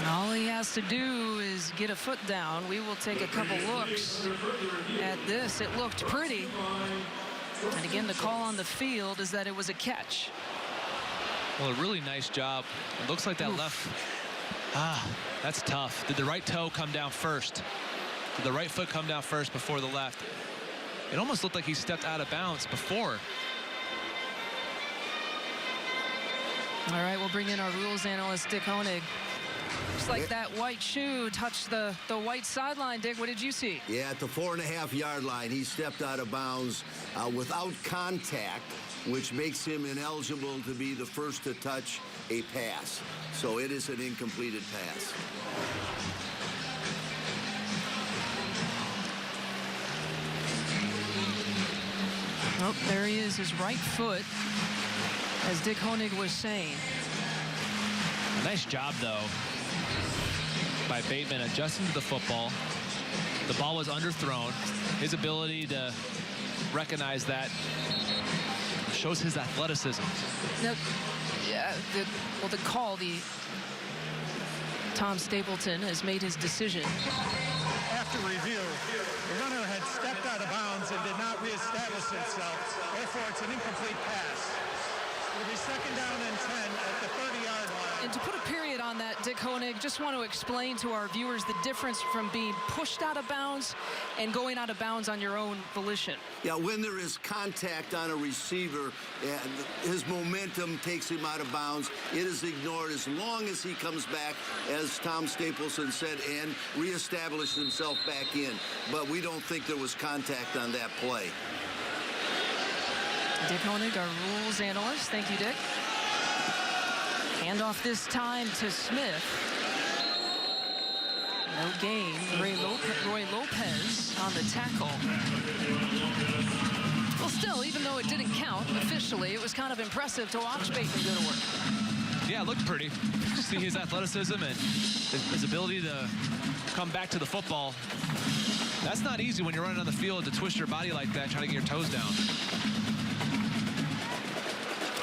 All he has to do is get a foot down. We will take a couple looks at this. It looked pretty. And again, the call on the field is that it was a catch. Well, a really nice job. It looks like that left. That's tough. Did the right toe come down first? Did the right foot come down first before the left? It almost looked like he stepped out of bounds before. All right, we'll bring in our rules analyst, Dick Honig. Looks like that white shoe touched the white sideline. Dick, what did you see? Yeah, at the 4.5 yard line, he stepped out of bounds without contact, which makes him ineligible to be the first to touch a pass. So it is an incompleted pass. Oh, there he is, his right foot, as Dick Honig was saying. Nice job, though, by Bateman adjusting to the football. The ball was underthrown. His ability to recognize that shows his athleticism. Now, yeah, the call, Tom Stapleton has made his decision. After review, the runner had stepped out of bounds and did not reestablish himself. Therefore, it's an incomplete pass. It'll be 2nd down and 10 at the 30-yard line. And to put a period on that, Dick Honig, just want to explain to our viewers the difference from being pushed out of bounds and going out of bounds on your own volition. Yeah, when there is contact on a receiver, his momentum takes him out of bounds. It is ignored as long as he comes back, as Tom Stapleton said, and reestablished himself back in. But we don't think there was contact on that play. Dick Honig, our rules analyst. Thank you, Dick. Handoff this time to Smith. No gain. Roy Lopez on the tackle. Well, still, even though it didn't count officially, it was kind of impressive to watch Bateman go to work. Yeah, it looked pretty. See his athleticism and his ability to come back to the football. That's not easy when you're running on the field to twist your body like that, trying to get your toes down.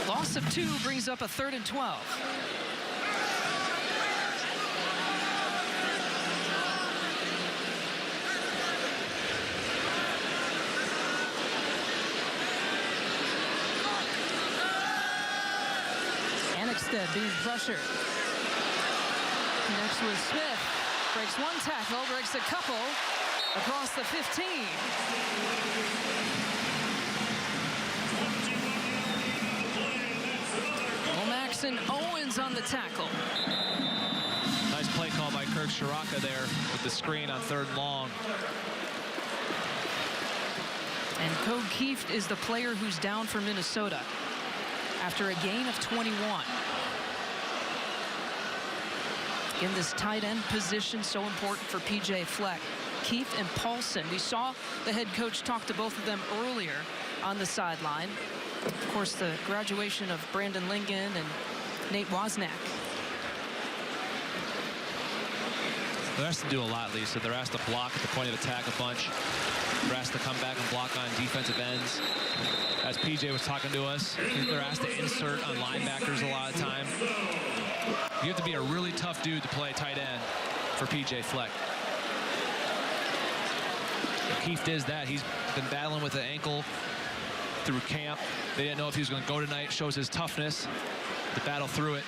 Loss of 2 brings up a 3rd and 12. Annexted being pressured. Connects with Smith. Breaks 1 tackle, breaks a couple across the 15. Maxon Owens on the tackle. Nice play call by Kirk Shiraka there with the screen on 3rd and long. And Code Kieft is the player who's down for Minnesota after a gain of 21. In this tight end position, so important for P.J. Fleck. Kieft and Paulson. We saw the head coach talk to both of them earlier on the sideline. Of course, the graduation of Brandon Lincoln and Nate Wozniak. They're asked to do a lot, Lisa. They're asked to block at the point of attack a bunch. They're asked to come back and block on defensive ends. As PJ was talking to us, they're asked to insert on linebackers a lot of time. You have to be a really tough dude to play tight end for PJ Fleck. Kieft is that. He's been battling with an ankle through camp. They didn't know if he was going to go tonight. Shows his toughness to battle through it.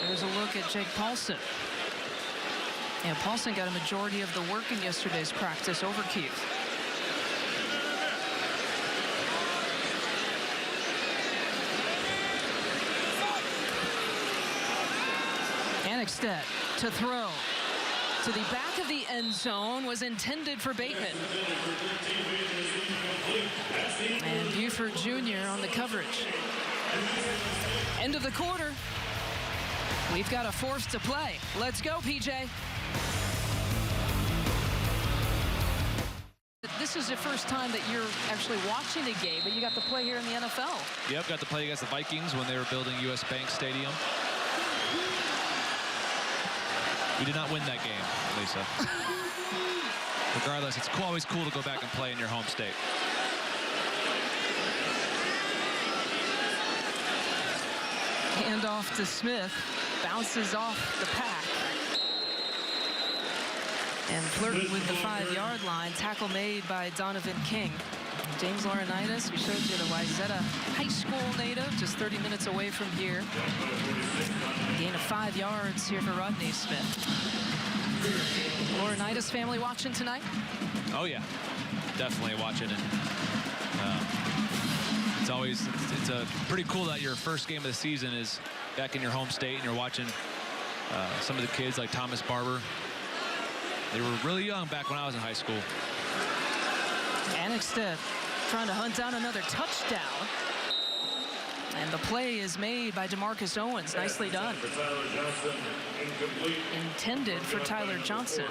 There's a look at Jake Paulson. And Paulson got a majority of the work in yesterday's practice over Kieft. Annexted to throw. To the back of the end zone, was intended for Bateman. And Buford Jr. on the coverage. End of the quarter. We've got a 4th to play. Let's go, PJ. This is the first time that you're actually watching a game, but you got to play here in the NFL. Yep, got to play against the Vikings when they were building US Bank Stadium. We did not win that game, Lisa. Regardless, it's always cool to go back and play in your home state. Handoff to Smith. Bounces off the pack. And flirting with the 5-yard line. Tackle made by Donovan King. James Laurinaitis, we showed you the Wayzata High School native, just 30 minutes away from here. Gain of 5 yards here for Rodney Smith. Laurinaitis family watching tonight? Oh yeah, definitely watching it. It's pretty cool that your first game of the season is back in your home state and you're watching some of the kids like Thomas Barber. They were really young back when I was in high school. Annexted trying to hunt down another touchdown. And the play is made by DeMarcus Owens. Nicely done. Intended for Tyler Johnson.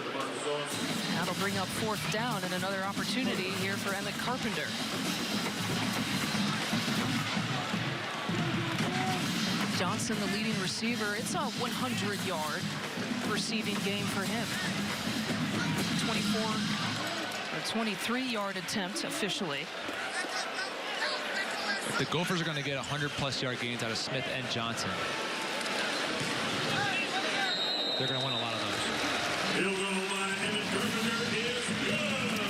That'll bring up 4th down and another opportunity here for Emmett Carpenter. Johnson, the leading receiver. It's a 100-yard receiving game for him. 23-yard attempt officially. The Gophers are going to get 100+ yard gains out of Smith and Johnson. They're going to win a lot of those.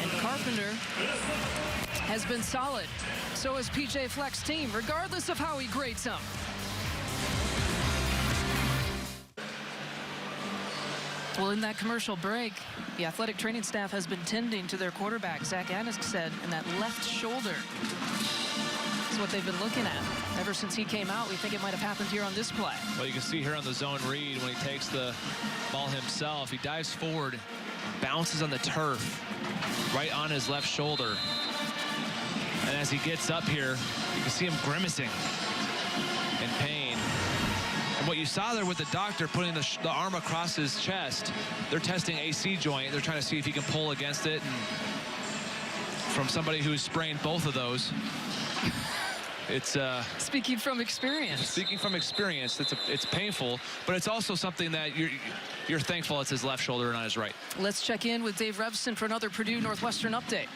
And Carpenter has been solid. So has PJ Fleck's team, regardless of how he grades them. Well, in that commercial break, the athletic training staff has been tending to their quarterback, Zach Anixted, in that left shoulder. That's what they've been looking at. Ever since he came out, we think it might have happened here on this play. Well, you can see here on the zone read, when he takes the ball himself, he dives forward, bounces on the turf, right on his left shoulder. And as he gets up here, you can see him grimacing in pain. And what you saw there with the doctor putting the arm across his chest, they're testing AC joint. They're trying to see if he can pull against it. And from somebody who's sprained both of those, it's speaking from experience. Speaking from experience, it's painful, but it's also something that you're thankful it's his left shoulder and not his right. Let's check in with Dave Revston for another Purdue Northwestern update.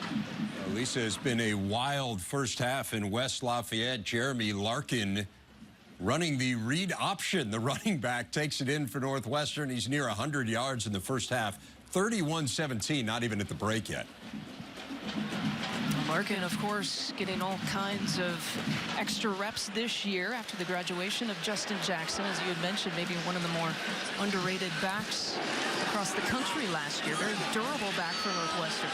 Lisa, has been a wild first half in West Lafayette. Jeremy Larkin running the read option. The running back takes it in for Northwestern. He's near 100 yards in the first half. 31-17, not even at the break yet. Larkin, of course, getting all kinds of extra reps this year after the graduation of Justin Jackson, as you had mentioned, maybe one of the more underrated backs across the country last year. Very durable back for Northwestern.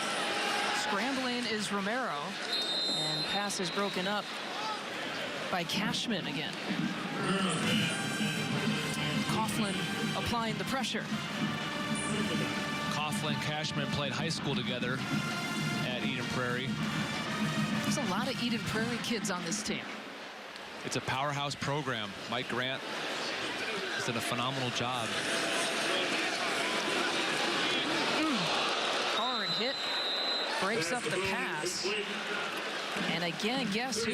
Scrambling is Romero, and pass is broken up by Cashman again. And Coughlin applying the pressure. Coughlin, Cashman played high school together at Eden Prairie. There's a lot of Eden Prairie kids on this team. It's a powerhouse program. Mike Grant has done a phenomenal job. Hard hit, breaks up the pass. And again, guess who?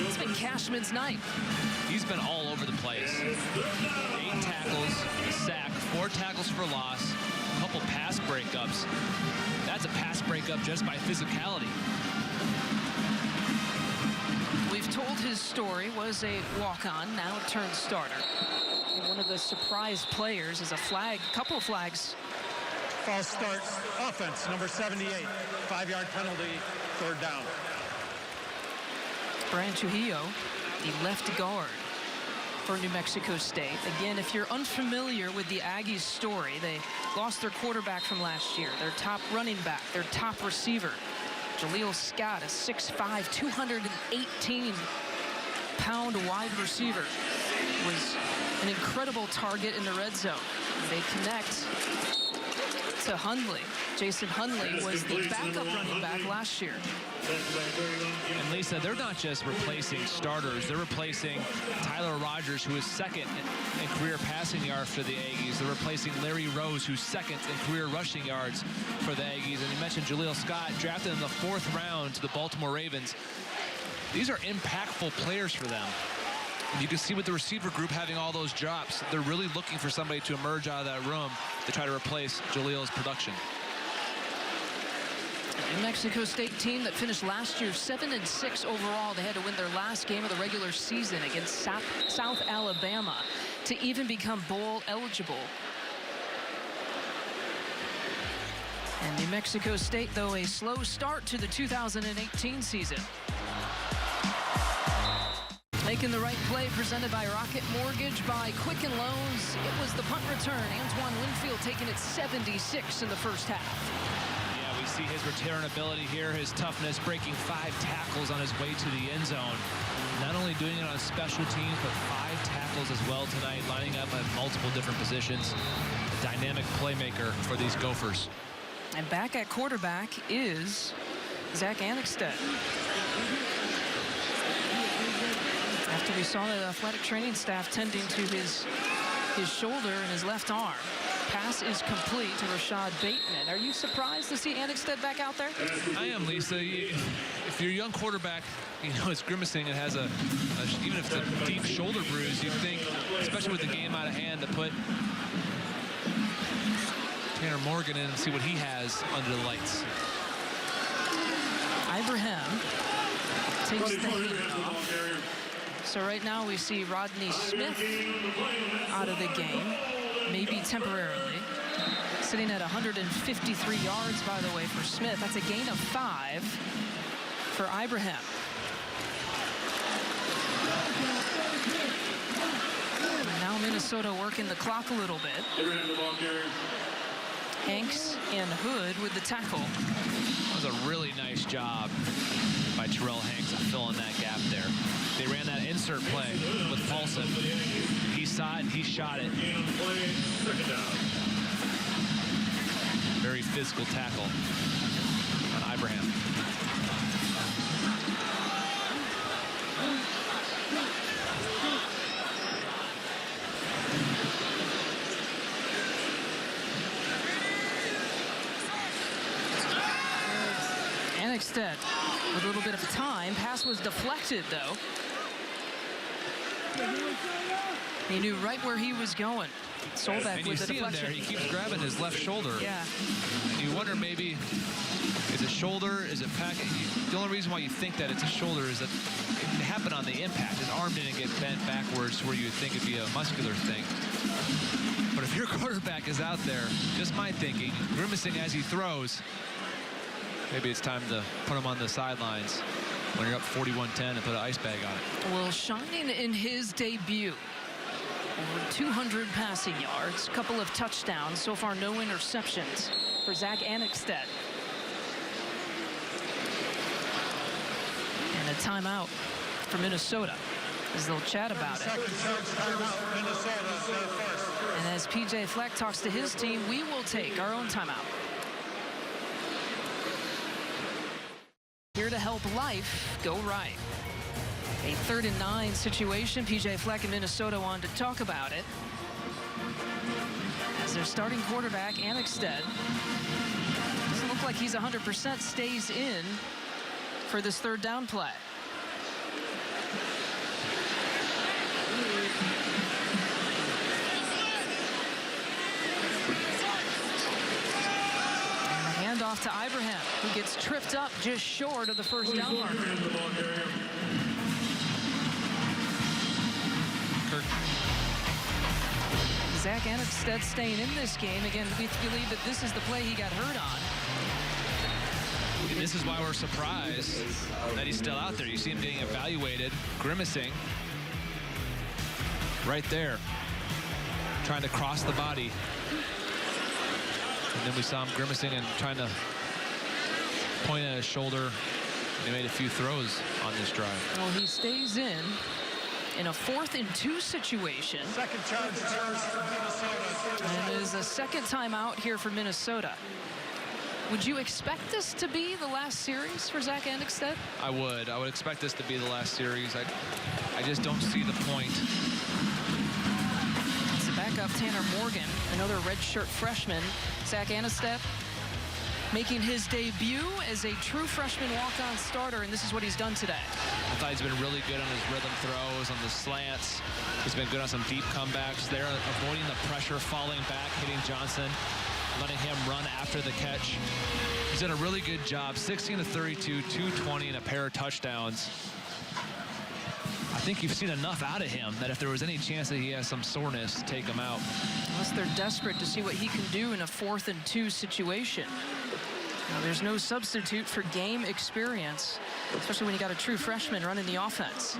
It's been Cashman's night. He's been all over the place. 8 tackles, a sack, 4 tackles for loss, a couple pass breakups. That's a pass breakup just by physicality. We've told his story, was a walk-on, now turned starter. And one of the surprise players is a flag, couple of flags. False start offense, number 78. 5-yard penalty, 3rd down. Brian Trujillo, the left guard for New Mexico State. Again, if you're unfamiliar with the Aggies story, they lost their quarterback from last year, their top running back, their top receiver. Jaleel Scott, a 6'5", 218-pound wide receiver, was an incredible target in the red zone. They connect to Hundley. Jason Hundley was the backup running back last year. And Lisa, they're not just replacing starters, they're replacing Tyler Rogers, who is second in career passing yards for the Aggies. They're replacing Larry Rose, who's second in career rushing yards for the Aggies. And you mentioned Jaleel Scott, drafted in the 4th round to the Baltimore Ravens. These are impactful players for them. And you can see with the receiver group having all those drops, they're really looking for somebody to emerge out of that room to try to replace Jaleel's production. New Mexico State team that finished last year 7-6 overall. They had to win their last game of the regular season against South Alabama to even become bowl eligible. And New Mexico State, though, a slow start to the 2018 season. Making the right play, presented by Rocket Mortgage, by Quicken Loans. It was the punt return. Antoine Winfield taking it 76 in the first half. We see his return ability here, his toughness, breaking 5 tackles on his way to the end zone. Not only doing it on special teams, but 5 tackles as well tonight, lining up at multiple different positions. A dynamic playmaker for these Gophers. And back at quarterback is Zach Anixted. after we saw the athletic training staff tending to his shoulder and his left arm. Pass is complete to Rashad Bateman. Are you surprised to see Annexstad back out there? I am, Lisa. If your young quarterback, is grimacing and has even if it's a deep shoulder bruise, you'd think, especially with the game out of hand, to put Tanner Morgan in and see what he has under the lights. Ibrahim takes the handoff. So right now we see Rodney Smith out of the game, maybe temporarily. Sitting at 153 yards, by the way, for Smith. That's a gain of 5 for Ibrahim. And now Minnesota working the clock a little bit. Hanks and Hood with the tackle. That was a really nice job by Terrell Hanks of filling that gap there. They ran that insert play with Paulson. He saw it and he shot it. Very physical tackle on Ibrahim. Annexstad with a little bit of time. Pass was deflected, though. He knew right where he was going. Solbeck with the deflection. And you see him there. He keeps grabbing his left shoulder. Yeah. And you wonder maybe, is it shoulder? Is it pack? The only reason why you think that it's a shoulder is that it happened on the impact. His arm didn't get bent backwards where you would think it'd be a muscular thing. But if your quarterback is out there, just my thinking, grimacing as he throws, maybe it's time to put him on the sidelines when you're up 41-10 and put an ice bag on it. Well, shining in his debut. Over 200 passing yards, a couple of touchdowns. So far, no interceptions for Zach Annexstad. And a timeout for Minnesota as they'll chat about it. And as PJ Fleck talks to his team, we will take our own timeout. Here to help life go right. A 3rd and 9 situation. PJ Fleck in Minnesota wanted to talk about it. As their starting quarterback, Annexstad, doesn't look like he's 100%, stays in for this 3rd down play. And the handoff to Ibrahim, who gets tripped up just short of the 1st down marker. Zach Annexstad staying in this game. Again, we believe that this is the play he got hurt on. And this is why we're surprised that he's still out there. You see him getting evaluated, grimacing. Right there. Trying to cross the body. And then we saw him grimacing and trying to point at his shoulder. He made a few throws on this drive. Well, he stays in a 4th and 2 situation. Second charge for Minnesota. And it is a 2nd timeout here for Minnesota. Would you expect this to be the last series for Zach Annexstad? I would. I would expect this to be the last series. I just don't see the point. It's a backup Tanner Morgan, another redshirt freshman. Zach Annexstad making his debut as a true freshman walk-on starter, and this is what he's done today. I thought he's been really good on his rhythm throws, on the slants. He's been good on some deep comebacks. They're avoiding the pressure, falling back, hitting Johnson, letting him run after the catch. He's done a really good job. 16 of 32, 220, and a pair of touchdowns. I think you've seen enough out of him that if there was any chance that he has some soreness, take him out. Unless they're desperate to see what he can do in a 4th and 2 situation. Now, there's no substitute for game experience, especially when you got a true freshman running the offense.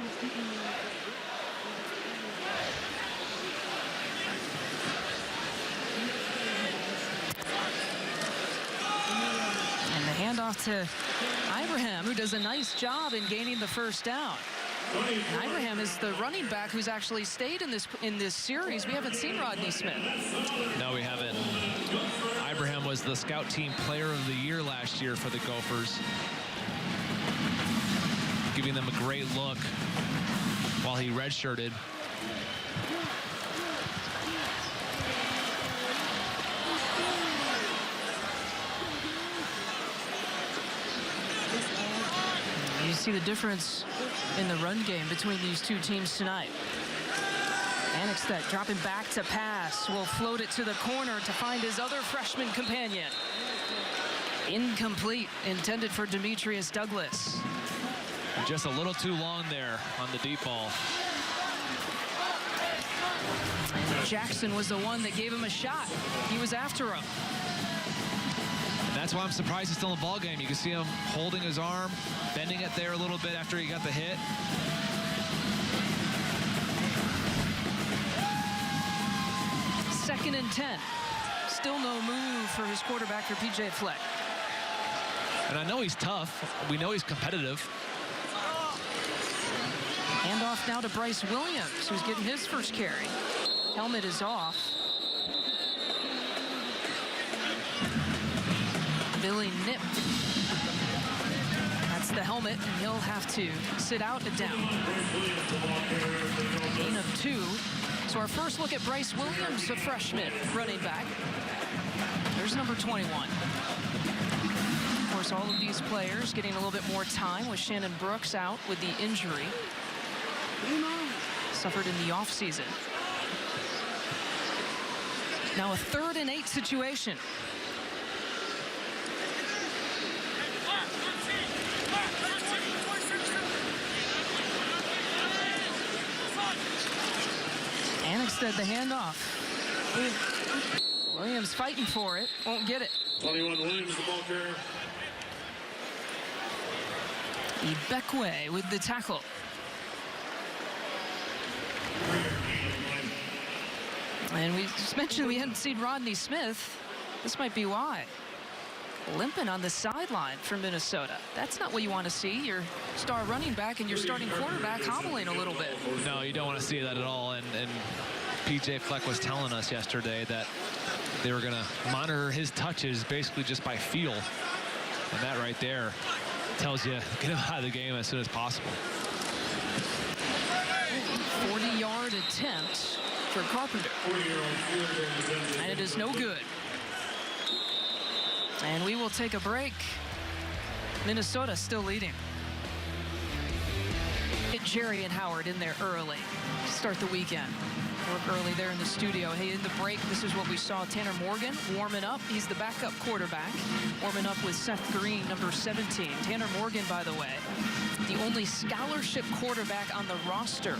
And the handoff to Ibrahim, who does a nice job in gaining the 1st down. And Ibrahim is the running back who's actually stayed in this series. We haven't seen Rodney Smith. No, we haven't. Ibrahim was the scout team player of the year last year for the Gophers. giving them a great look while he redshirted. You see the difference in the run game between these two teams tonight. Annexstad dropping back to pass, will float it to the corner to find his other freshman companion. Incomplete, intended for Demetrius Douglas. Just a little too long there on the deep ball. And Jackson was the one that gave him a shot. He was after him. And that's why I'm surprised he's still in the ball game. You can see him holding his arm, bending it there a little bit after he got the hit. Second and 10. Still no move for his quarterback, for PJ Fleck. And I know he's tough. We know he's competitive. Handoff now to Bryce Williams, who's getting his first carry. Helmet is off. Billy Nip. That's the helmet, and he'll have to sit out a down. A gain of 2. So our first look at Bryce Williams, a freshman running back. There's number 21. Of course, all of these players getting a little bit more time with Shannon Brooks out with the injury. Suffered in the offseason. Now a 3rd and 8 situation. Annexstad the handoff. Williams fighting for it, won't get it. 21 Williams, the ball carrier. Ibekwe with the tackle. And we just mentioned we hadn't seen Rodney Smith. This might be why. Limping on the sideline for Minnesota. That's not what you want to see. Your star running back and your starting quarterback hobbling a little bit. No, you don't want to see that at all. And PJ Fleck was telling us yesterday that they were going to monitor his touches basically just by feel. And that right there tells you, get him out of the game as soon as possible. 40-yard attempt for Carpenter. And it is no good. And we will take a break. Minnesota still leading. Get Jerry and Howard in there early to start the weekend. Work early there in the studio. Hey, in the break, this is what we saw. Tanner Morgan warming up. He's the backup quarterback. Warming up with Seth Green, number 17. Tanner Morgan, by the way, the only scholarship quarterback on the roster.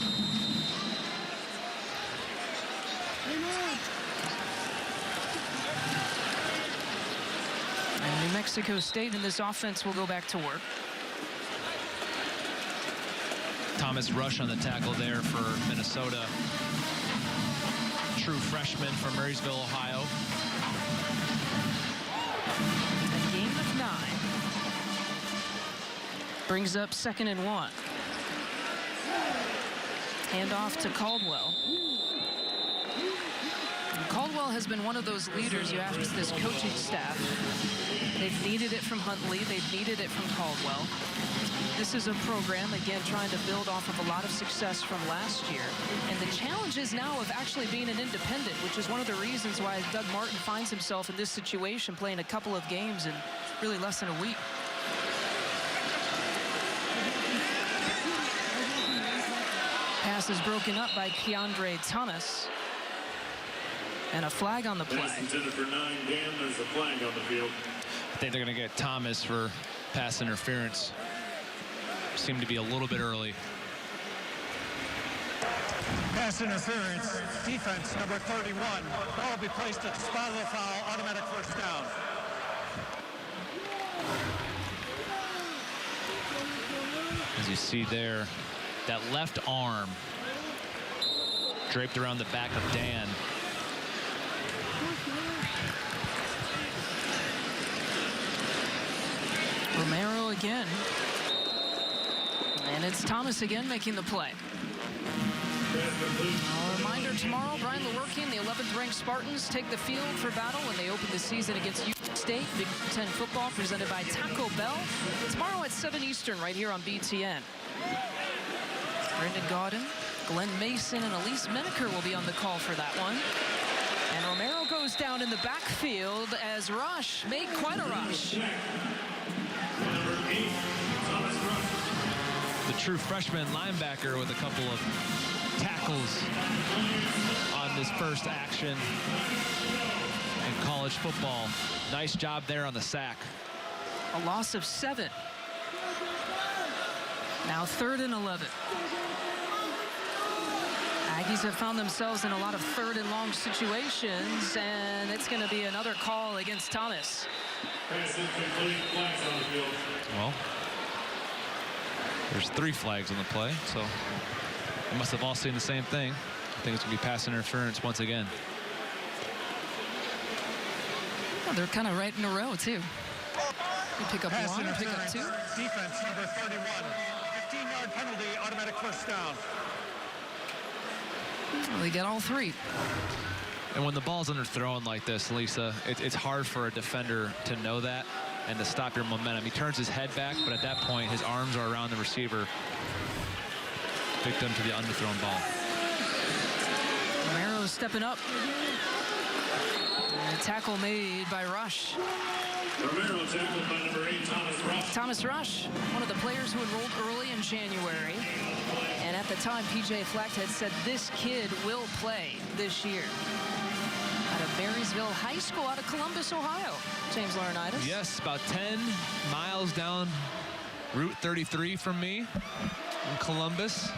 And New Mexico State in this offense will go back to work. Thomas Rush on the tackle there for Minnesota. True freshman from Marysville, Ohio. A gain of 9. Brings up 2nd and 1. Handoff to Caldwell. And Caldwell has been one of those leaders you ask this coaching staff. They've needed it from Huntley. They've needed it from Caldwell. This is a program, again, trying to build off of a lot of success from last year. And the challenge is now of actually being an independent, which is one of the reasons why Doug Martin finds himself in this situation, playing a couple of games in really less than a week. Pass is broken up by Keandre Thomas. And a flag on the play. Intended for 9 again. There's a flag on the field. I think they're going to get Thomas for pass interference. Seemed to be a little bit early. Pass interference, defense number 31. Ball will be placed at the spot of the foul, automatic first down. As you see there, that left arm draped around the back of Dan. Romero again. And it's Thomas again making the play. A reminder tomorrow, Brian Lewerke and the 11th ranked Spartans take the field for battle when they open the season against Utah State. Big Ten football presented by Taco Bell. Tomorrow at 7 Eastern right here on BTN. Brendan Gaudin, Glenn Mason, and Elise Menaker will be on the call for that one. And Romero goes down in the backfield as Rush made quite a rush. The true freshman linebacker with a couple of tackles on this first action in college football. Nice job there on the sack. A loss of 7. Now 3rd and 11. Aggies have found themselves in a lot of 3rd and long situations, and it's going to be another call against Thomas. Well, there's 3 flags on the play, so they must have all seen the same thing. I think it's going to be pass interference once again. Well, they're kind of right in a row, too. You pick up Pass 1, pick up 2. Defense number 31. 15-yard penalty, automatic first down. Well, they get all 3. And when the ball's underthrown like this, Lisa, it's hard for a defender to know that and to stop your momentum. He turns his head back, but at that point, his arms are around the receiver. Victim to the underthrown ball. Romero stepping up. And a tackle made by Rush. Romero tackled by number 8, Thomas Rush. Thomas Rush, one of the players who enrolled early in January. And at the time, P.J. Fleck had said this kid will play this year. Out of Marysville High School, out of Columbus, Ohio. James Laurinaitis. Yes, about 10 miles down Route 33 from me in Columbus.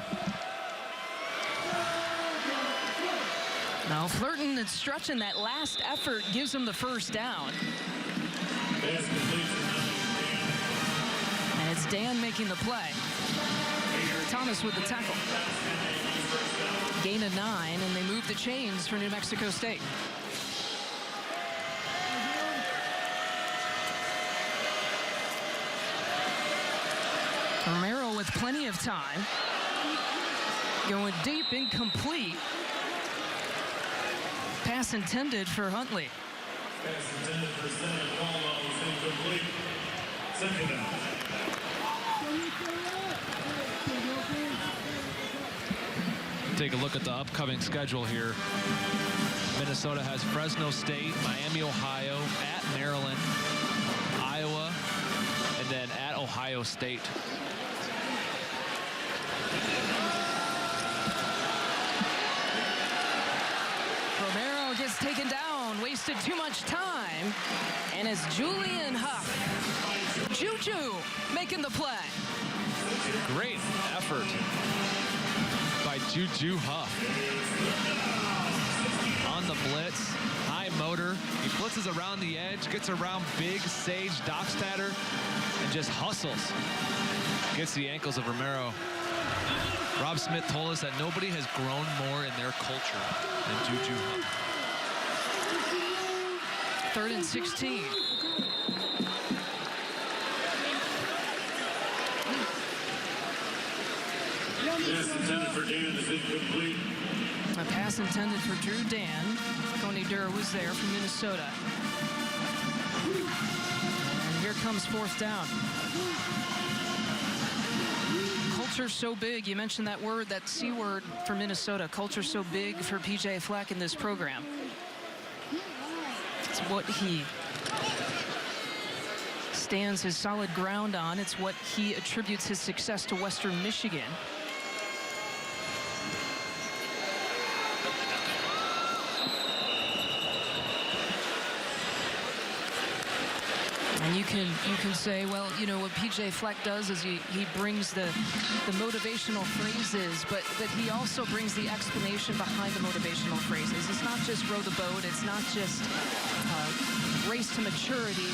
Now flirting and stretching, that last effort gives him the first down. And it's Dan making the play. Thomas with the tackle. Gain of 9, and they move the chains for New Mexico State. Romero with plenty of time. Going deep, incomplete. Pass intended for Huntley. Pass intended for Senator Caldwell was incomplete. Second down. Take a look at the upcoming schedule here. Minnesota has Fresno State, Miami, Ohio, at Maryland, Iowa, and then at Ohio State. Romero gets taken down, wasted too much time, and it's Julian Huff. Juju making the play. Great effort by Juju Huff. On the blitz, high motor. He blitzes around the edge, gets around big Sage Dockstader, and just hustles. Gets the ankles of Romero. Rob Smith told us that nobody has grown more in their culture than Juju Huff. 3rd and 16. Pass intended for Dan is incomplete. A pass intended for Drew Dan. Coney Durr was there from Minnesota. And here comes 4th down. Culture's so big. You mentioned that word, that C word for Minnesota. Culture's so big for P.J. Fleck in this program. It's what he stands his solid ground on. It's what he attributes his success to Western Michigan. And you can say, well, you know, what P.J. Fleck does is he brings the motivational phrases, but he also brings the explanation behind the motivational phrases. It's not just row the boat. It's not just race to maturity.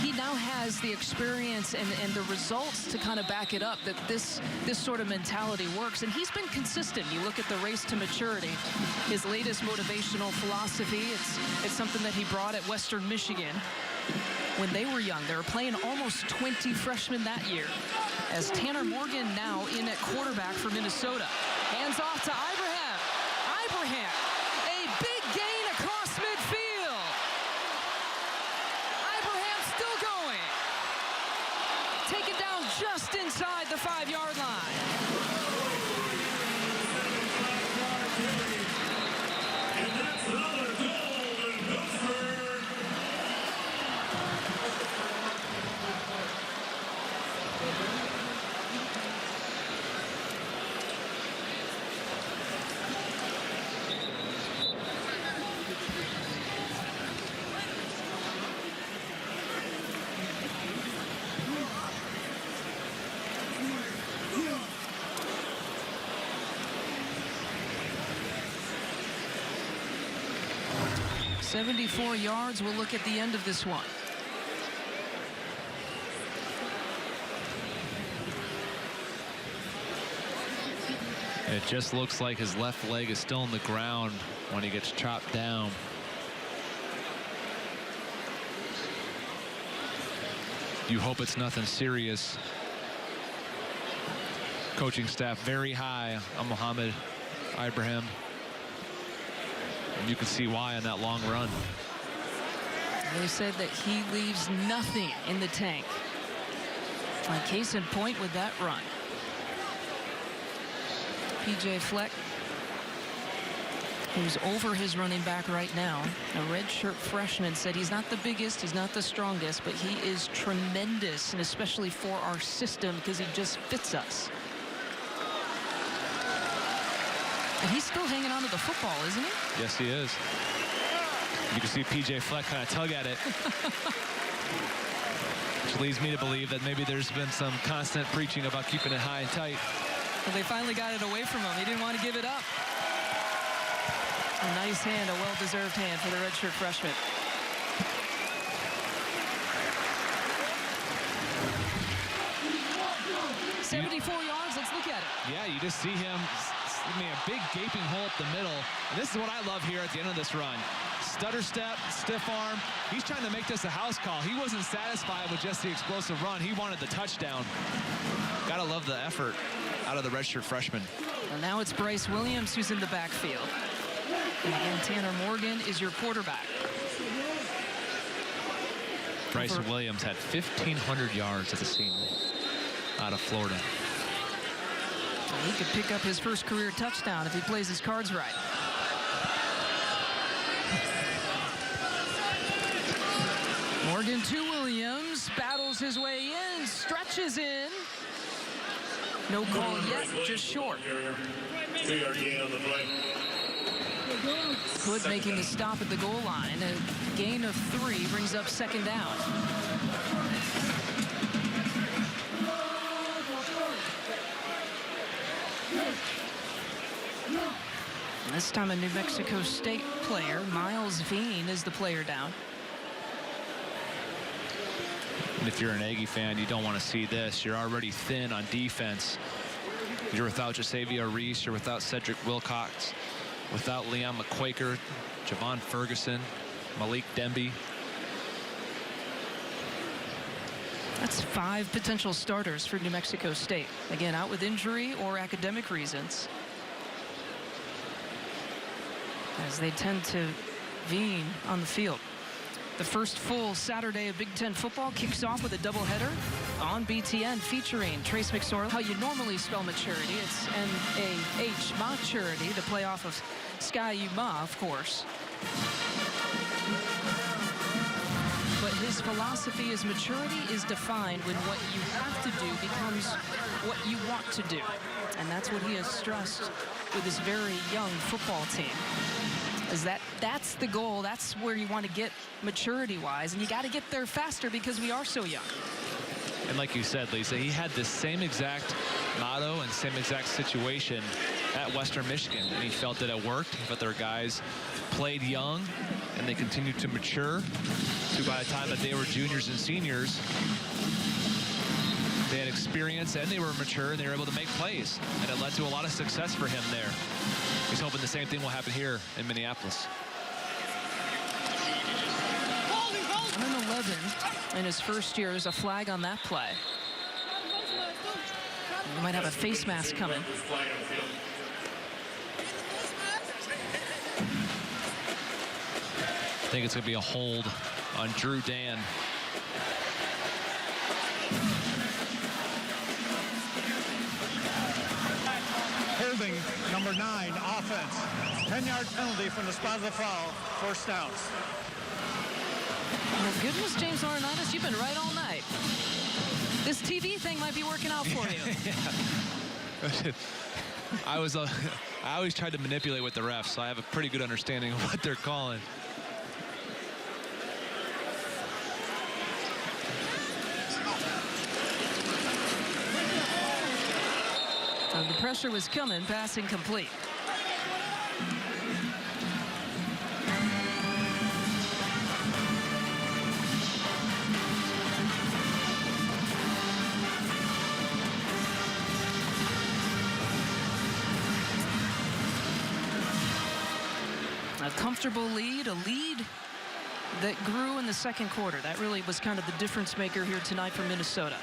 He now has the experience and the results to kind of back it up that this sort of mentality works. And he's been consistent. You look at the race to maturity, his latest motivational philosophy. It's something that he brought at Western Michigan. When they were young, they were playing almost 20 freshmen that year. As Tanner Morgan now in at quarterback for Minnesota. Hands off to Ibrahim. Ibrahim, a big gain across midfield. Ibrahim still going. Taken down just inside the 5-yard line. 74 yards. We'll look at the end of this one. It just looks like his left leg is still on the ground when he gets chopped down. You hope it's nothing serious. Coaching staff very high on Mohammed Ibrahim. And you can see why on that long run. They said that he leaves nothing in the tank. Like case in point with that run. PJ Fleck, who's over his running back right now, a redshirt freshman, said he's not the biggest, he's not the strongest, but he is tremendous, and especially for our system because he just fits us. And he's still hanging on to the football, isn't he? Yes, he is. You can see PJ Fleck kind of tug at it. Which leads me to believe that maybe there's been some constant preaching about keeping it high and tight. Well, they finally got it away from him. He didn't want to give it up. A nice hand, a well-deserved hand for the redshirt freshman. $74 yards, let's look at it. Yeah, you just see him, a big gaping hole up the middle. And this is what I love here at the end of this run. Stutter step, stiff arm. He's trying to make this a house call. He wasn't satisfied with just the explosive run. He wanted the touchdown. Gotta love the effort out of the redshirt freshman. Well, now it's Bryce Williams who's in the backfield. And again, Tanner Morgan is your quarterback. Bryce Williams had 1,500 yards as a senior out of Florida. He could pick up his first career touchdown if he plays his cards right. Morgan to Williams, battles his way in, stretches in. No call yet, just short. Hood making the stop at the goal line. A gain of 3 brings up second down. This time a New Mexico State player. Miles Veen is the player down. And if you're an Aggie fan, you don't want to see this. You're already thin on defense. You're without Jasavia Reese. You're without Cedric Wilcox. Without Leon McQuaker, Javon Ferguson, Malik Demby. That's 5 potential starters for New Mexico State. Again, out with injury or academic reasons. As they tend to Veen on the field. The first full Saturday of Big Ten football kicks off with a doubleheader on BTN featuring Trace McSorley. How you normally spell maturity, it's M-A-H, maturity, to play off of Sky U-Ma, of course. But his philosophy is maturity is defined when what you have to do becomes what you want to do. And that's what he has stressed with his very young football team. Is that's the goal. That's where you want to get maturity-wise, and you got to get there faster because we are so young. And like you said, Lisa, he had the same exact motto and same exact situation at Western Michigan, and he felt that it worked. He felt their guys played young, and they continued to mature. So by the time that they were juniors and seniors, they had experience and they were mature and they were able to make plays, and it led to a lot of success for him there. He's hoping the same thing will happen here in Minneapolis. 111 in his first year. There's a flag on that play. We might have a face mask coming. I think it's going to be a hold on Drew Dan. Holding number 9, offense. 10-yard penalty from the spot of the foul, first downs. Well, goodness, James Laurinaitis, you've been right all night. This TV thing might be working out for you. I always tried to manipulate with the refs, so I have a pretty good understanding of what they're calling. So the pressure was coming, passing complete. A comfortable lead, a lead that grew in the second quarter. That really was kind of the difference maker here tonight for Minnesota.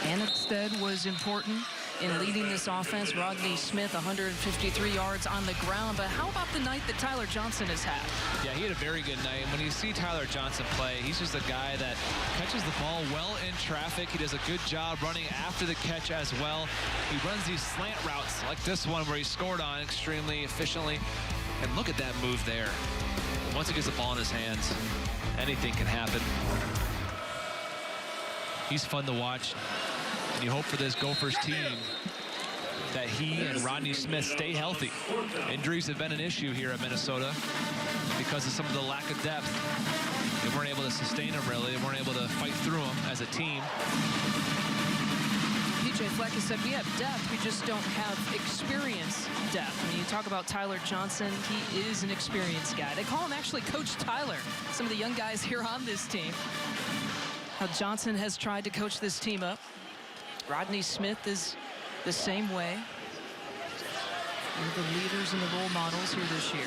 Anixted was important in leading this offense. Rodney Smith, 153 yards on the ground. But how about the night that Tyler Johnson has had? Yeah, he had a very good night. And when you see Tyler Johnson play, he's just a guy that catches the ball well in traffic. He does a good job running after the catch as well. He runs these slant routes like this one where he scored on extremely efficiently. And look at that move there. Once he gets the ball in his hands, anything can happen. He's fun to watch. And you hope for this Gophers team that he and Rodney Smith stay healthy. Injuries have been an issue here at Minnesota because of some of the lack of depth. They weren't able to sustain them really. They weren't able to fight through them as a team. PJ Fleck has said we have depth, we just don't have experience depth. When you talk about Tyler Johnson, he is an experienced guy. They call him actually Coach Tyler, some of the young guys here on this team. How Johnson has tried to coach this team up. Rodney Smith is the same way. One of the leaders and the role models here this year.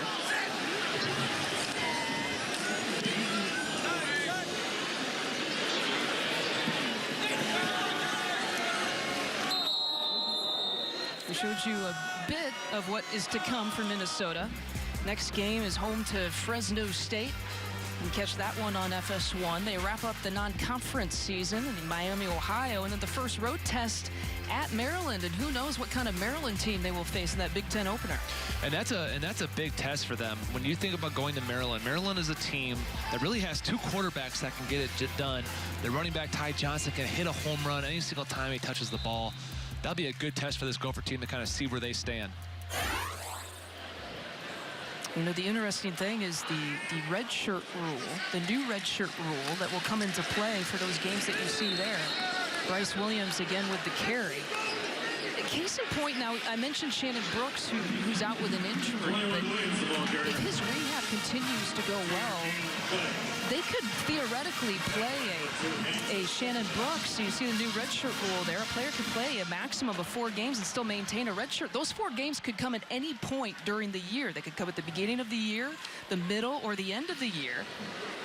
We showed you a bit of what is to come for Minnesota. Next game is home to Fresno State. You can catch that one on FS1. They wrap up the non-conference season in Miami, Ohio, and then the first road test at Maryland. And who knows what kind of Maryland team they will face in that Big Ten opener. And that's a big test for them. When you think about going to Maryland, Maryland is a team that really has two quarterbacks that can get it done. Their running back, Ty Johnson, can hit a home run any single time he touches the ball. That'll be a good test for this Gopher team to kind of see where they stand. You know, the interesting thing is the red shirt rule, the new red shirt rule that will come into play for those games that you see there. Bryce Williams again with the carry. Case in point now, I mentioned Shannon Brooks, who's out with an injury, but if his rehab continues to go well, they could theoretically play a Shannon Brooks. So you see the new redshirt rule there. A player could play a maximum of 4 games and still maintain a redshirt. Those 4 games could come at any point during the year. They could come at the beginning of the year, the middle, or the end of the year.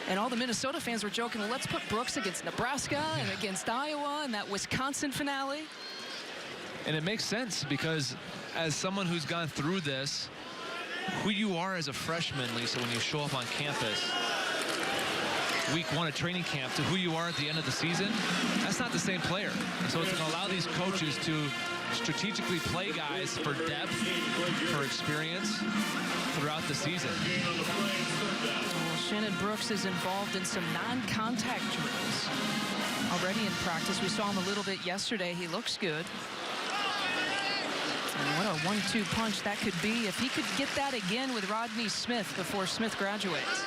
And all the Minnesota fans were joking, well, let's put Brooks against Nebraska and against Iowa and that Wisconsin finale. And it makes sense because as someone who's gone through this, who you are as a freshman, Lisa, when you show up on campus, week 1 of training camp, to who you are at the end of the season, that's not the same player. And so it's going to allow these coaches to strategically play guys for depth, for experience throughout the season. Well, Shannon Brooks is involved in some non-contact drills already in practice. We saw him a little bit yesterday. He looks good. And what a 1-2 punch that could be if he could get that again with Rodney Smith before Smith graduates.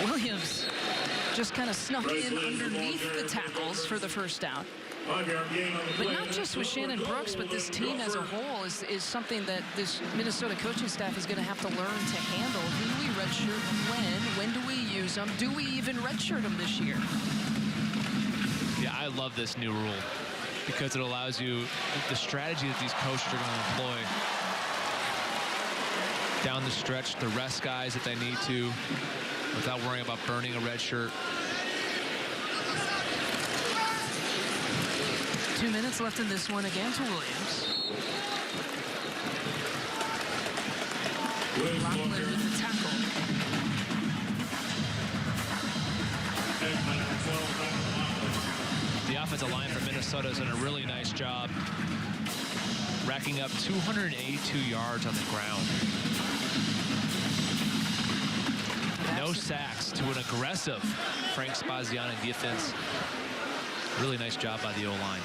Williams just kind of snuck in underneath the tackles for the first down. But not just with Shannon Brooks, but this team as a whole is something that this Minnesota coaching staff is going to have to learn to handle. Who do we redshirt when do we use them? Do we even redshirt them this year? Yeah, I love this new rule because it allows you the strategy that these coaches are going to employ down the stretch to rest guys if they need to without worrying about burning a red shirt. 2 minutes left in this one again to Williams. Rockland with the tackle. The offensive line for Minnesota has done a really nice job racking up 282 yards on the ground. No sacks to an aggressive Frank Spaziani defense. Really nice job by the O-line.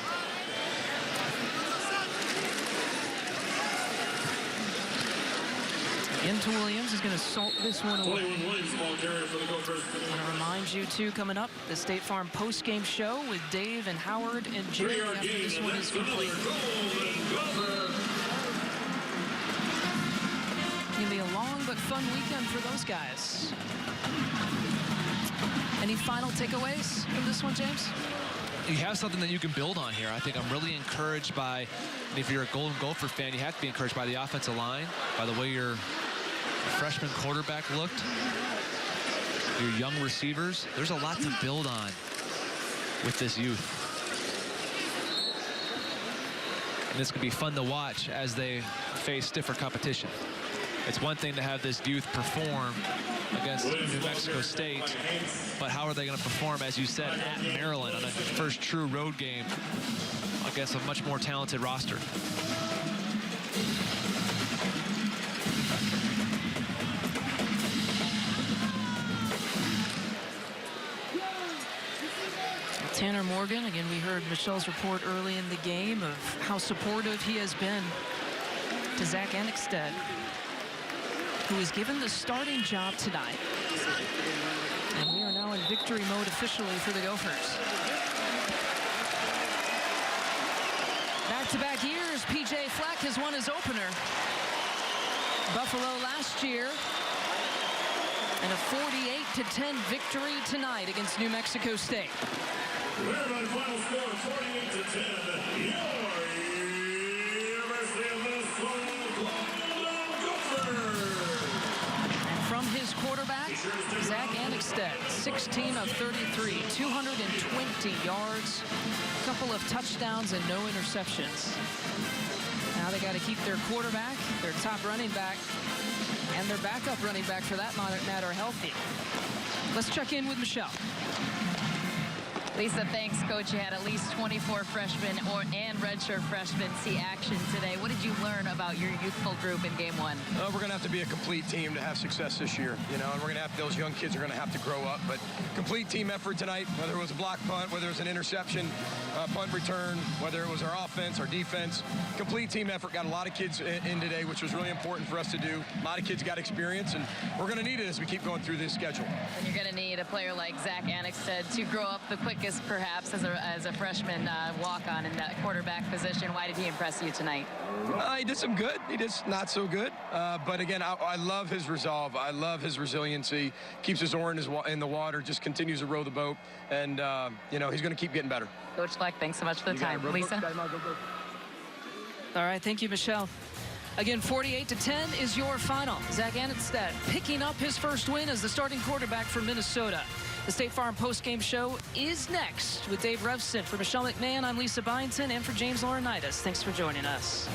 Into Williams is going to salt this one away. I want to remind you, too, coming up, the State Farm post-game show with Dave and Howard and Jerry after this one is complete. It's going to be a long but but fun weekend for those guys. Any final takeaways from this one, James? You have something that you can build on here. I think I'm really encouraged by, and if you're a Golden Gopher fan, you have to be encouraged by the offensive line, by the way your freshman quarterback looked, your young receivers. There's a lot to build on with this youth. And this could be fun to watch as they face stiffer competition. It's one thing to have this youth perform against New Mexico State, but how are they going to perform, as you said, at Maryland on a first true road game against a much more talented roster? Tanner Morgan, again, we heard Michelle's report early in the game of how supportive he has been to Zach Anixted, who is given the starting job tonight. And we are now in victory mode officially for the Gophers. Back-to-back years, PJ Fleck has won his opener. Buffalo last year. And a 48-10 victory tonight against New Mexico State. Final score, 48-10. University of Minnesota Gophers. And from his quarterback, Zach Anixted, 16 of 33, 220 yards, a couple of touchdowns and no interceptions. Now they got to keep their quarterback, their top running back, and their backup running back, for that matter, healthy. Let's check in with Michelle. Lisa, thanks, Coach. You had at least 24 freshmen and redshirt freshmen see action today. What did you learn about your youthful group in game one? We're going to have to be a complete team to have success this year, and we're going to have, those young kids are going to have to grow up. But complete team effort tonight, whether it was a block punt, whether it was an interception, punt return, whether it was our offense, our defense, complete team effort. Got a lot of kids in today, which was really important for us to do. A lot of kids got experience, and we're going to need it as we keep going through this schedule. And you're going to need a player like Zach Anixted to grow up the quickest, perhaps, as a freshman walk-on in that quarterback position. Why did he impress you tonight? He did some good. He did not so good. But again, I love his resolve. I love his resiliency. Keeps his oar in the water. Just continues to row the boat. And he's going to keep getting better. Coach Fleck, thanks so much for the time. Lisa. All right, thank you, Michelle. Again, 48-10 is your final. Zach Anixted picking up his first win as the starting quarterback for Minnesota. The State Farm postgame show is next with Dave Revson. For Michelle McMahon, I'm Lisa Byington, and for James Laurinaitis. Thanks for joining us.